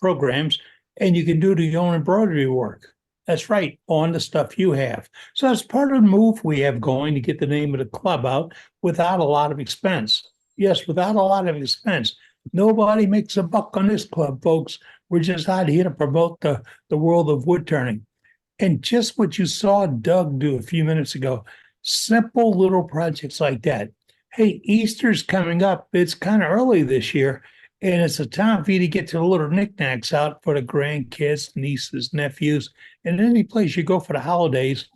programs, and you can do your own embroidery work. That's right, on the stuff you have. So that's part of the move we have going to get the name of the club out without a lot of expense. Yes, without a lot of expense. Nobody makes a buck on this club, folks. We're just out here to promote the world of wood turning. And just what you saw Doug do a few minutes ago, simple little projects like that. Hey, Easter's coming up. It's kind of early this year, and it's a time for you to get to the little knickknacks out for the grandkids, nieces, nephews, and any place you go for the holidays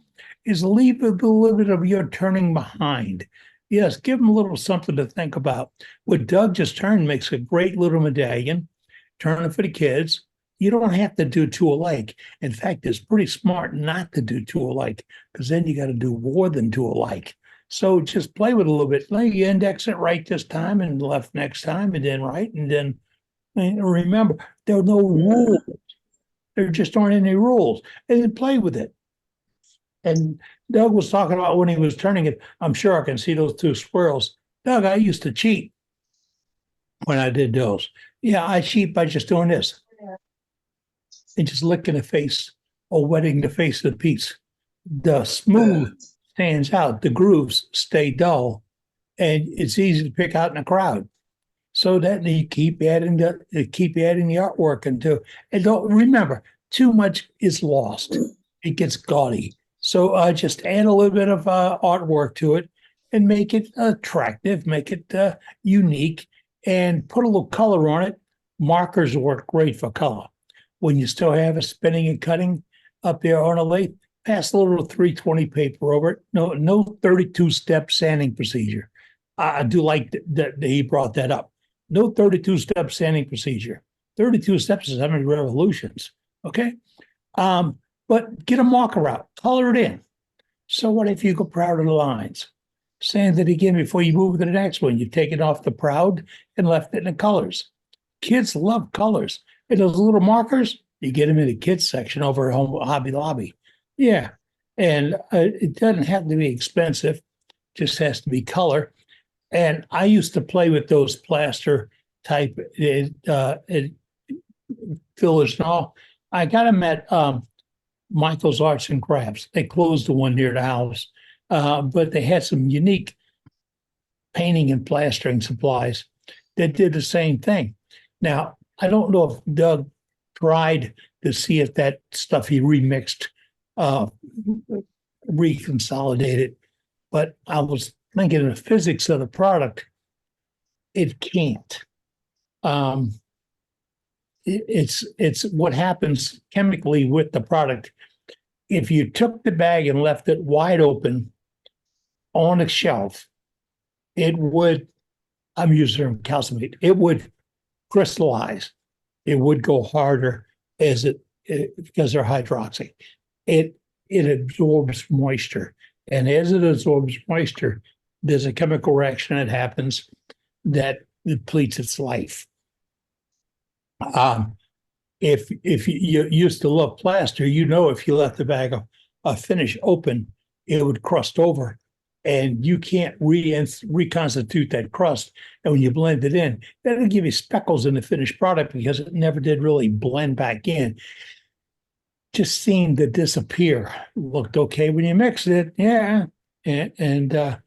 is leave a little bit of your turning behind. Yes, give them a little something to think about. What Doug just turned makes a great little medallion, turning for the kids. You don't have to do 2 alike. In fact, it's pretty smart not to do 2 alike because then you got to do more than 2 alike. So just play with it a little bit. Let you index it right this time and left next time and then right. And then remember, there are no rules. There just aren't any rules. And then play with it. And Doug was talking about when he was turning it, I'm sure I can see those 2 swirls. Doug, I used to cheat when I did those. Yeah, I cheat by just doing this. And just licking the face or wetting the face of the piece. The smooth stands out, the grooves stay dull, and it's easy to pick out in a crowd. So that you keep adding the artwork into. And don't remember, too much is lost. It gets gaudy. So just add a little bit of artwork to it and make it attractive, make it unique, and put a little color on it. Markers work great for color. When you still have a spinning and cutting up there on a lathe, pass a little 320 paper over it. No 32-step sanding procedure. I do like that he brought that up. No 32-step sanding procedure. 32 steps is how many revolutions. Okay? But get a marker out, color it in. So what if you go proud of the lines? Sand it again before you move to the next one. You take it off the proud and left it in the colors. Kids love colors. And those little markers, you get them in the kids section over at Hobby Lobby. Yeah. And it doesn't have to be expensive, just has to be color. And I used to play with those plaster type fillers and all. I got them at Michael's Arts and Crafts. They closed the one near the house, but they had some unique painting and plastering supplies that did the same thing. Now, I don't know if Doug tried to see if that stuff he remixed, reconsolidated, but I was thinking of the physics of the product. It can't. It's what happens chemically with the product. If you took the bag and left it wide open on a shelf, it would, I'm using calcimate, it would crystallize. It would go harder as it because they're hydroxy. It absorbs moisture, and as it absorbs moisture, there's a chemical reaction that happens that depletes its life. If you used to love plaster, you know if you left the bag of finish open, it would crust over, and you can't reconstitute that crust. And when you blend it in, that'll give you speckles in the finished product because it never did really blend back in. Just seemed to disappear. Looked okay when you mixed it, yeah. And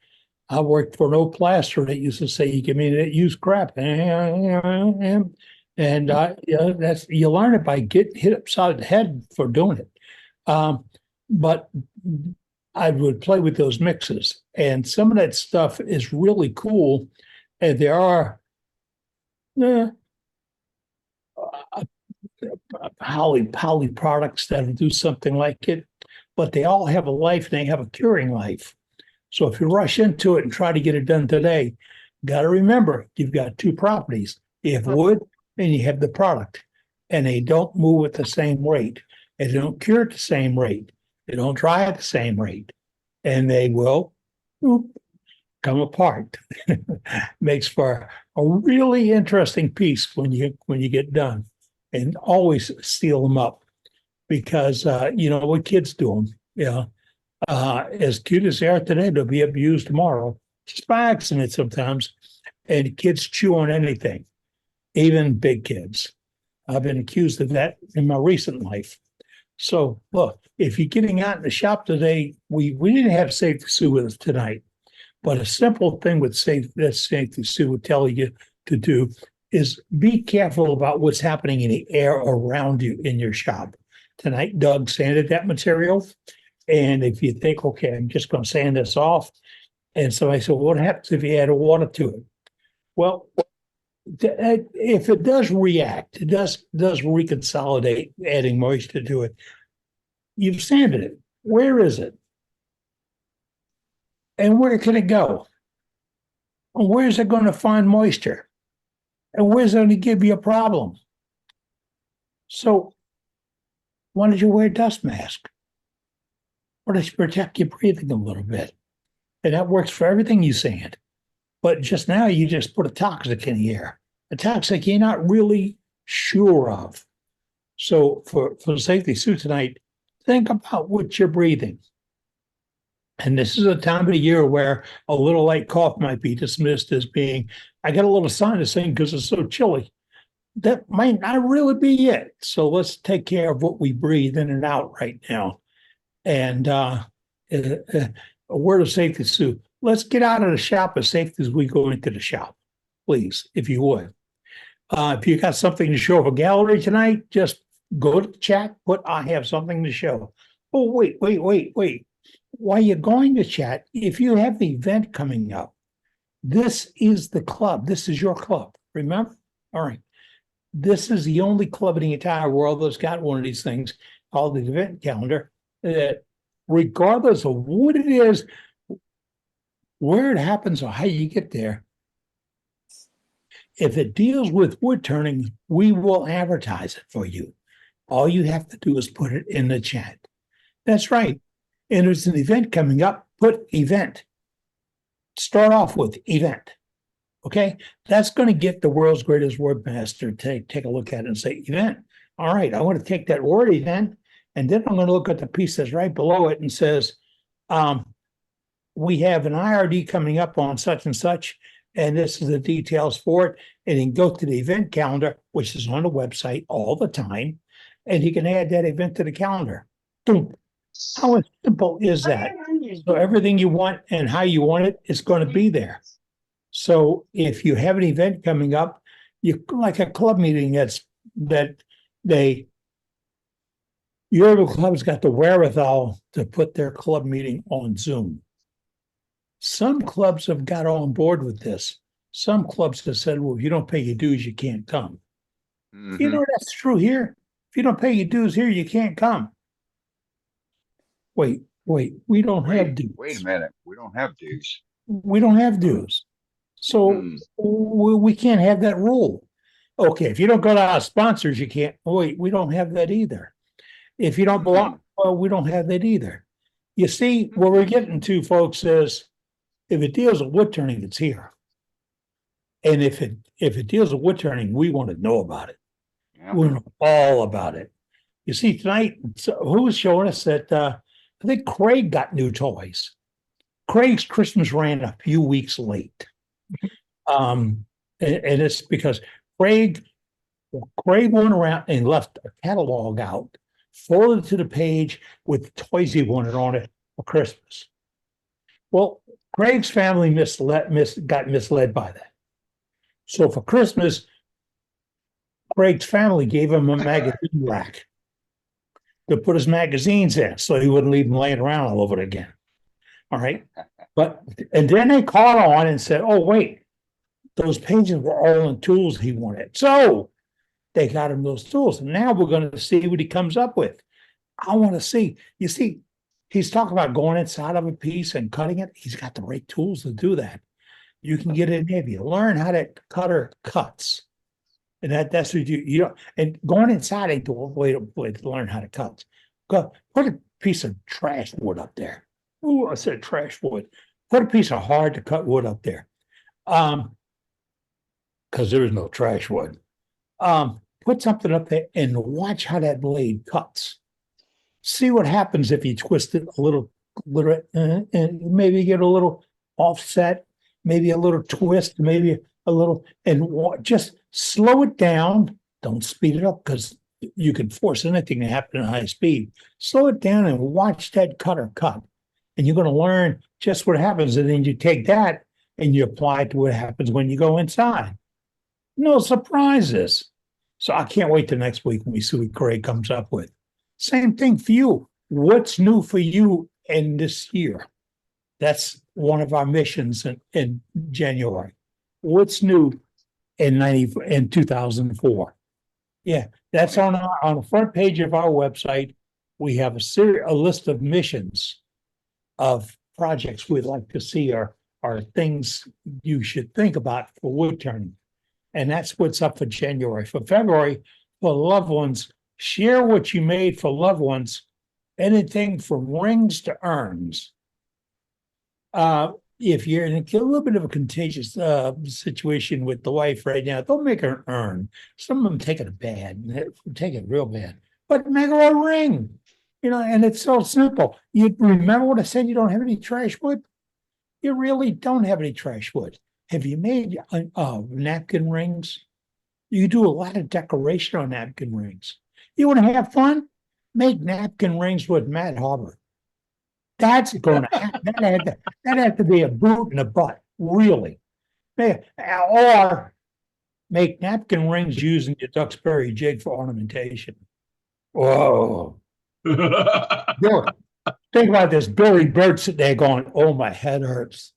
I worked for an old plasterer that used to say, "You give me that used crap," and that's, you learn it by getting hit upside the head for doing it. But I would play with those mixes, and some of that stuff is really cool. And there are poly products that do something like it, but they all have a life and they have a curing life. So if you rush into it and try to get it done today, got to remember you've got 2 properties. You have wood and you have the product. and they don't move at the same rate. And they don't cure at the same rate. They don't dry at the same rate. And they will come apart. Makes for a really interesting piece when you get done. And always seal them up because you know what kids do them. Yeah. As cute as they are today, they'll be abused tomorrow, just by accident sometimes. And kids chew on anything, even big kids. I've been accused of that in my recent life. So look, if you're getting out in the shop today, we didn't have Safety Sue with us tonight, but a simple thing with Safety Sue would tell you to do is be careful about what's happening in the air around you in your shop. Tonight, Doug sanded that material. And if you think, okay, I'm just going to sand this off. And so I said, what happens if you add water to it? Well, if it does react, it does reconsolidate, adding moisture to it. You've sanded it. Where is it? And where can it go? And where's it going to find moisture? And where's it going to give you a problem? So why don't you wear a dust mask? Or to protect your breathing a little bit. And that works for everything you sand. But just now you just put a toxic in the air. A toxic you're not really sure of. So for Safety Sue tonight, think about what you're breathing. And this is a time of the year where a little light cough might be dismissed as being, I got a little sinus thing because it's so chilly. That might not really be it. So let's take care of what we breathe in and out right now. And a word of Safety Sue. Let's get out of the shop as safe as we go into the shop, please, if you would. If you got something to show of a gallery tonight, just go to the chat, put I have something to show. Oh, wait. While you're going to chat, if you have the event coming up, this is the club. This is your club. Remember? All right. This is the only club in the entire world that's got one of these things called the event calendar. That regardless of what it is, where it happens or how you get there, if it deals with wood turning, we will advertise it for you. All you have to do is put it in the chat. That's right. And there's an event coming up, put event. Start off with event. Okay? That's going to get the world's greatest wordmaster to take a look at it and say, event. All right, I want to take that word event. And then I'm going to look at the piece that's right below it and says, we have an IRD coming up on such and such, and this is the details for it. And he can go to the event calendar, which is on the website all the time, and he can add that event to the calendar. Boom. How simple is that? So everything you want and how you want it is going to be there. So if you have an event coming up, you like a club meeting your club's got the wherewithal to put their club meeting on Zoom. Some clubs have got on board with this. Some clubs have said, well, if you don't pay your dues, you can't come. Mm-hmm. You know, that's true here. If you don't pay your dues here, you can't come. Wait, we don't have dues. Wait a minute. We don't have dues. We don't have dues. So we can't have that rule. Okay, if you don't go to our sponsors, you can't. Wait, we don't have that either. If you don't belong, well, we don't have that either. You see, what we're getting to, folks, is if it deals with wood turning, it's here. And if it deals with wood turning, we want to know about it. Yeah. We know all about it. You see, tonight, who was showing us that I think Craig got new toys. Craig's Christmas ran a few weeks late. And it's because Craig went around and left a catalog out, folded to the page with the toys he wanted on it for Christmas. Well, Craig's family got misled by that. So for Christmas, Craig's family gave him a magazine rack to put his magazines in so he wouldn't leave them laying around all over again. All right. And then they caught on and said, oh, wait, those pages were all in tools he wanted. So they got him those tools. And now we're going to see what he comes up with. I want to see. You see, he's talking about going inside of a piece and cutting it. He's got the right tools to do that. You can get in there. If you learn how that cutter cuts, And that's what you don't, and going inside ain't the way to learn how to cut. Go put a piece of trash wood up there. Ooh, I said trash wood. Put a piece of hard to cut wood up there. Because there is no trash wood. Put something up there and watch how that blade cuts. See what happens if you twist it a little, and maybe get a little offset, maybe a little twist, maybe a little, and just slow it down. Don't speed it up because you can force anything to happen at high speed. Slow it down and watch that cutter cut. And you're going to learn just what happens. And then you take that and you apply it to what happens when you go inside. No surprises. So I can't wait till next week when we see what Craig comes up with. Same thing for you. What's new for you in this year? That's one of our missions in January. What's new in 2004? Yeah, that's on the front page of our website. We have a list of missions of projects we'd like to see are things you should think about for wood turning. And that's what's up for January. For February, for loved ones, share what you made for loved ones, anything from rings to urns. If you're in a little bit of a contagious situation with the wife right now, don't make her an urn. Some of them take it bad, take it real bad. But make her a ring, and it's so simple. You remember what I said? You don't have any trash wood? You really don't have any trash wood. Have you made napkin rings? You do a lot of decoration on napkin rings. You want to have fun? Make napkin rings with Matt Harbor. That's going to happen. That had to be a boot in the butt, really. Or make napkin rings using your Duxbury jig for ornamentation. Whoa. Think about this. Billy Bird sitting there going, oh, my head hurts.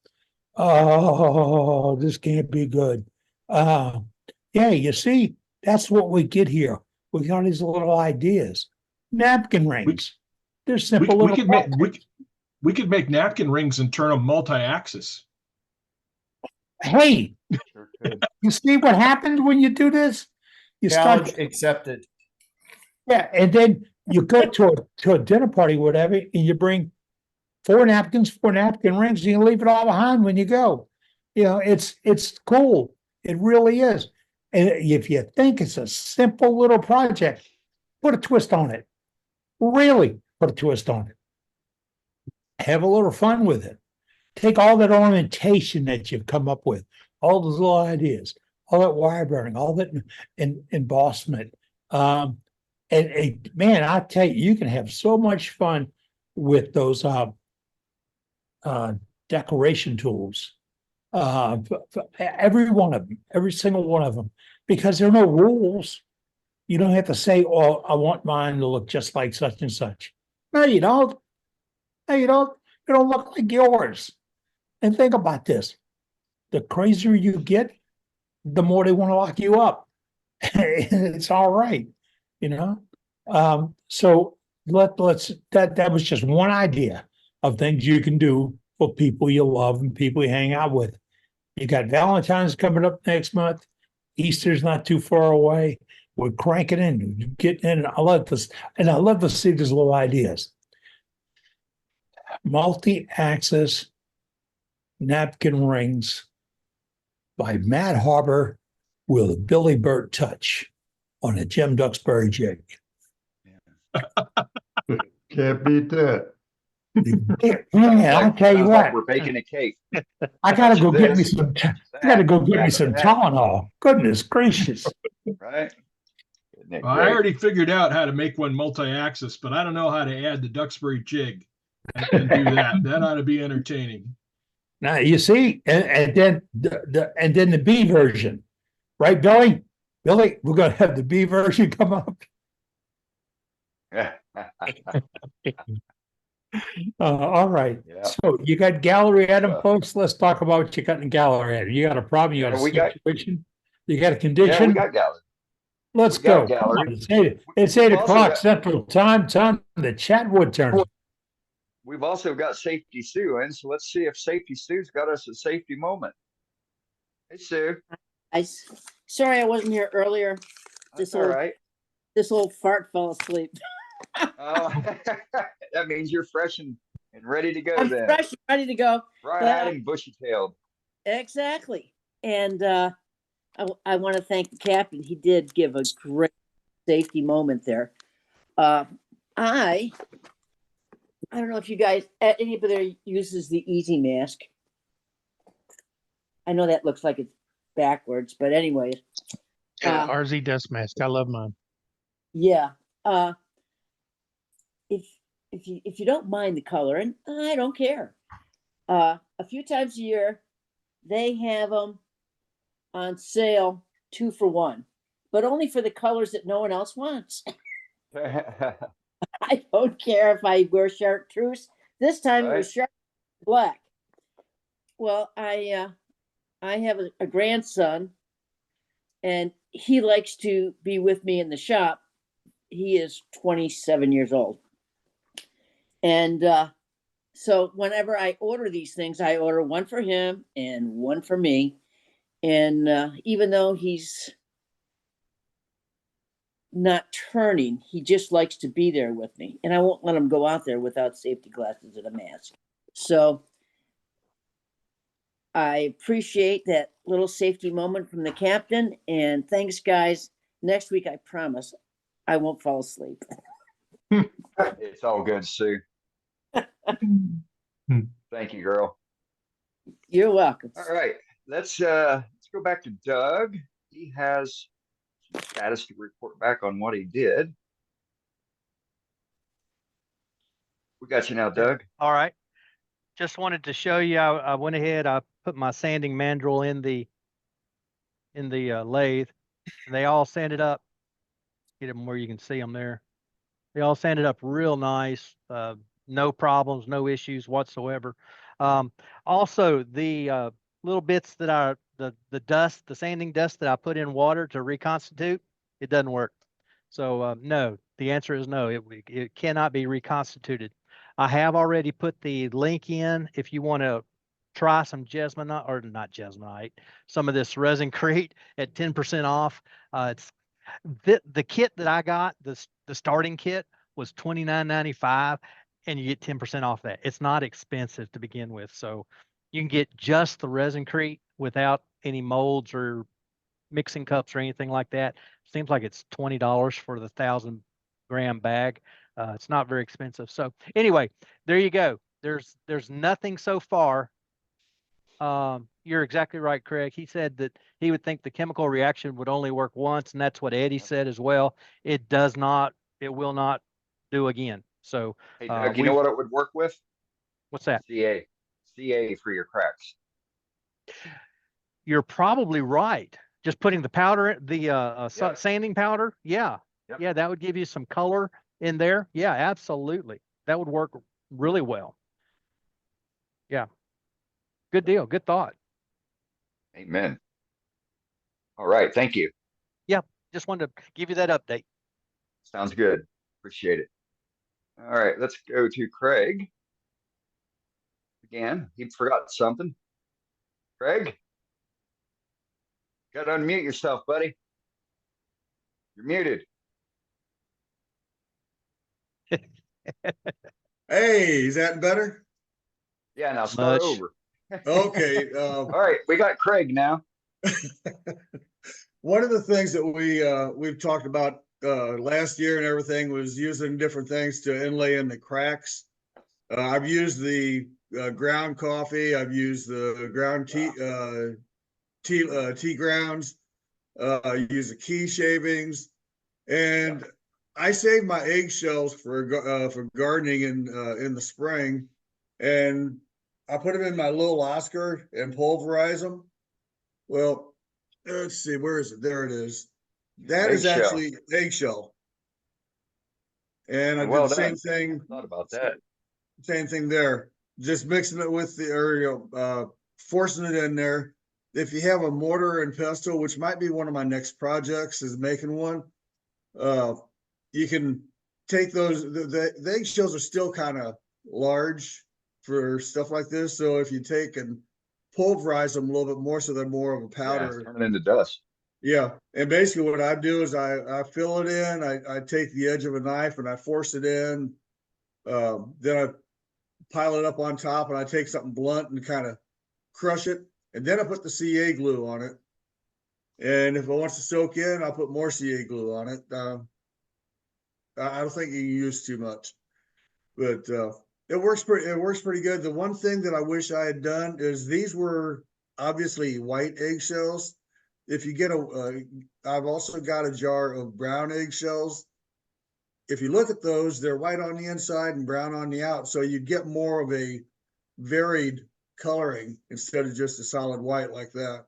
Oh, this can't be good. Yeah, you see, that's what we get here. We got these little ideas. Napkin rings. They're simple little we could make napkin rings and turn them multi-axis. Hey, you see what happens when you do this? You Challenge start accepted. Yeah, and then you go to a dinner party, whatever, and you bring 4 napkins, 4 napkin rings, and you leave it all behind when you go. It's cool. It really is. And if you think it's a simple little project, put a twist on it. Really put a twist on it. Have a little fun with it. Take all that ornamentation that you've come up with, all those little ideas, all that wire burning, all that embossment. Man, I tell you, you can have so much fun with those decoration tools. Every one of them, every single one of them, because there are no rules. You don't have to say, "Oh, I want mine to look just like such and such." No, you don't. No, you don't. You don't look like yours. And think about this: the crazier you get, the more they want to lock you up. It's all right, So that was just one idea of things you can do for people you love and people you hang out with. You got Valentine's coming up next month. Easter's not too far away. We're cranking in, getting in. I love this, and I love to see these little ideas. Multi-axis napkin rings by Matt Harbor with a Billy Bird touch on a Jim Duxbury jig. Can't beat that. Man, I'll tell you what. We're baking a cake. I gotta go get me some. I gotta go get me some Tylenol. Goodness gracious! Right. Well, I already figured out how to make one multi-axis, but I don't know how to add the Duxbury jig and do that. That ought to be entertaining. Now you see, and then the B version, right, Billy? Billy, we're gonna have the B version come up. All right. Yeah. So you got gallery item, folks. Let's talk about what you got in gallery item. You got a problem? You got a situation? You got a condition? Yeah, we got gallery. Let's go. Come on, it's 8 o'clock Central Time. Time to chat wood turn. We've also got Safety Sue in, so let's see if Safety Sue's got us a safety moment. Hey, Sue. Sorry I wasn't here earlier. That's all right. This old fart fell asleep. Oh, that means you're fresh and ready to go I'm then. fresh, ready to go. Bright-eyed and bushy-tailed. Exactly. And I want to thank the captain. He did give a great safety moment there. I don't know if you guys, anybody uses the Easy Mask. I know that looks like it's backwards, but anyways. RZ dust mask. I love mine. Yeah. If you don't mind the color, and I don't care, a few times a year they have them on sale 2 for 1, but only for the colors that no one else wants. I don't care if I wear chartreuse. This time it was sharp black. Well, I have a grandson, and he likes to be with me in the shop. He is 27 years old. And so whenever I order these things, I order one for him and one for me. And even though he's not turning, he just likes to be there with me. And I won't let him go out there without safety glasses and a mask. So I appreciate that little safety moment from the captain. And thanks, guys. Next week, I promise I won't fall asleep. It's all good, Sue. Thank you, girl. You're welcome. All right, let's go back to Doug. He has some status to report back on what he did. We got you now, Doug. All right. Just wanted to show you. I went ahead. I put my sanding mandrel in the lathe, and they all sanded up. Get them where you can see them there. They all sanded up real nice. No problems, no issues whatsoever. Also, the little bits that the dust, the sanding dust that I put in water to reconstitute, it doesn't work. So no, the answer is no. It cannot be reconstituted. I have already put the link in if you want to try some Jesmonite, or not Jesmonite, some of this resin-crete at 10% off. It's the kit that I got, the starting kit was $29.95, and you get 10% off that. It's not expensive to begin with. So you can get just the resin-crete without any molds or mixing cups or anything like that. Seems like it's $20 for the 1,000-gram bag. It's not very expensive. So anyway, there you go. There's nothing so far. You're exactly right, Craig. He said that he would think the chemical reaction would only work once, and that's what Eddie said as well. It does not. It will not do again. So hey, Doug, you know what it would work with? What's that? CA for your cracks. You're probably right. Just putting the powder, the sanding powder. Yeah. Yep. Yeah, that would give you some color in there. Yeah, absolutely. That would work really well. Yeah. Good deal. Good thought. Amen. All right. Thank you. Yeah. Just wanted to give you that update. Sounds good. Appreciate it. All right. Let's go to Craig. Again, he forgot something. Craig? Got to unmute yourself, buddy. You're muted. Hey, is that better? Yeah, now start over. Okay. All right, we got Craig now. One of the things that we've talked about last year and everything was using different things to inlay in the cracks. I've used the ground coffee. I've used the ground tea grounds. I use the key shavings, and I save my eggshells for gardening in the spring, and I put them in my little Oscar and pulverize them. Well, let's see, where is it? There it is. That is actually eggshell. And I did the same thing. Thought about that. Same thing there. Just mixing it with forcing it in there. If you have a mortar and pestle, which might be one of my next projects, is making one. You can take those. The eggshells are still kind of large for stuff like this. So if you take and pulverize them a little bit more so they're more of a Yeah, powder. turn it into dust. Yeah, and basically what I do is I fill it in. I take the edge of a knife and I force it in. Then I pile it up on top, and I take something blunt and kind of crush it, and then I put the CA glue on it. And if it wants to soak in, I'll put more CA glue on it. I don't think you can use too much, but it works pretty good. The one thing that I wish I had done is these were obviously white eggshells. If you get I've also got a jar of brown eggshells. If you look at those, they're white on the inside and brown on the out. So you get more of a varied coloring instead of just a solid white like that.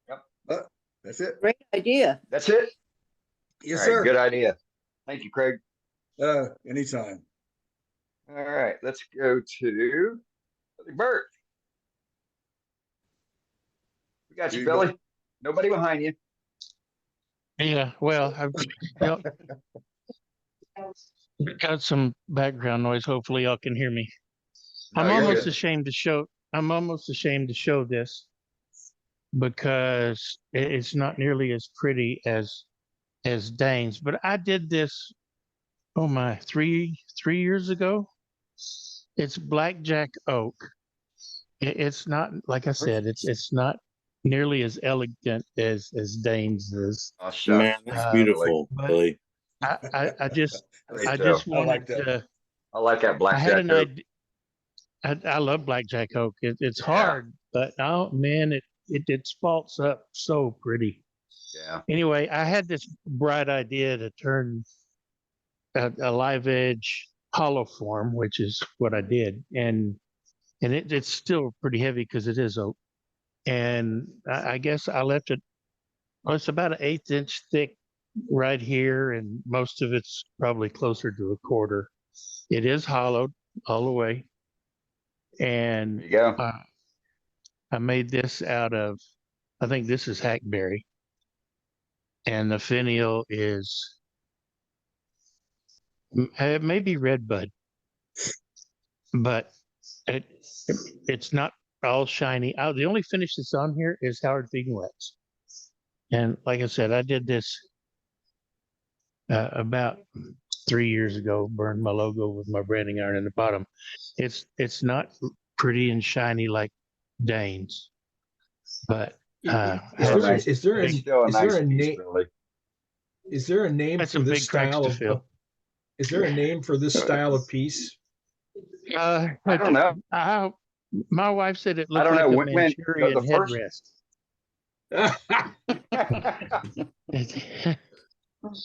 Yep. But that's it. Great idea. That's it. Yes, All sir. right, good idea. Thank you, Craig. Anytime. All right, let's go to Bert. We got you, Billy. Nobody behind you. Yeah, well, I've got some background noise. Hopefully y'all can hear me. No, I'm you're almost good. ashamed to show this because it's not nearly as pretty as Dane's, but I did this, oh my, three years ago. It's blackjack oak. It's not, like I said, it's not nearly as elegant as Dane's is. Oh, shucks. Man, that's beautiful, but Billy. I just Great I show. just I like wanted that. to. I like that I had blackjack an oak. idea. I love blackjack oak. It's Yeah. hard, but oh man, it spalts up so pretty. Yeah. Anyway, I had this bright idea to turn a live edge hollow form, which is what I did, and it's still pretty heavy because it is oak. And I guess I left it. Well, it's about an 1/8 inch thick right here, and most of it's probably closer to a quarter. It is hollowed all the way, and There you go. I made this out of, I think this is hackberry, and the finial is maybe redbud, but it's not all shiny. The only finish that's on here is Howard Fiegenwetz. And like I said, I did this about 3 years ago, burned my logo with my branding iron in the bottom. It's not pretty and shiny like Dane's, but Is there a name? Really. Is there a name That's for some this big cracks style to of? fill. Is there a name for this style of piece? I don't know. My wife said it I looked don't like know. a When Manchurian the first headrest.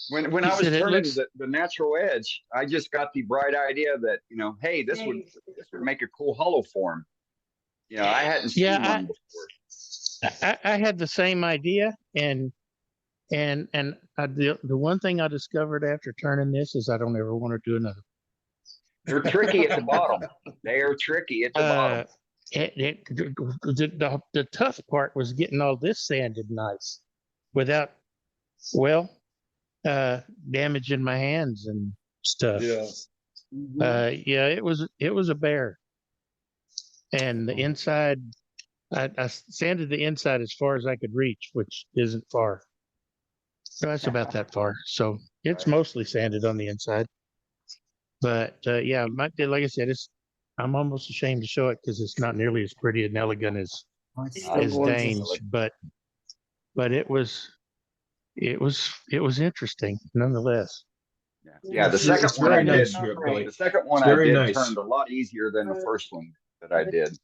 when She I was said it turning looks. the natural edge, I just got the bright idea that, hey, this would make a cool hollow form. I hadn't seen Yeah, one before. I had the same idea, and the one thing I discovered after turning this is I don't ever want to do another. They're tricky at the bottom. They are tricky at the bottom. The tough part was getting all this sanded nice without, damaging my hands and stuff. Yeah. Yeah, it was a bear. And the inside, I sanded the inside as far as I could reach, which isn't far. So that's about that far. So it's mostly sanded on the inside. But yeah, like I said, I'm almost ashamed to show it because it's not nearly as pretty and elegant as Dane's, but it was interesting nonetheless. Yeah, the second It's one very I nice, did. Billy. The second one It's I very did nice. turned a lot easier than the first one that I did.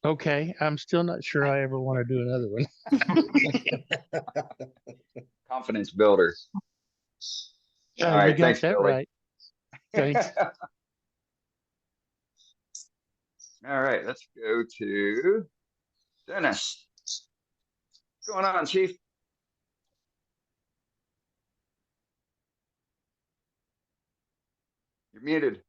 Okay, I'm still not sure I ever want to do another one. Confidence builder. All right, you got thanks, that Billy. right. Okay. All right, let's go to Dennis. What's going on, Chief? You're muted.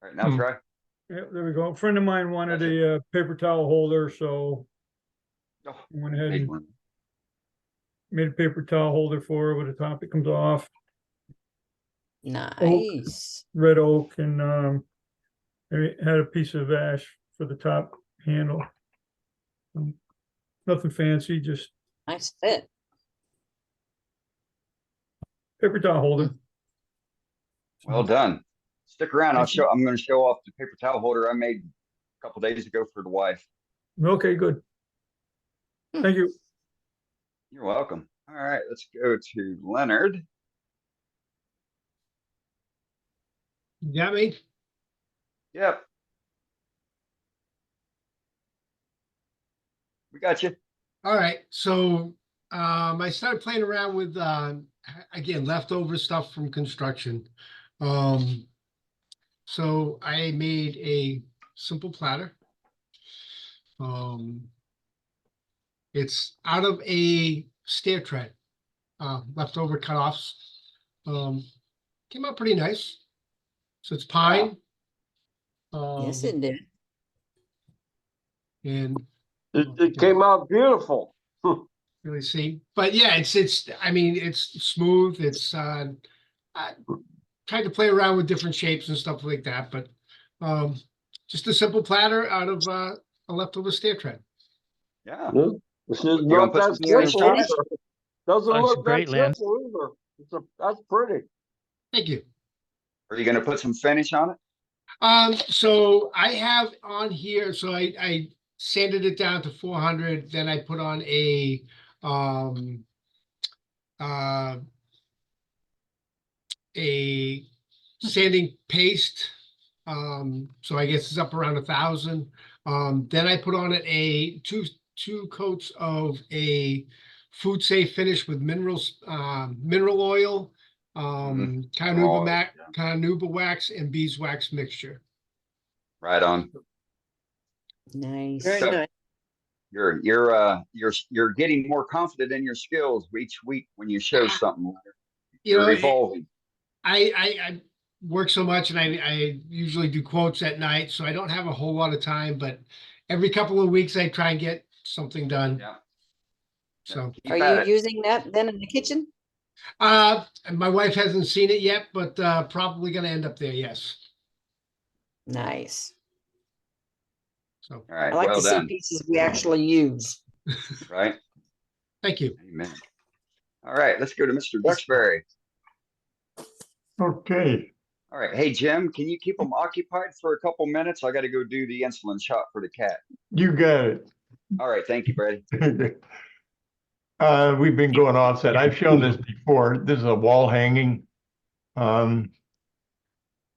All right, now try. Yeah, there we go. A friend of mine wanted a paper towel holder, so Oh, I went ahead and Made a paper towel holder for her with a top that comes off. Nice. Red oak, and it had a piece of ash for the top handle. Nothing fancy, just Nice fit. paper towel holder. Well done. Stick around. I'm going to show off the paper towel holder I made a couple days ago for the wife. Okay, good. Thank you. You're welcome. All right, let's go to Leonard. You got me? Yep. We got you. All right. So I started playing around with again, leftover stuff from construction. So I made a simple platter. It's out of a stair tread, leftover cutoffs. Came out pretty nice. So it's pine. Yes, it did. And it came out beautiful. really see, but yeah, it's I mean, it's smooth. It's I tried to play around with different shapes and stuff like that, but just a simple platter out of a leftover stair tread. Yeah. This is not that simple either. Doesn't Looks look great, that Lance. simple either. That's pretty. Thank you. Are you going to put some finish on it? So I have on here, so I sanded it down to 400, then I put on a sanding paste. So I guess it's up around 1,000. Then I put on it two coats of a food safe finish with mineral oil, carnauba wax, and beeswax mixture. Right on. Nice. Very nice. You're getting more confident in your skills each week when you show something. You know, You're evolving. I work so much, and I usually do quotes at night, so I don't have a whole lot of time, but every couple of weeks I try and get something done. Yeah. So Are you using that then in the kitchen? my wife hasn't seen it yet, but probably gonna end up there, yes. Nice. So all right, I like well to done. see pieces we actually use. Right. Thank you. Amen. All right, let's go to Mr. Duxbury. Okay. All right. Hey, Jim, can you keep them occupied for a couple minutes? I got to go do the insulin shot for the cat. You got it. All right. Thank you, Brady. We've been going offset. I've shown this before. This is a wall hanging. I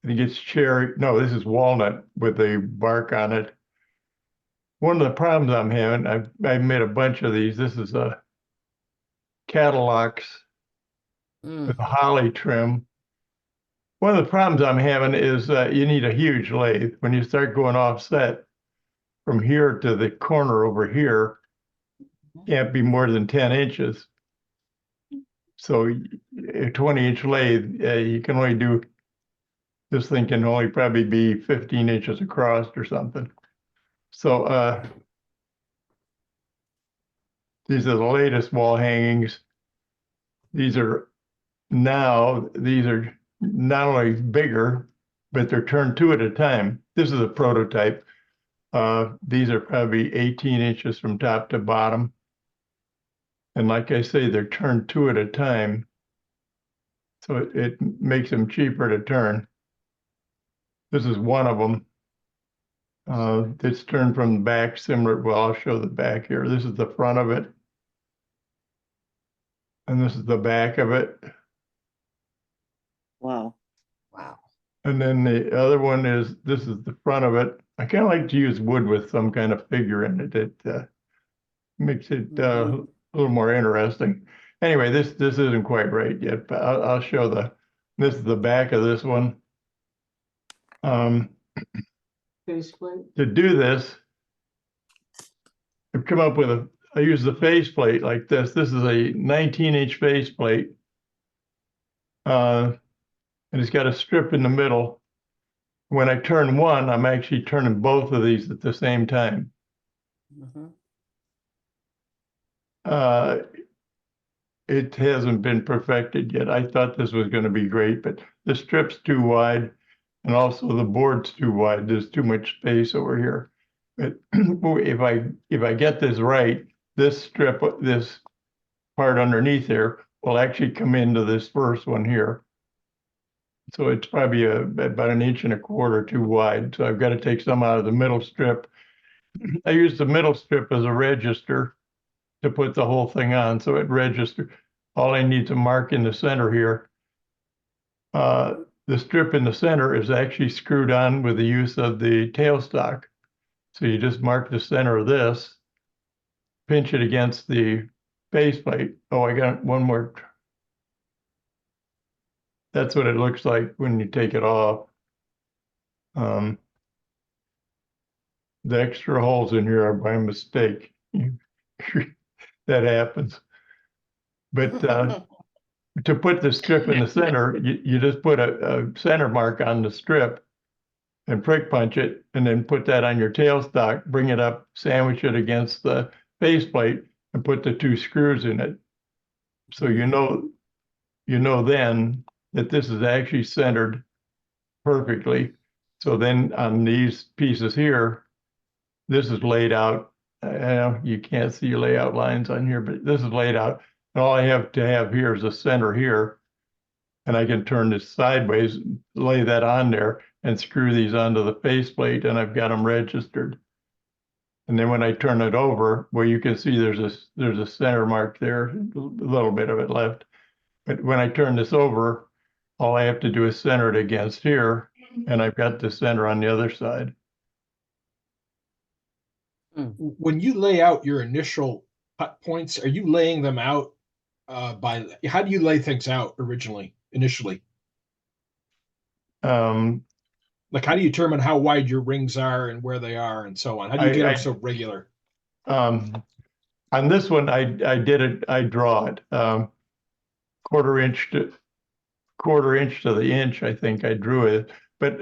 think it's cherry. No, this is walnut with a bark on it. One of the problems I'm having, I've made a bunch of these. This is a Cadillacs with a holly trim. One of the problems I'm having is you need a huge lathe. When you start going offset from here to the corner over here, can't be more than 10 inches. So a 20-inch lathe, you can only do, this thing can only probably be 15 inches across or something. So these are the latest wall hangings. These are not only bigger, but they're turned two at a time. This is a prototype. These are probably 18 inches from top to bottom. And like I say, they're turned two at a time. So it makes them cheaper to turn. This is one of them. It's turned from the back similar. Well, I'll show the back here. This is the front of it. And this is the back of it. Wow. Wow. And then the other one is, this is the front of it. I kind of like to use wood with some kind of figure in it. It makes it a little more interesting. Anyway, this isn't quite right yet, but I'll show this is the back of this one. To do this, I've come up with I use the faceplate like this. This is a 19-inch faceplate. And it's got a strip in the middle. When I turn one, I'm actually turning both of these at the same time. it hasn't been perfected yet. I thought this was gonna be great, but the strip's too wide and also the board's too wide. There's too much space over here. But if I get this right, this strip, this part underneath here will actually come into this first one here. So it's probably about 1.25 inches too wide. So I've got to take some out of the middle strip. I use the middle strip as a register to put the whole thing on. So it registers. All I need to mark in the center here. The strip in the center is actually screwed on with the use of the tailstock. So you just mark the center of this, pinch it against the faceplate. Oh, I got one more. That's what it looks like when you take it off. The extra holes in here are by mistake. That happens. But to put the strip in the center, you just put a center mark on the strip and prick punch it, and then put that on your tailstock, bring it up, sandwich it against the faceplate, and put the 2 screws in it. So you know then that this is actually centered perfectly. So then on these pieces here, this is laid out. You can't see your layout lines on here, but this is laid out. And all I have to have here is a center here. And I can turn this sideways, lay that on there, and screw these onto the faceplate, and I've got them registered. And then when I turn it over, well, you can see there's a center mark there, a little bit of it left. But when I turn this over, all I have to do is center it against here, and I've got the center on the other side. When you lay out your initial cut points, are you laying them out how do you lay things out initially? Like, how do you determine how wide your rings are and where they are and so on? How do you get them so regular? On this one, I draw it, 1/4 inch to 1/4 inch to the inch, I think I drew it. But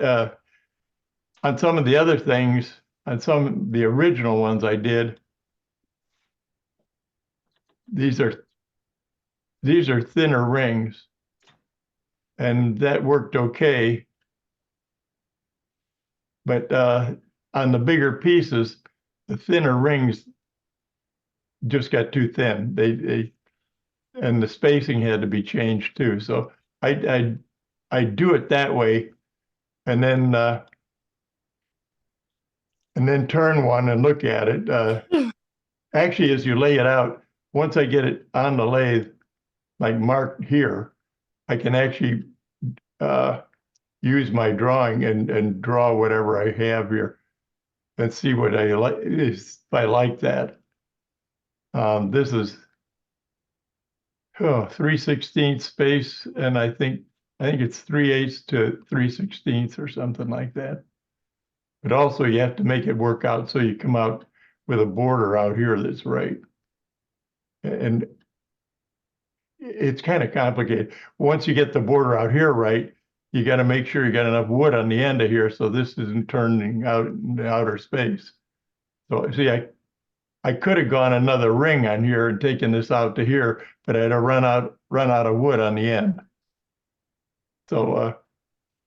on some of the other things, on some of the original ones I did, these are thinner rings, and that worked okay. But on the bigger pieces, the thinner rings just got too thin. And the spacing had to be changed too. So I do it that way, and then turn one and look at it. Actually, as you lay it out, once I get it on the lathe, like marked here, I can actually use my drawing and draw whatever I have here and see what I like, if I like that. This is 3/16 space, and I think it's 3/8 to 3/16 or something like that. But also you have to make it work out so you come out with a border out here that's right. And it's kind of complicated. Once you get the border out here right, you got to make sure you got enough wood on the end of here so this isn't turning out in the outer space. So see, I could have gone another ring on here and taken this out to here, but I had to run out of wood on the end. So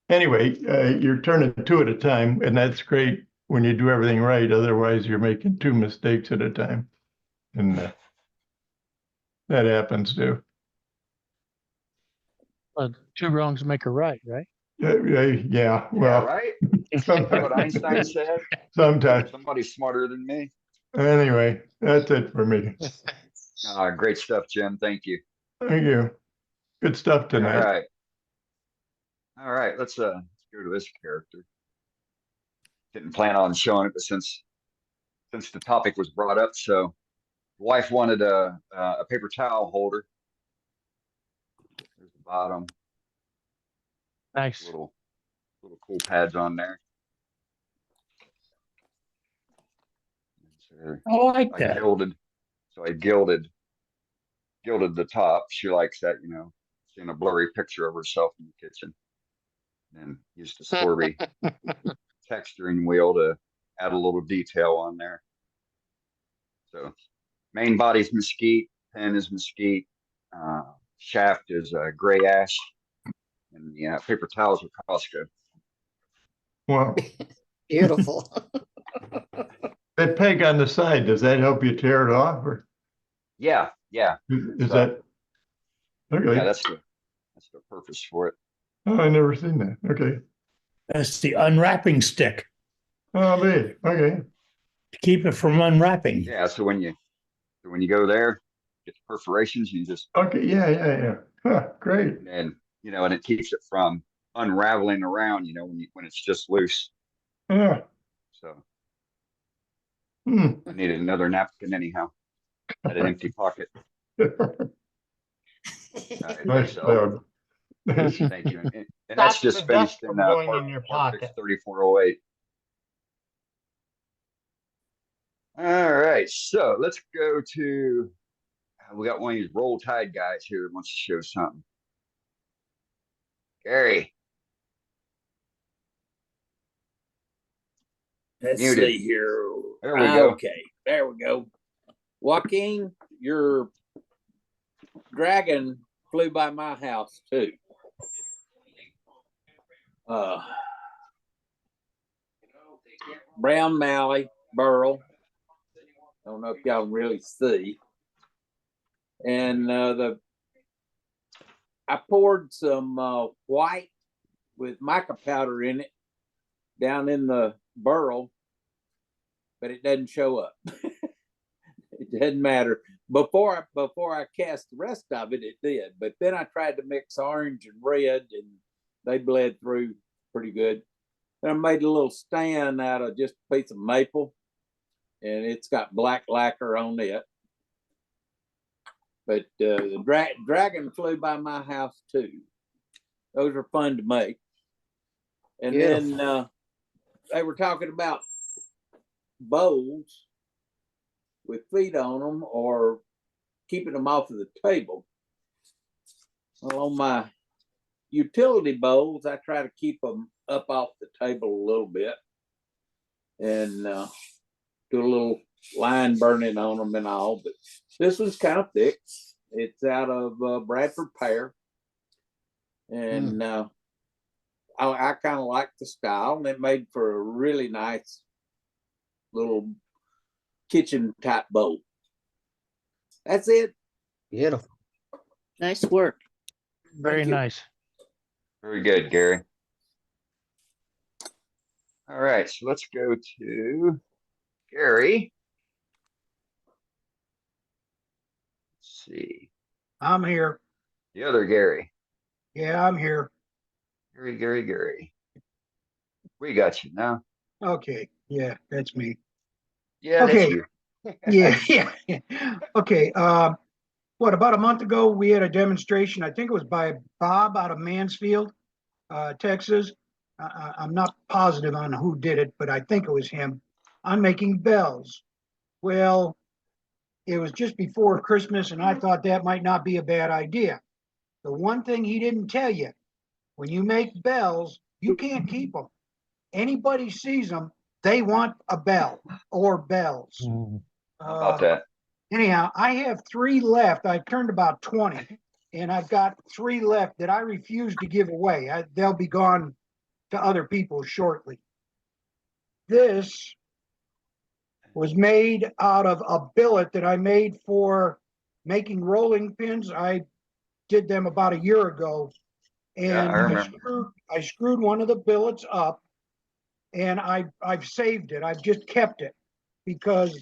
anyway, you're turning 2 at a time, and that's great when you do everything right. Otherwise, you're making 2 mistakes at a time, and that happens too. 2 wrongs make a right, right? Yeah. Well, right. That's what Einstein said. Sometimes. Somebody's smarter than me. Anyway, that's it for me. Great stuff, Jim. Thank you. Thank you. Good stuff tonight. All right. Let's go to this character. Didn't plan on showing it, but since the topic was brought up, so the wife wanted a paper towel holder. There's the bottom. Nice. Little cool pads on there. I like that. I gilded the top. She likes that, seeing a blurry picture of herself in the kitchen. And used the Storby texturing wheel to add a little detail on there. So main body's mesquite, pen is mesquite, shaft is gray ash, and the paper towels are Costco. Well, Beautiful. that peg on the side, does that help you tear it off, or Yeah. is that okay? Yeah, that's the purpose for it. Oh, I never seen that. Okay. That's the unwrapping stick Oh, man. Okay. to keep it from unwrapping. Yeah, so when you go there, get the perforations, you just Okay. Yeah. Huh, great. and and it keeps it from unraveling around, when it's just loose. Yeah. So Hmm. I needed another napkin anyhow. Had an empty pocket. Nice job. Thank you. And that's just finished in part fix 3408. All right, so let's go to. We got one of these Roll Tide guys here that wants to show something. Gary. Let's Muted. see here. There we go. Okay, there we go. Joaquin, your dragon flew by my house too. Brown Mallee, burl. Don't know if y'all can really see. And I poured some white with mica powder in it down in the burl, but it doesn't show up. It doesn't matter. Before I cast the rest of it, it did. But then I tried to mix orange and red, and they bled through pretty good. And I made a little stand out of just a piece of maple, and it's got black lacquer on it. But the dragon flew by my house too. Those are fun to make. And then they were talking about bowls with feet on them or keeping them off of the table. Well, on my utility bowls, I try to keep them up off the table a little bit and do a little line burning on them and all. But this one's kind of thick. It's out of Bradford pear. And I kind of like the style, and it made for a really nice little kitchen type bowl. That's it. Beautiful. Nice work. Very nice. Very good, Gary. All right, so let's go to Gary. Let's see. I'm here. The other Gary. Yeah, I'm here. Gary. We got you now. Okay. Yeah, that's me. Yeah, okay. That's you. Yeah. Okay. About a month ago, we had a demonstration. I think it was by Bob out of Mansfield, Texas. I'm not positive on who did it, but I think it was him, on making bells. Well, it was just before Christmas, and I thought that might not be a bad idea. The one thing he didn't tell you, when you make bells, you can't keep them. Anybody sees them, they want a bell or bells. How about that? Anyhow, I have 3 left. I've turned about 20, and I've got 3 left that I refuse to give away. They'll be gone to other people shortly. This was made out of a billet that I made for making rolling pins. I did them about a year ago, and Yeah, I remember. I screwed one of the billets up, and I've saved it. I've just kept it because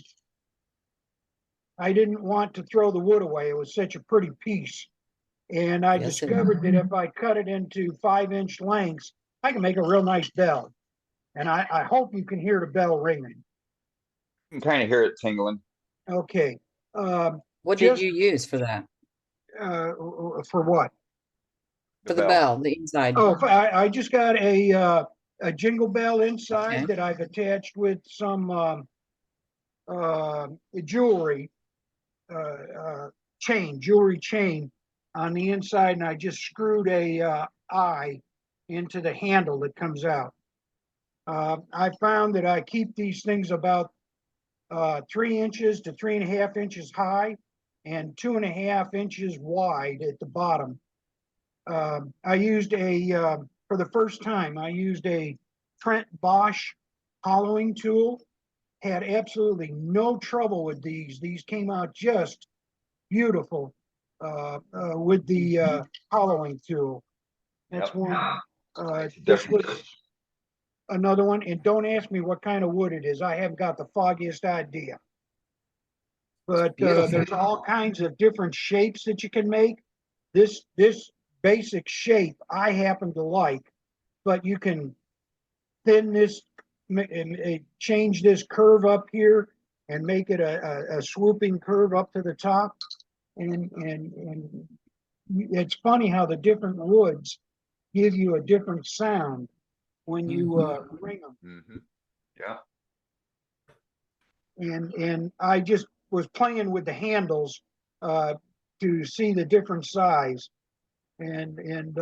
I didn't want to throw the wood away. It was such a pretty piece. And I discovered that if I cut it into 5-inch lengths, I can make a real nice bell. And I hope you can hear the bell ringing. You can kind of hear it tingling. Okay. What did you use for that? For what? For the bell, the inside. Oh, I just got a jingle bell inside that I've attached with some jewelry chain on the inside, and I just screwed a eye into the handle that comes out. I found that I keep these things about 3 inches to 3.5 inches high, and 2.5 inches wide at the bottom. I used for the first time, I used a Trent Bosch hollowing tool. Had absolutely no trouble with these. These came out just beautiful with the hollowing tool. That's Yep. one. Makes a This was difference. another one, and don't ask me what kind of wood it is. I haven't got the foggiest idea. But there's all kinds of different shapes that you can make. This basic shape I happen to like, but you can thin this and change this curve up here and make it a swooping curve up to the top. And it's funny how the different woods give you a different sound when you ring them. Mm-hmm. Yeah. And I just was playing with the handles to see the different size, and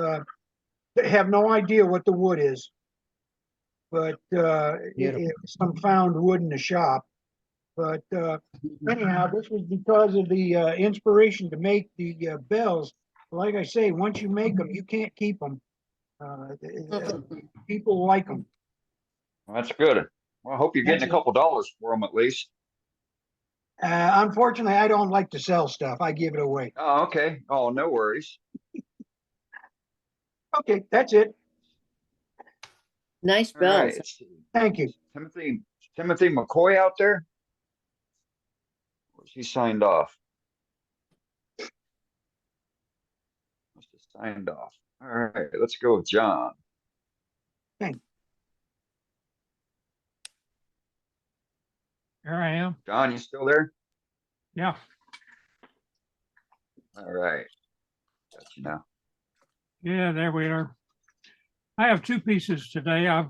have no idea what the wood is, but some found wood in the shop. But anyhow, this was because of the inspiration to make the bells. Like I say, once you make them, you can't keep them. People like them. Well, that's good. Well, I hope you're getting a couple dollars for them at least. Unfortunately, I don't like to sell stuff. I give it away. Oh, okay. Oh, no worries. Okay, that's it. Nice All bells. right. Thank you. Timothy McCoy out there? Or is he signed off? Must have signed off. All right, let's go with John. Thanks. Here I am. John, you still there? Yeah. All right. Got you now. Yeah, there we are. I have two pieces today. I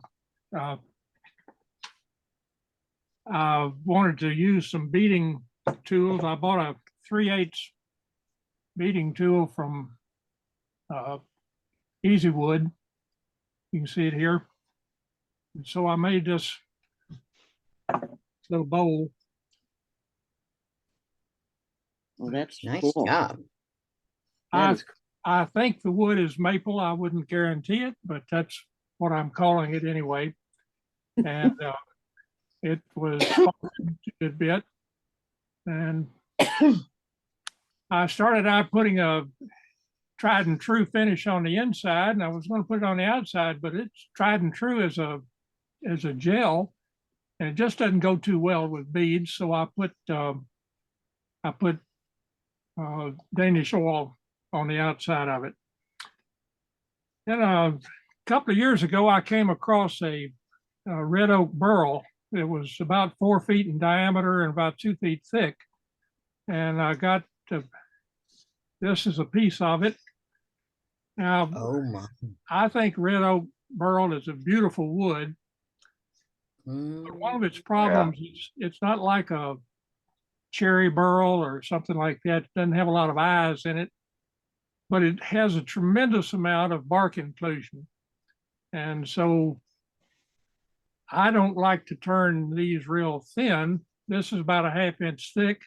wanted to use some beading tools. I bought a 3/8 beading tool from Easy Wood. You can see it here. And so I made this little bowl. Well, that's Nice cool. job. I think the wood is maple. I wouldn't guarantee it, but that's what I'm calling it anyway. And it was a good bit. And I started out putting a tried and true finish on the inside, and I was going to put it on the outside, but it's tried and true as a gel, and it just doesn't go too well with beads. So I put Danish oil on the outside of it. Then a couple of years ago, I came across a red oak burl. It was about 4 feet in diameter and about 2 feet thick. And I got this is a piece of it. Now, I think red oak burl is a beautiful wood. But one of its problems is it's not like a cherry burl or something like that. It doesn't have a lot of eyes in it, but it has a tremendous amount of bark inclusion. And so I don't like to turn these real thin. This is about a 1/2 inch thick,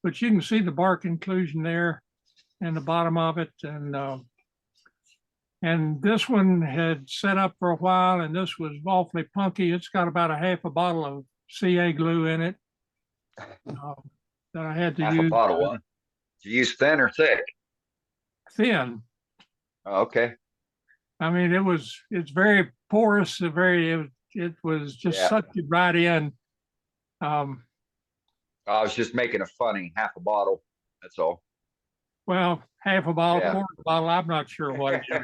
but you can see the bark inclusion there and the bottom of it. And this one had set up for a while, and this was awfully punky. It's got about a 1/2 bottle of CA glue in it that I had to Half use. a bottle, huh? Did you use thin or thick? Thin. Oh, okay. I mean, it's very porous, it was just sucked it right in. I was just making a funny 1/2 bottle. That's all. Well, 1/2 bottle, 1/4 bottle, I'm not sure what it is.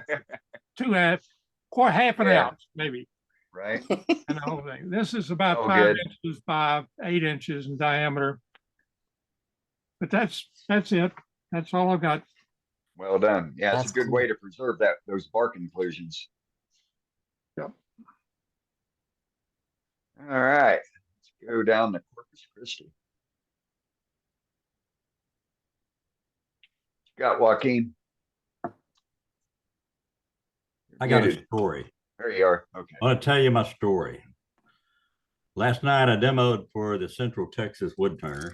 1/2 an ounce, maybe. Right. And the whole thing. This is about Oh, 5 good. inches by 8 inches in diameter. But that's it. That's all I've got. Well done. Yeah, it's That's a good cool. way to preserve those bark inclusions. Yep. All right. Let's go down to Corpus Christi. Got Joaquin. I got a Muted. story. There you are. Okay. I want to tell you my story. Last night I demoed for the Central Texas Woodturners.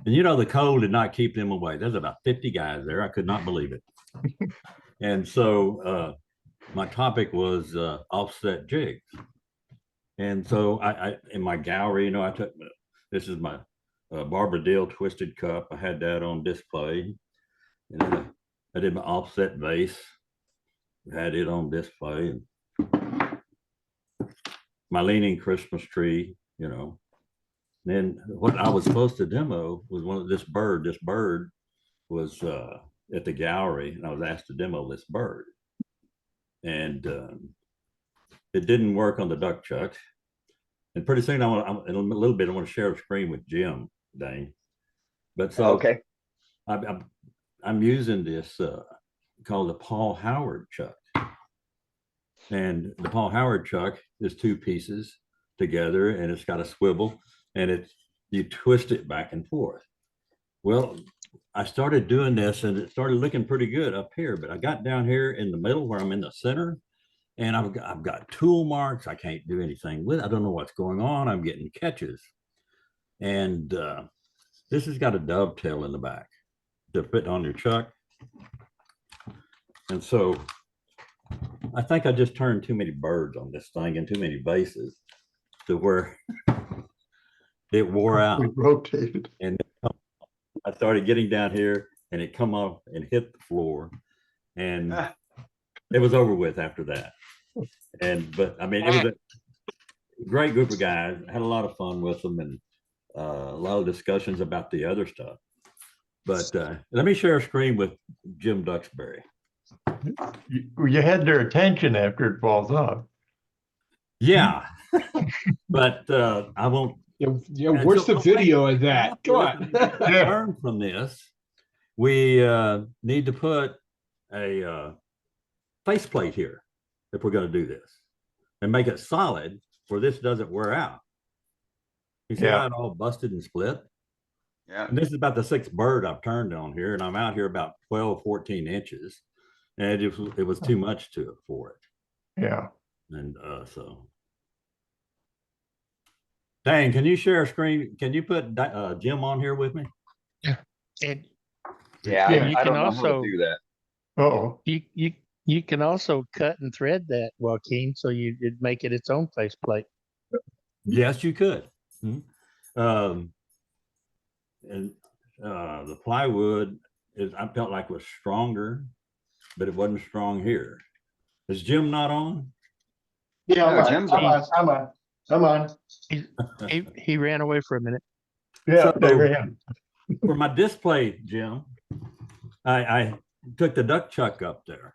And you know, the cold did not keep them away. There's about 50 guys there. I could not believe it. And so my topic was offset jigs. And so I in my gallery, you know, I took, this is my Barbara Dill twisted cup. I had that on display. And then I did my offset vase. Had it on display. And my leaning Christmas tree, you know. Then what I was supposed to demo was one of this bird. This bird was at the gallery, and I was asked to demo this bird. And it didn't work on the DuxChuck. And pretty soon, in a little bit, I want to share a screen with Jim, Dane. But so okay, I'm using this called the Paul Howard chuck. And the Paul Howard chuck is two pieces together, and it's got a swivel, and you twist it back and forth. Well, I started doing this, and it started looking pretty good up here, but I got down here in the middle where I'm in the center, and I've got tool marks. I can't do anything with it. I don't know what's going on. I'm getting catches. And this has got a dovetail in the back to fit on your chuck. And so I think I just turned too many birds on this thing and too many bases to where it wore out. We rotated. And I started getting down here, and it come off and hit the floor, and it was over with after that. But I mean, it was a great group of guys. I had a lot of fun with them, and a lot of discussions about the other stuff. But let me share a screen with Jim Duxbury. You had their attention after it falls off. Yeah, but I won't. Yeah, where's the video of that? Come on. Learn from this. We need to put a faceplate here if we're going to do this, and make it solid where this doesn't wear out. You see how it all busted and split? Yeah. And this is about the sixth bird I've turned on here, and I'm out here about 12, 14 inches, and it was too much for it. Yeah. And so. Dang, can you share a screen? Can you put Jim on here with me? Yeah. And yeah, I don't know how to do that. Oh, you can also cut and thread that, Joaquin, so you'd make it its own faceplate. Yes, you could. And the plywood I felt like was stronger, but it wasn't strong here. Is Jim not on? yeah, No, Jim's on. I'm on. He ran away for a minute. Yeah, So, they ran. For my display, Jim, I took the DuxChuck up there.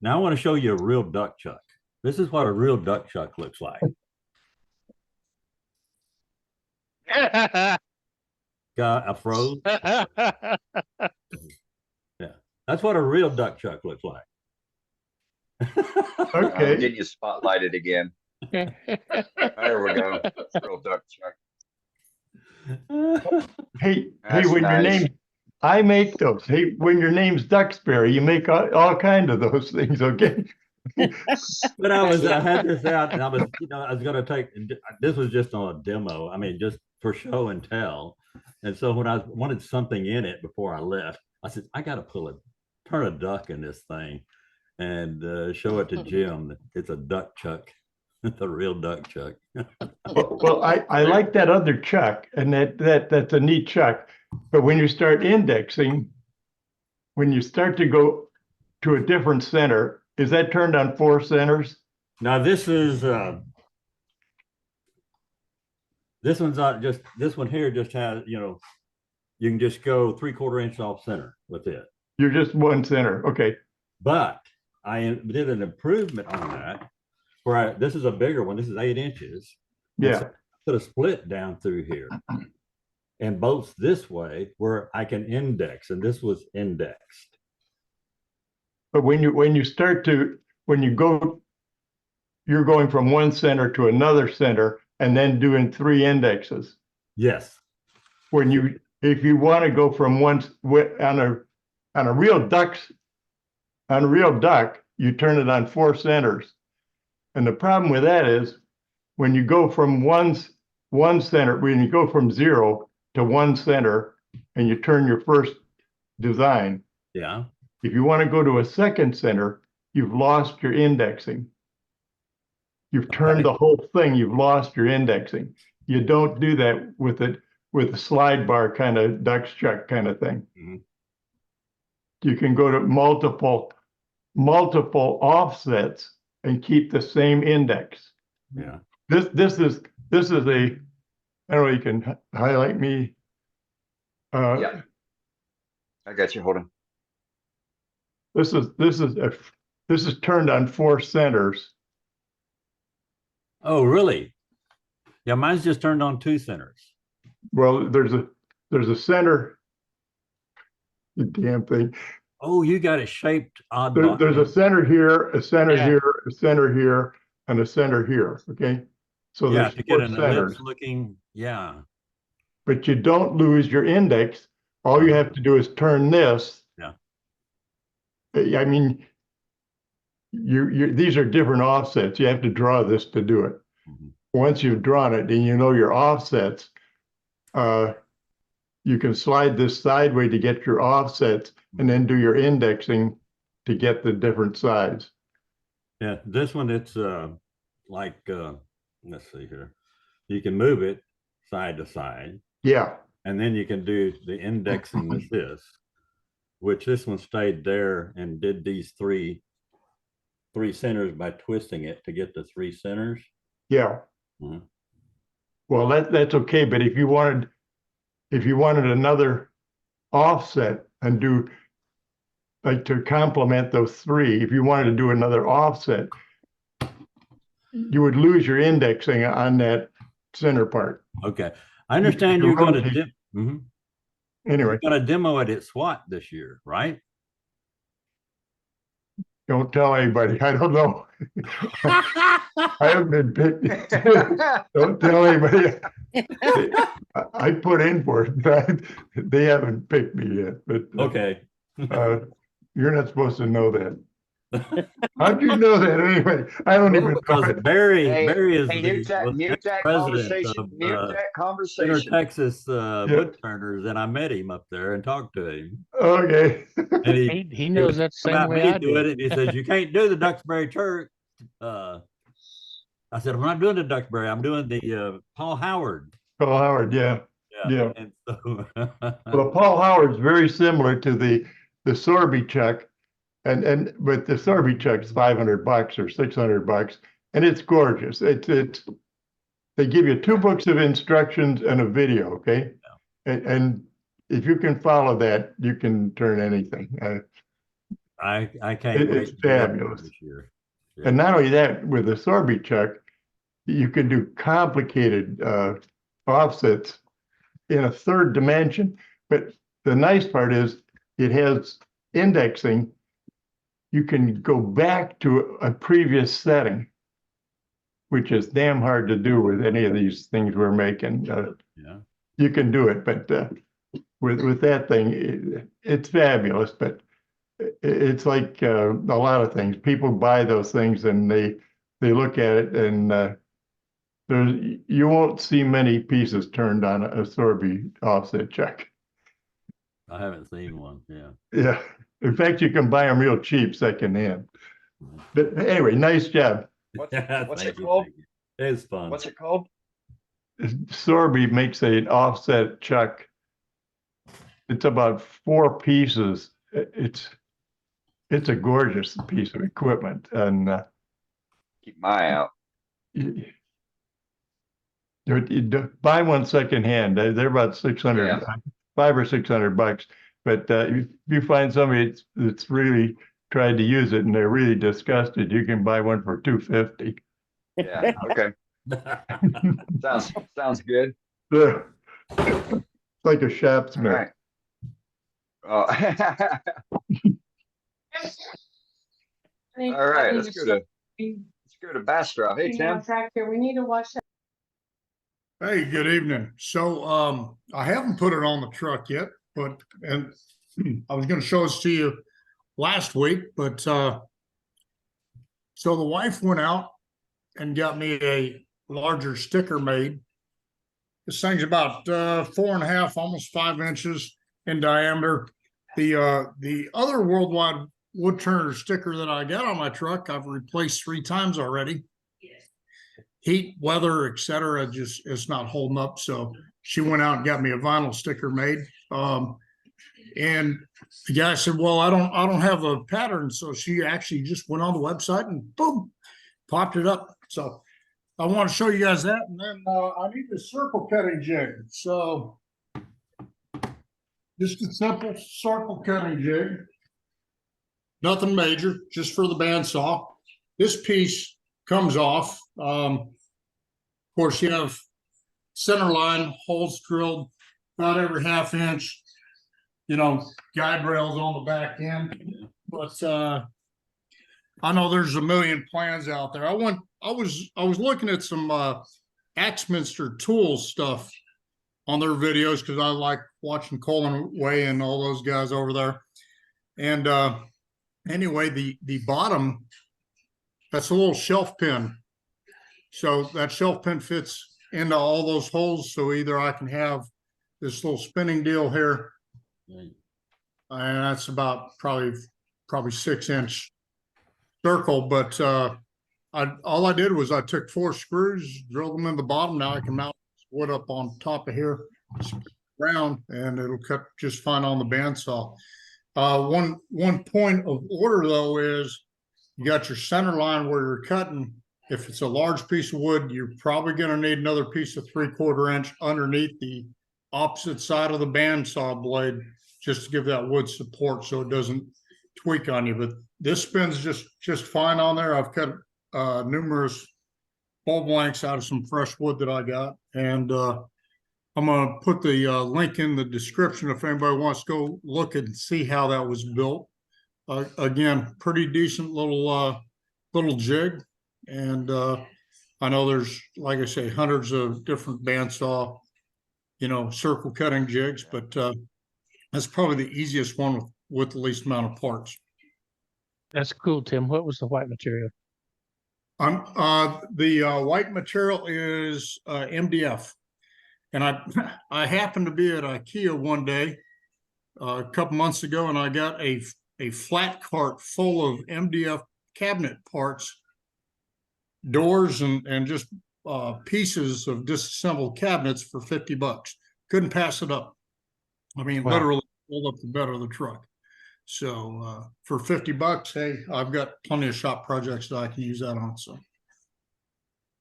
Now I want to show you a real DuxChuck. This is what a real DuxChuck looks like. Got a froze. Yeah, that's what a real DuxChuck looks like. Okay. Get you spotlighted again. There we go. Real DuxChuck. Hey, That's when your nice. name, I make those. Hey, when your name's Duxbury, you make all kind of those things, okay? But I had this out, and I was going to take, this was just on a demo. I mean, just for show and tell. And so when I wanted something in it before I left, I said, I got to turn a duck in this thing and show it to Jim. It's a DuxChuck. It's a real DuxChuck. Well, I like that other chuck, and that's a neat chuck. But when you start indexing, when you start to go to a different center, is that turned on 4 centers? Now this one's not just, this one here just has, you can just go 3/4 inch off center with it. You're just 1 center, okay. But I did an improvement on that where this is a bigger one. This is 8 inches. Yeah. So I put a split down through here and bolts this way where I can index, and this was indexed. But when you go, you're going from 1 center to another center and then doing 3 indexes. Yes. If you want to go from on a real duck, you turn it on 4 centers. And the problem with that is when you go from one center, when you go from 0 to 1 center, and you turn your first design. Yeah. If you want to go to a second center, you've lost your indexing. You've turned the whole thing, you've lost your indexing. You don't do that with a slide bar kind of DuxChuck kind of thing. You can go to multiple offsets and keep the same index. Yeah. This is a, I don't know, you can highlight me. Yeah. I got you. Hold on. This is turned on 4 centers. Oh, really? Yeah, mine's just turned on 2 centers. Well, there's a center. You damn thing. Oh, you got it shaped odd. There's a center here, a center Yeah. here, a center here, and a center here. Okay. So Yeah, there's to 4 get an centers. ellipse looking. Yeah. But you don't lose your index. All you have to do is turn this. Yeah. I mean, these are different offsets. You have to draw this to do it. Once you've drawn it and you know your offsets, you can slide this sideways to get your offsets and then do your indexing to get the different sides. Yeah, this one, it's like, let's see here. You can move it side to side. Yeah. And then you can do the indexing with this, which this one stayed there and did these three centers by twisting it to get the 3 centers. Yeah. Well, that's okay. But if you wanted another offset and do like to complement those 3, if you wanted to do another offset, you would lose your indexing on that center part. Okay. I understand you're going to Anyway, you're going to demo it at SWAT this year, right? don't tell anybody. I don't know. I haven't been picked. Don't tell anybody. I put in for it, but they haven't picked me yet. But okay. You're not supposed to know that. How'd you know that anyway? I don't even know. Because Barry is mute that conversation. Mute that conversation. Center Texas wood turners, and I met him up there and talked to him. Okay. And he knows that same about way me I doing do. it. He says, "You can't do the Duxbury Church." I said, "I'm not doing the Duxbury. I'm doing the Paul Howard." Paul Howard, yeah. And so, well, Paul Howard's very similar to the Sorby Chuck. But the Sorby Chuck's $500 or $600, and it's gorgeous. They give you 2 books of instructions and a video, okay? And if you can follow that, you can turn anything. I can't wait. It's fabulous. This year. And not only that, with the Sorby Chuck, you can do complicated offsets in a 3rd dimension. But the nice part is it has indexing. You can go back to a previous setting, which is damn hard to do with any of these things we're making. You can do it, but with that thing, it's fabulous. But it's like a lot of things. People buy those things and they look at it, and you won't see many pieces turned on a Sorby offset check. I haven't seen one. Yeah. Yeah. In fact, you can buy them real cheap secondhand. But anyway, nice job. What's it called? It's fun. What's it called? Sorby makes an offset chuck. It's about 4 pieces. It's a gorgeous piece of equipment, and keep my eye out. You buy one secondhand. They're about 600, $500 or $600. But if you find somebody that's really tried to use it and they're really disgusted, you can buy one for $250. Yeah. Okay. sounds good. It's like a shopsmith. All right. Let's go to Bastrop. Hey, Tim. We need to watch that. Hey, good evening. So I haven't put it on the truck yet, but I was going to show this to you last week, but so the wife went out and got me a larger sticker made, This thing's about 4.5, almost 5 inches in diameter. The other Worldwide Wood Turner sticker that I got on my truck, I've replaced 3 times already. Heat, weather, etc. Just it's not holding up. So she went out and got me a vinyl sticker made. And the guy said, "Well, I don't have a pattern." So she actually just went on the website and boom, popped it up. So I want to show you guys that, and then I need the circle cutting jig. So just a simple circle cutting jig, nothing major, just for the bandsaw. This piece comes off. Of course, you have center line holes drilled about every 1/2 inch. You know, guide rails on the back end. But I know there's a million plans out there. I was looking at some Axminster Tools stuff on their videos because I like watching Colin Way and all those guys over there. And anyway, the bottom, that's a little shelf pin. So that shelf pin fits into all those holes. So either I can have this little spinning deal here, and that's about probably 6-inch circle. But all I did was I took 4 screws, drilled them in the bottom. Now I can mount wood up on top of here, round, and it'll cut just fine on the bandsaw. One point of order though is you got your center line where you're cutting. If it's a large piece of wood, you're probably going to need another piece of 3/4 inch underneath the opposite side of the bandsaw blade, just to give that wood support so it doesn't tweak on you. But this spins just fine on there. I've cut numerous bulb lengths out of some fresh wood that I got, and I'm going to put the link in the description if anybody wants to go look and see how that was built. Again, pretty decent little jig. And I know there's, like I say, hundreds of different bandsaw, circle cutting jigs, but that's probably the easiest one with the least amount of parts. That's cool, Tim. What was the white material? The white material is MDF. And I happened to be at IKEA one day a couple months ago, and I got a flat cart full of MDF cabinet parts, doors, and just pieces of disassembled cabinets for $50. Couldn't pass it up. I mean, Wow. Literally pulled up the bed of the truck. So for $50, hey, I've got plenty of shop projects that I can use that on. So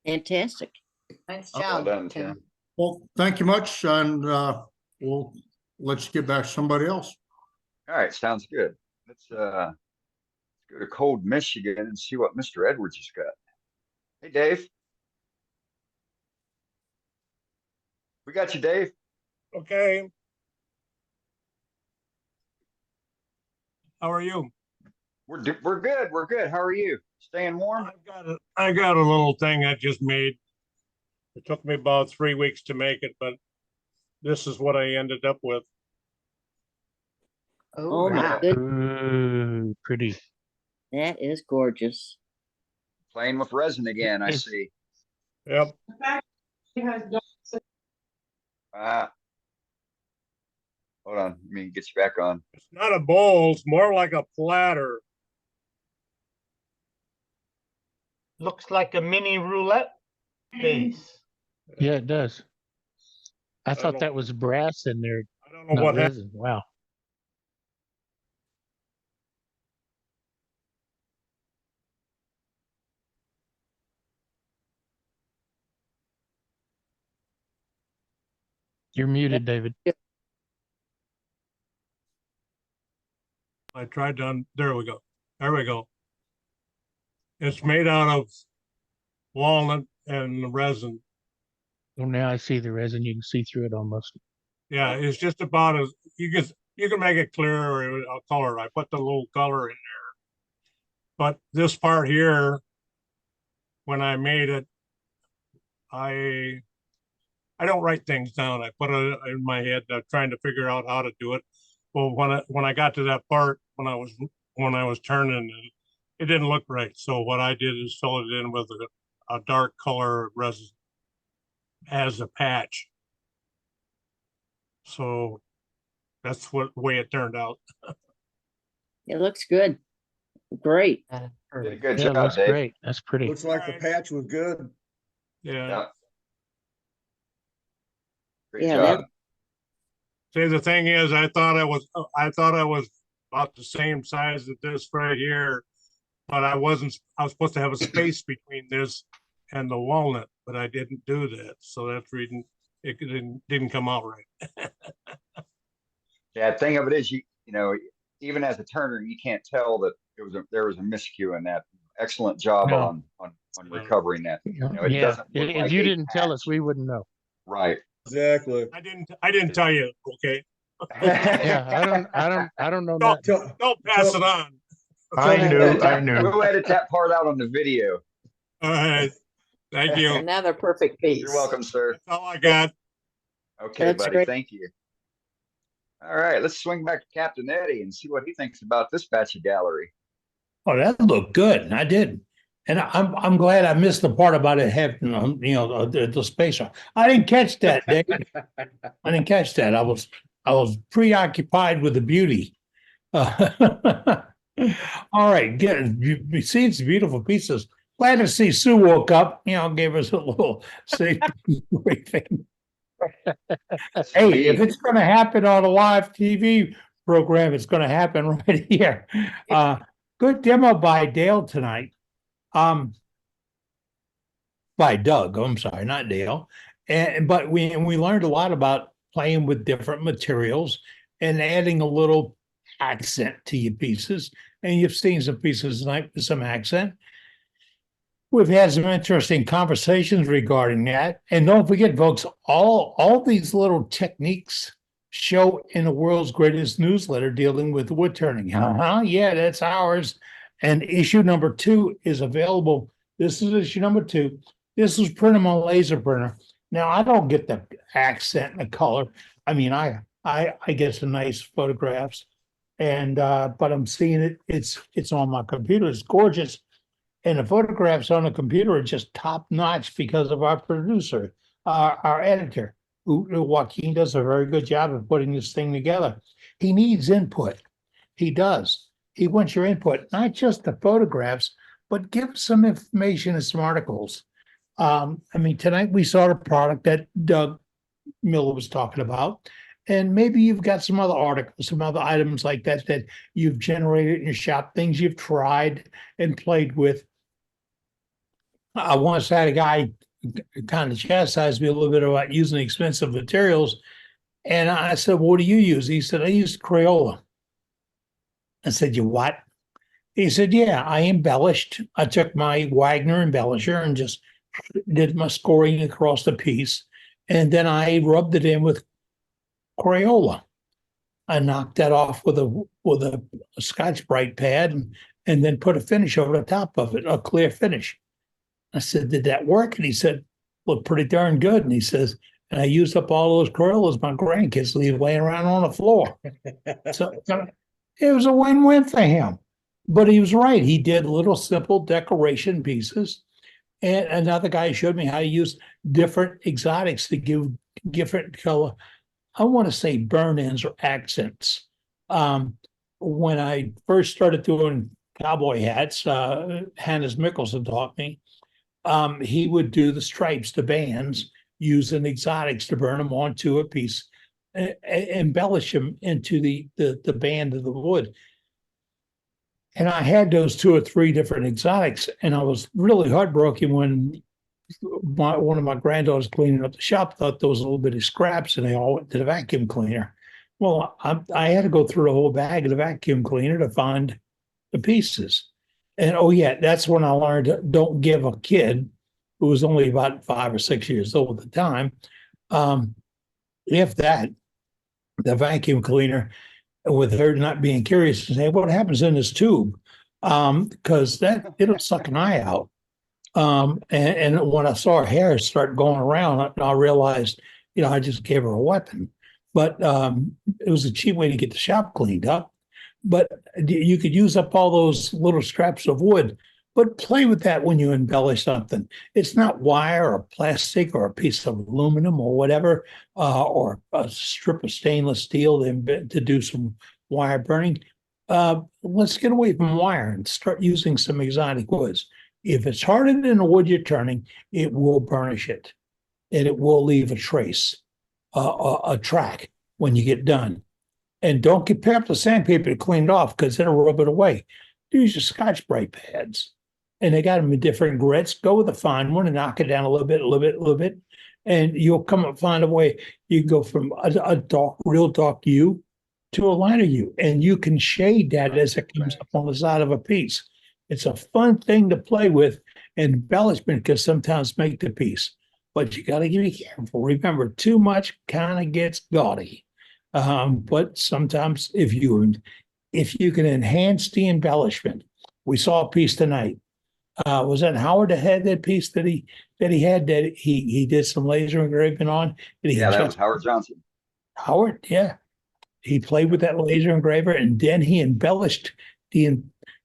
Fantastic. Nice Well job, done, Tim. Tim. well, thank you much, and we'll let you get back to somebody else. All right, sounds good. Let's go to cold Michigan and see what Mr. Edwards has got. Hey, Dave. We got you, Dave. Okay. How are you? We're good. We're good. How are you? Staying warm? I got a little thing I just made. It took me about 3 weeks to make it, but this is what I ended up with. Oh my Yeah. goodness, Ooh, pretty. that is gorgeous. Playing with resin again, I It's- see. Yep. Ah. Hold on. Let me get you back on. It's not a bowl, it's more like a platter. Looks like a mini roulette base. Yeah, it does. I don't thought know- that was brass in there, I don't know not what happened. resin. Wow. You're muted, David. I tried to, there we go. There we go. It's made out of walnut and resin. Well, now I see the resin. You can see through it almost. Yeah, it's just about as, you can make it clear or a color. I put the little color in there. But this part here, when I made it, I don't write things down. I put it in my head, trying to figure out how to do it. Well, when I got to that part, when I was turning it didn't look right. So what I did is fill it in with a dark color resin as a patch. So that's what the way it turned out. It looks good. Great. Did a good Yeah, it job, looks Dave. great. That's pretty. Looks like the patch was good. Yeah. Yeah. Great Yeah, job. See, the thing is, I thought I was about the same size as this right here, but I wasn't. I was supposed to have a space between this and the walnut, but I didn't do that. So that's the reason it didn't come out right. Yeah, the thing of it is, you know, even as a turner, you can't tell that there was a miscue in that. Excellent job No. on recovering that. You know, it Yeah, doesn't look if like you a didn't tell patch. us, we wouldn't know. Right. Exactly. I didn't tell you. Okay. Yeah, I don't know Don't, nothing. don't pass it on. I knew. We'll edit that part out on the video. All right. Thank you. Another perfect piece. You're welcome, sir. That's all I got. Okay, That's buddy. great. Thank you. All right, let's swing back to Captain Eddie and see what he thinks about this batch of gallery. Oh, that looked good. I did. And I'm glad I missed the part about it having, the spacer. I didn't catch that, Dave. I didn't catch that. I was preoccupied with the beauty. All right, good. You see, it's beautiful pieces. Glad to see Sue woke up. Gave us a little safety briefing. Hey, if it's going to happen on a live TV program, it's going to happen right here. Good demo by Dale tonight. By Doug, I'm sorry, not Dale. But we learned a lot about playing with different materials and adding a little accent to your pieces. And you've seen some pieces tonight with some accent. We've had some interesting conversations regarding that. And don't forget, folks, all these little techniques show in the world's greatest newsletter dealing with wood turning. Yeah, that's ours. And issue number 2 is available. This is issue number 2. This was printed on laser printer. Now, I don't get the accent and the color. I mean, I get some nice photographs, and but I'm seeing it. It's on my computer. It's gorgeous. And the photographs on the computer are just top notch because of our producer, our editor, who Joaquin does a very good job of putting this thing together. He needs input. He does. He wants your input, not just the photographs, but give some information and some articles. I mean, tonight we saw the product that Doug Miller was talking about, and maybe you've got some other articles, some other items like that that you've generated in your shop, things you've tried and played with. I once had a guy kind of chastise me a little bit about using expensive materials, and I said, well, "What do you use?" He said, "I use Crayola." I said, "You what?" He said, "Yeah, I embellished. I took my Wagner embellisher and just did my scoring across the piece, and then I rubbed it in with Crayola. I knocked that off with a Scotch-Brite pad and then put a finish over the top of it, a clear finish." I said, "Did that work?" And he said, "Looked pretty darn good." And he says, "And I used up all those Crayolas my grandkids leave laying around on the floor." So it was a win-win for him. But he was right. He did little simple decoration pieces. And another guy showed me how to use different exotics to give different color, I want to say burn-ins or accents. When I first started doing cowboy hats, Hannes Mickelson taught me, he would do the stripes, the bands, using exotics to burn them onto a piece, embellish them into the band of the wood. And I had those 2 or 3 different exotics, and I was really heartbroken when one of my granddaughters cleaning up the shop thought there was a little bit of scraps, and they all went to the vacuum cleaner. Well, I had to go through the whole bag of the vacuum cleaner to find the pieces. And oh yeah, that's when I learned don't give a kid who was only about 5 or 6 years old at the time, if that, the vacuum cleaner, with her not being curious to say what happens in this tube, because that it'll suck an eye out. And when I saw her hair start going around, I realized, I just gave her a weapon. But it was a cheap way to get the shop cleaned up. But you could use up all those little scraps of wood but play with that when you embellish something. It's not wire or plastic or a piece of aluminum or whatever, or a strip of stainless steel to do some wire burning. Let's get away from wire and start using some exotic woods. If it's harder than the wood you're turning, it will burnish it, and it will leave a trace, a track when you get done. And don't pick up the sandpaper to clean it off, because it'll rub it away. Use your Scotch-Brite pads, and they got them in different grits. Go with a fine one and knock it down a little bit, and you'll come up find a way. You go from a dark, real dark hue to a lighter hue, and you can shade that as it comes up on the side of a piece. It's a fun thing to play with. Embellishment can sometimes make the piece, but you got to be careful. Remember, too much kind of gets gaudy. But sometimes if you can enhance the embellishment, we saw a piece tonight. Was that Howard that had that piece that he did some laser engraving on? Yeah, that was Howard Johnson. Howard, yeah. He played with that laser engraver, and then he embellished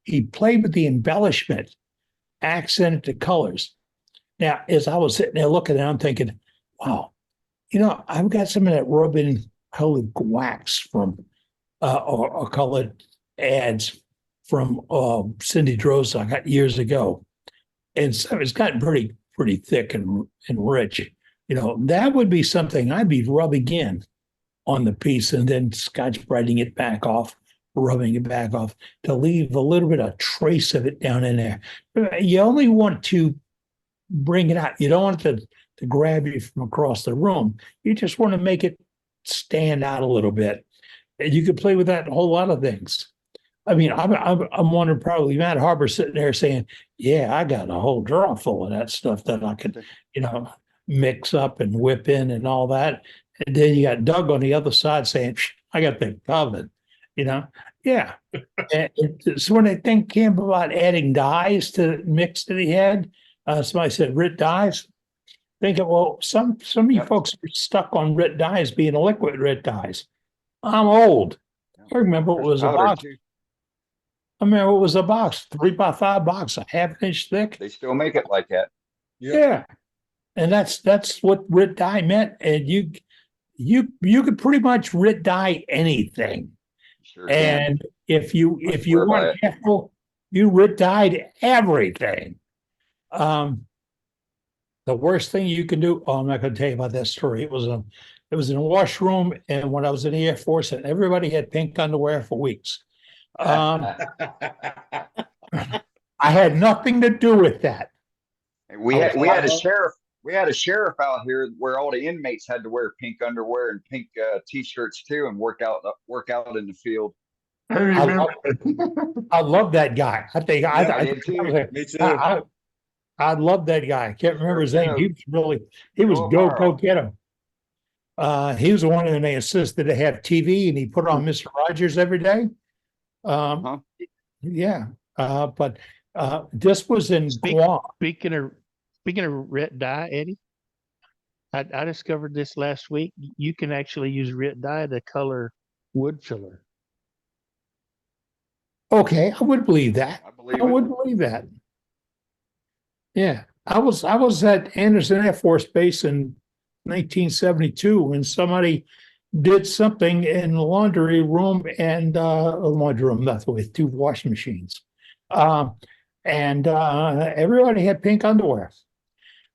he played with the embellishment, accented the colors. Now, as I was sitting there looking at it, I'm thinking, wow, I've got some of that rubbing colored wax from or colored ads from Cindy Droz I got years ago. And so it's gotten pretty thick and rich. That would be something I'd be rubbing in on the piece and then Scotch-Briting it back off, rubbing it back off to leave a little bit of trace of it down in there. You only want to bring it out. You don't want it to grab you from across the room. You just want to make it stand out a little bit. And you could play with that in a whole lot of things. I mean, I'm wondering, probably Matt Harbor sitting there saying, yeah, I got a whole drawer full of that stuff that I could, mix up and whip in and all that. And then you got Doug on the other side saying, I got the covered, Yeah. So when I think came about adding dyes to the mix that he had, somebody said RIT dyes. Thinking, well, some of you folks are stuck on RIT dyes being a liquid RIT dyes. I'm old. I remember it was a box. I remember it was a box, 3x5 box, a half-inch thick. They still make it like that. Yeah. And that's what RIT dye meant. And you could pretty much RIT dye anything. Sure and can. if you weren't careful, you RIT dyed everything. The worst thing you can do, I'm not going to tell you about that story. It was in a washroom, and when I was in the Air Force, and everybody had pink underwear for weeks. I had nothing to do with that. We had a sheriff out here where all the inmates had to wear pink underwear and pink t-shirts too, and work out in the field. I love that guy. I think I did too. Me too. I love that guy. I can't remember his name. He was go get him. He was the one and they insisted to have TV, and he put on Mr. Rogers every day. Yeah. But this was in Guam. Speaking of RIT dye, Eddie, I discovered this last week. You can actually use RIT dye to color wood filler. Okay, I would believe that. I would believe that. Yeah, I was at Anderson Air Force Base in 1972 when somebody did something in the laundry room and that's with 2 washing machines, and everybody had pink underwear,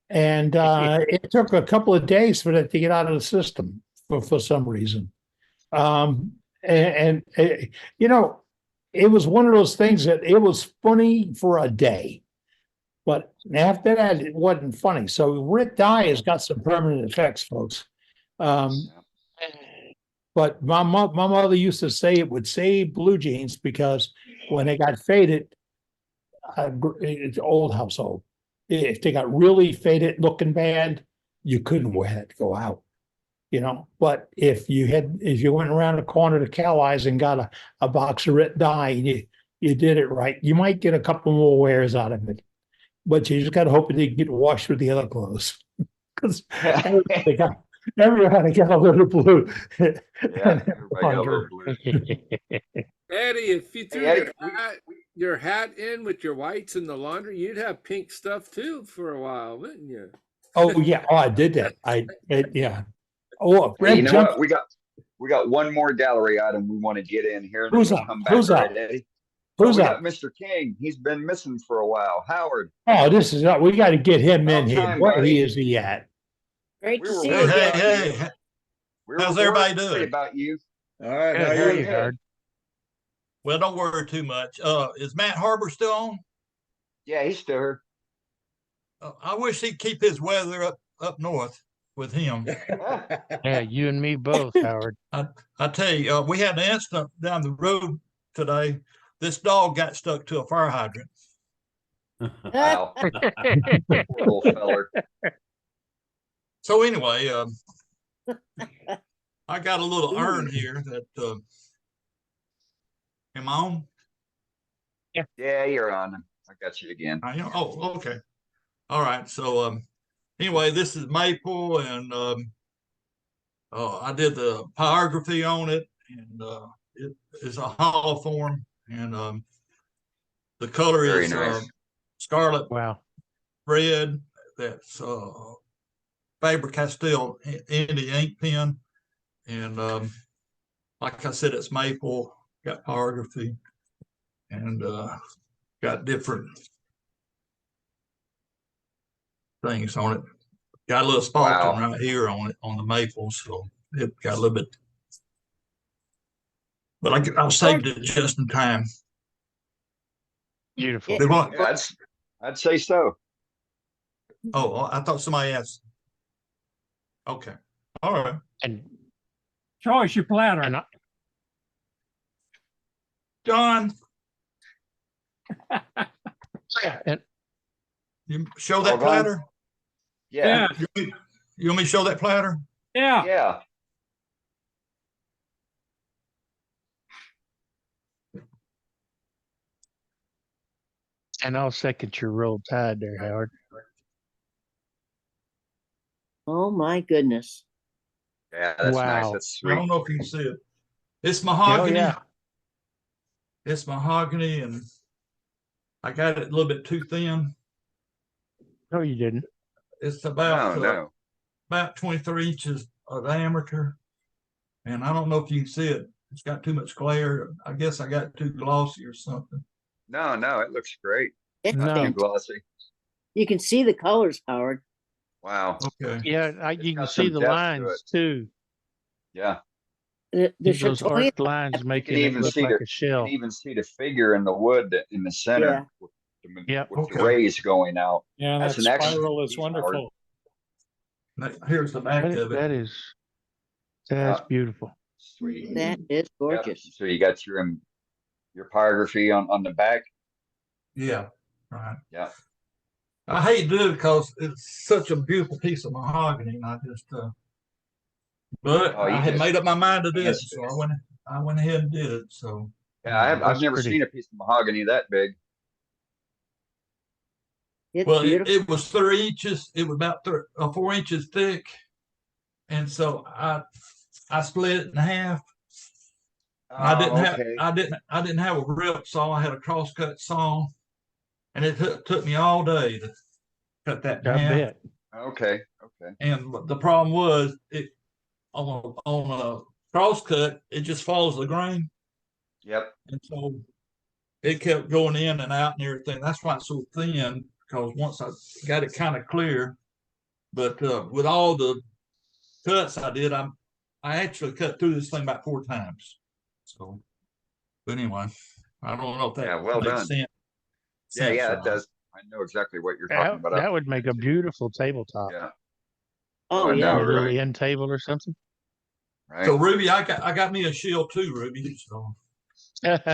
and it took a couple of days for that to get out of the system for some reason, it was one of those things that it was funny for a day. But after that, it wasn't funny. So RIT dye has got some permanent effects, folks. But my mother used to say it would save blue jeans because when they got faded, it's old household. If they got really faded looking bad, you couldn't wear that to go out. But if you went around the corner to Cali's and got a box of RIT dye and you did it right, you might get a couple more wears out of it. But you just got to hope it didn't get washed with the other clothes. Because everybody got a little blue. Yeah, everybody got a little blue. Eddie, if you do your hat in with your whites in the laundry, you'd have pink stuff too for a while, wouldn't you? Oh, yeah. Oh, I did that. Yeah. Oh, Hey, you red know jump. what? We got one more gallery item we want to get in here, and then Who's we'll up? come back. Who's All up? right, Eddie? Well, Who's we up? got Mr. King. He's been missing for a while. Howard. Oh, this is, we got to get him in About here. time, Where buddy. is he at? Great We to were see worried you. about you. We were How's everybody worried doing? about you. All right, Good, how how are you? you, Howard? Well, don't worry too much. Is Matt Harbor still on? Yeah, he's still here. I wish he'd keep his weather up north with him. Yeah, you and me both, Howard. I tell you, we had an incident down the road today. This dog got stuck to a fire hydrant. Wow. Poor little feller. So anyway, I got a little urn here that am I on? Yeah, you're on. I got you again. Oh, okay. All right. So anyway, this is maple, and I did the pyrography on it, and it is a hollow form, and the color Very is nice. scarlet Wow. red. That's Faber-Castell Indy ink pen, and like I said, it's maple. Got pyrography, and got different things on it. Got a little spalking right here on it, on the maple, so it got a little bit. But I saved it just in time. Beautiful. Yeah, I'd say so. Oh, I thought somebody asked. Okay. All right. And choice your platter. John. And you show that platter? Yeah. You want me to show that platter? Yeah. Yeah. And I'll second your roll tide there, Howard. Oh my goodness. Yeah, that's nice. Wow. That's I sweet. don't know if you can see it. It's mahogany. Oh, yeah. It's mahogany, and I got it a little bit too thin. No, you didn't. It's about No. about 23 inches of diameter, and I don't know if you can see it. It's got too much glare. I guess I got too glossy or something. No, it looks great. It's Not too fantastic. glossy. You can see the colors, Howard. Wow. Okay. Yeah, you can got see some the depth to lines it. too. Yeah. The Those Chatoya- arced lines You making can it even look see like the a shell. you can even see the figure in the wood in the center Yeah. with, Yep. with the rays going out. Yeah, That's that an excellent spiral is piece, Howard. wonderful. Here's the back of it. That's Yeah. beautiful. Sweet. That is gorgeous. Yep. So you got your pyrography on the back. Yeah. Right. Yeah. I hate to do it because it's such a beautiful piece of mahogany, and I just but Oh, you I had just- made up my mind to do it, Yes. so I went ahead and did it. So Yeah, I've That's never pretty. seen a piece of mahogany that big. It's well, beautiful. it was 3 inches. It was about 4 inches thick, and so I split it in half. I didn't have a rip saw. I had a crosscut saw, and it took me all day to cut that in I half. bet. Okay. And the problem was it on a crosscut, it just follows the grain, Yep. and so it kept going in and out and everything. That's why it's so thin, because once I got it kind of clear, but with all the cuts I did, I actually cut through this thing about 4 times. So, but anyway, I don't know if that well makes done. sense. Yeah, it does. I know exactly what you're talking about. That would make a beautiful tabletop. Yeah. Oh, I yeah. know, A little right? end table or something. Right. So Ruby, I got me a shield too, Ruby. So I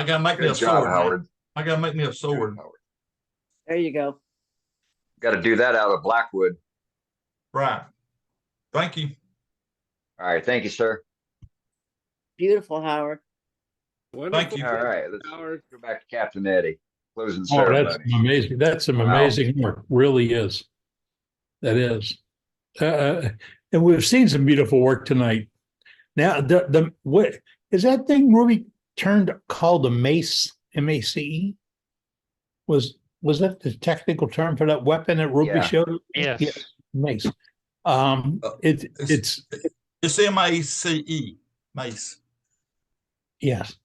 gotta make me a Good job, sword. Howard. I gotta make me a sword. There you go. Got to do that out of blackwood. Right. Thank you. All right. Thank you, sir. Beautiful, Howard. Thank you. All right. Let's go back to Captain Eddie. Closing Oh, that's ceremony. amazing. That's some Wow. amazing work. Really is. That is. And we've seen some beautiful work tonight. Now, what is that thing, Ruby? turned called a mace, M-A-C-E? Was that the technical term for that weapon that Ruby Yeah. showed? Yes. Yeah, mace. It's M-A-C-E, mace. yes,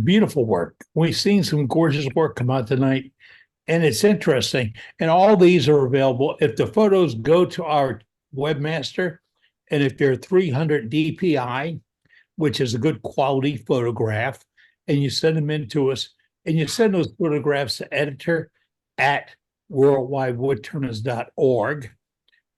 beautiful work. We've seen some gorgeous work come out tonight, and it's interesting. And all these are available. If the photos go to our webmaster, and if they're 300 DPI, which is a good quality photograph, and you send them in to us, and you send those photographs to editor@worldwidewoodturners.org.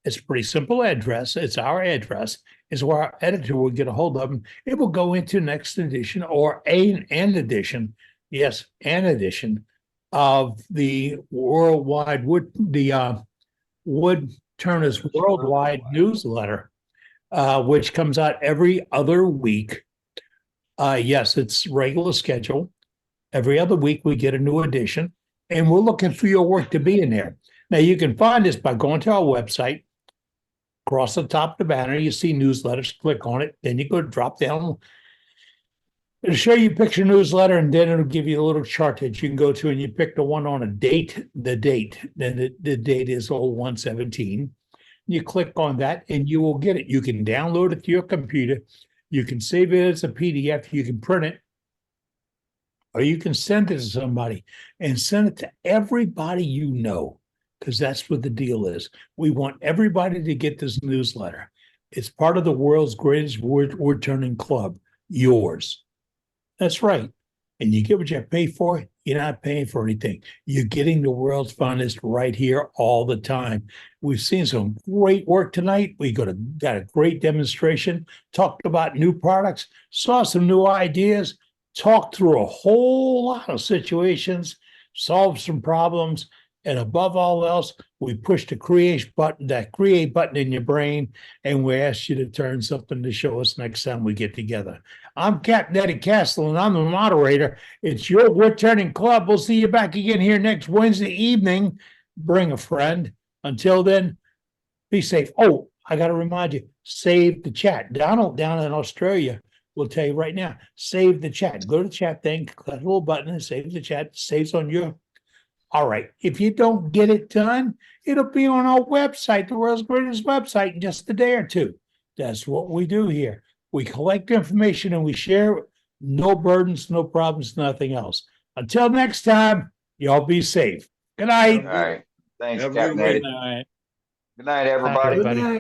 It's a pretty simple address. It's our address. It's where our editor will get a hold of them. It will go into next edition or an edition. Yes, an edition of the worldwide Wood Turners Worldwide newsletter, which comes out every other week. Yes, it's regular schedule. Every other week we get a new edition, and we're looking for your work to be in there. Now you can find us by going to our website. Across the top of the banner, you see newsletters. Click on it. Then you go drop down. It'll show you picture newsletter, and then it'll give you a little chart that you can go to, and you pick the one on a date, the date. Then the date is 01/17. You click on that, and you will get it. You can download it to your computer. You can save it as a PDF. You can print it, or you can send it to somebody and send it to everybody you know, because that's what the deal is. We want everybody to get this newsletter. It's part of the world's greatest wood turning club, yours. That's right. And you get what you pay for. You're not paying for anything. You're getting the world's finest right here all the time. We've seen some great work tonight. We got a great demonstration, talked about new products, saw some new ideas, talked through a whole lot of situations, solved some problems, and above all else, we pushed the create button in your brain, and we asked you to turn something to show us next time we get together. I'm Captain Eddie Castle, and I'm the moderator. It's your Wood Turning Club. We'll see you back again here next Wednesday evening. Bring a friend. Until then, be safe. Oh, I got to remind you, save the chat. Donald down in Australia will tell you right now, save the chat. Go to the chat thing, click the little button, and save the chat. Saves on your. All right. If you don't get it done, it'll be on our website, the world's greatest website, in just a day or two. That's what we do here. We collect information and we share it. No burdens, no problems, nothing else. Until next time, y'all be safe. Good night. All right. Thanks, Have a good Captain Eddie. week. Good night, everybody. Good night.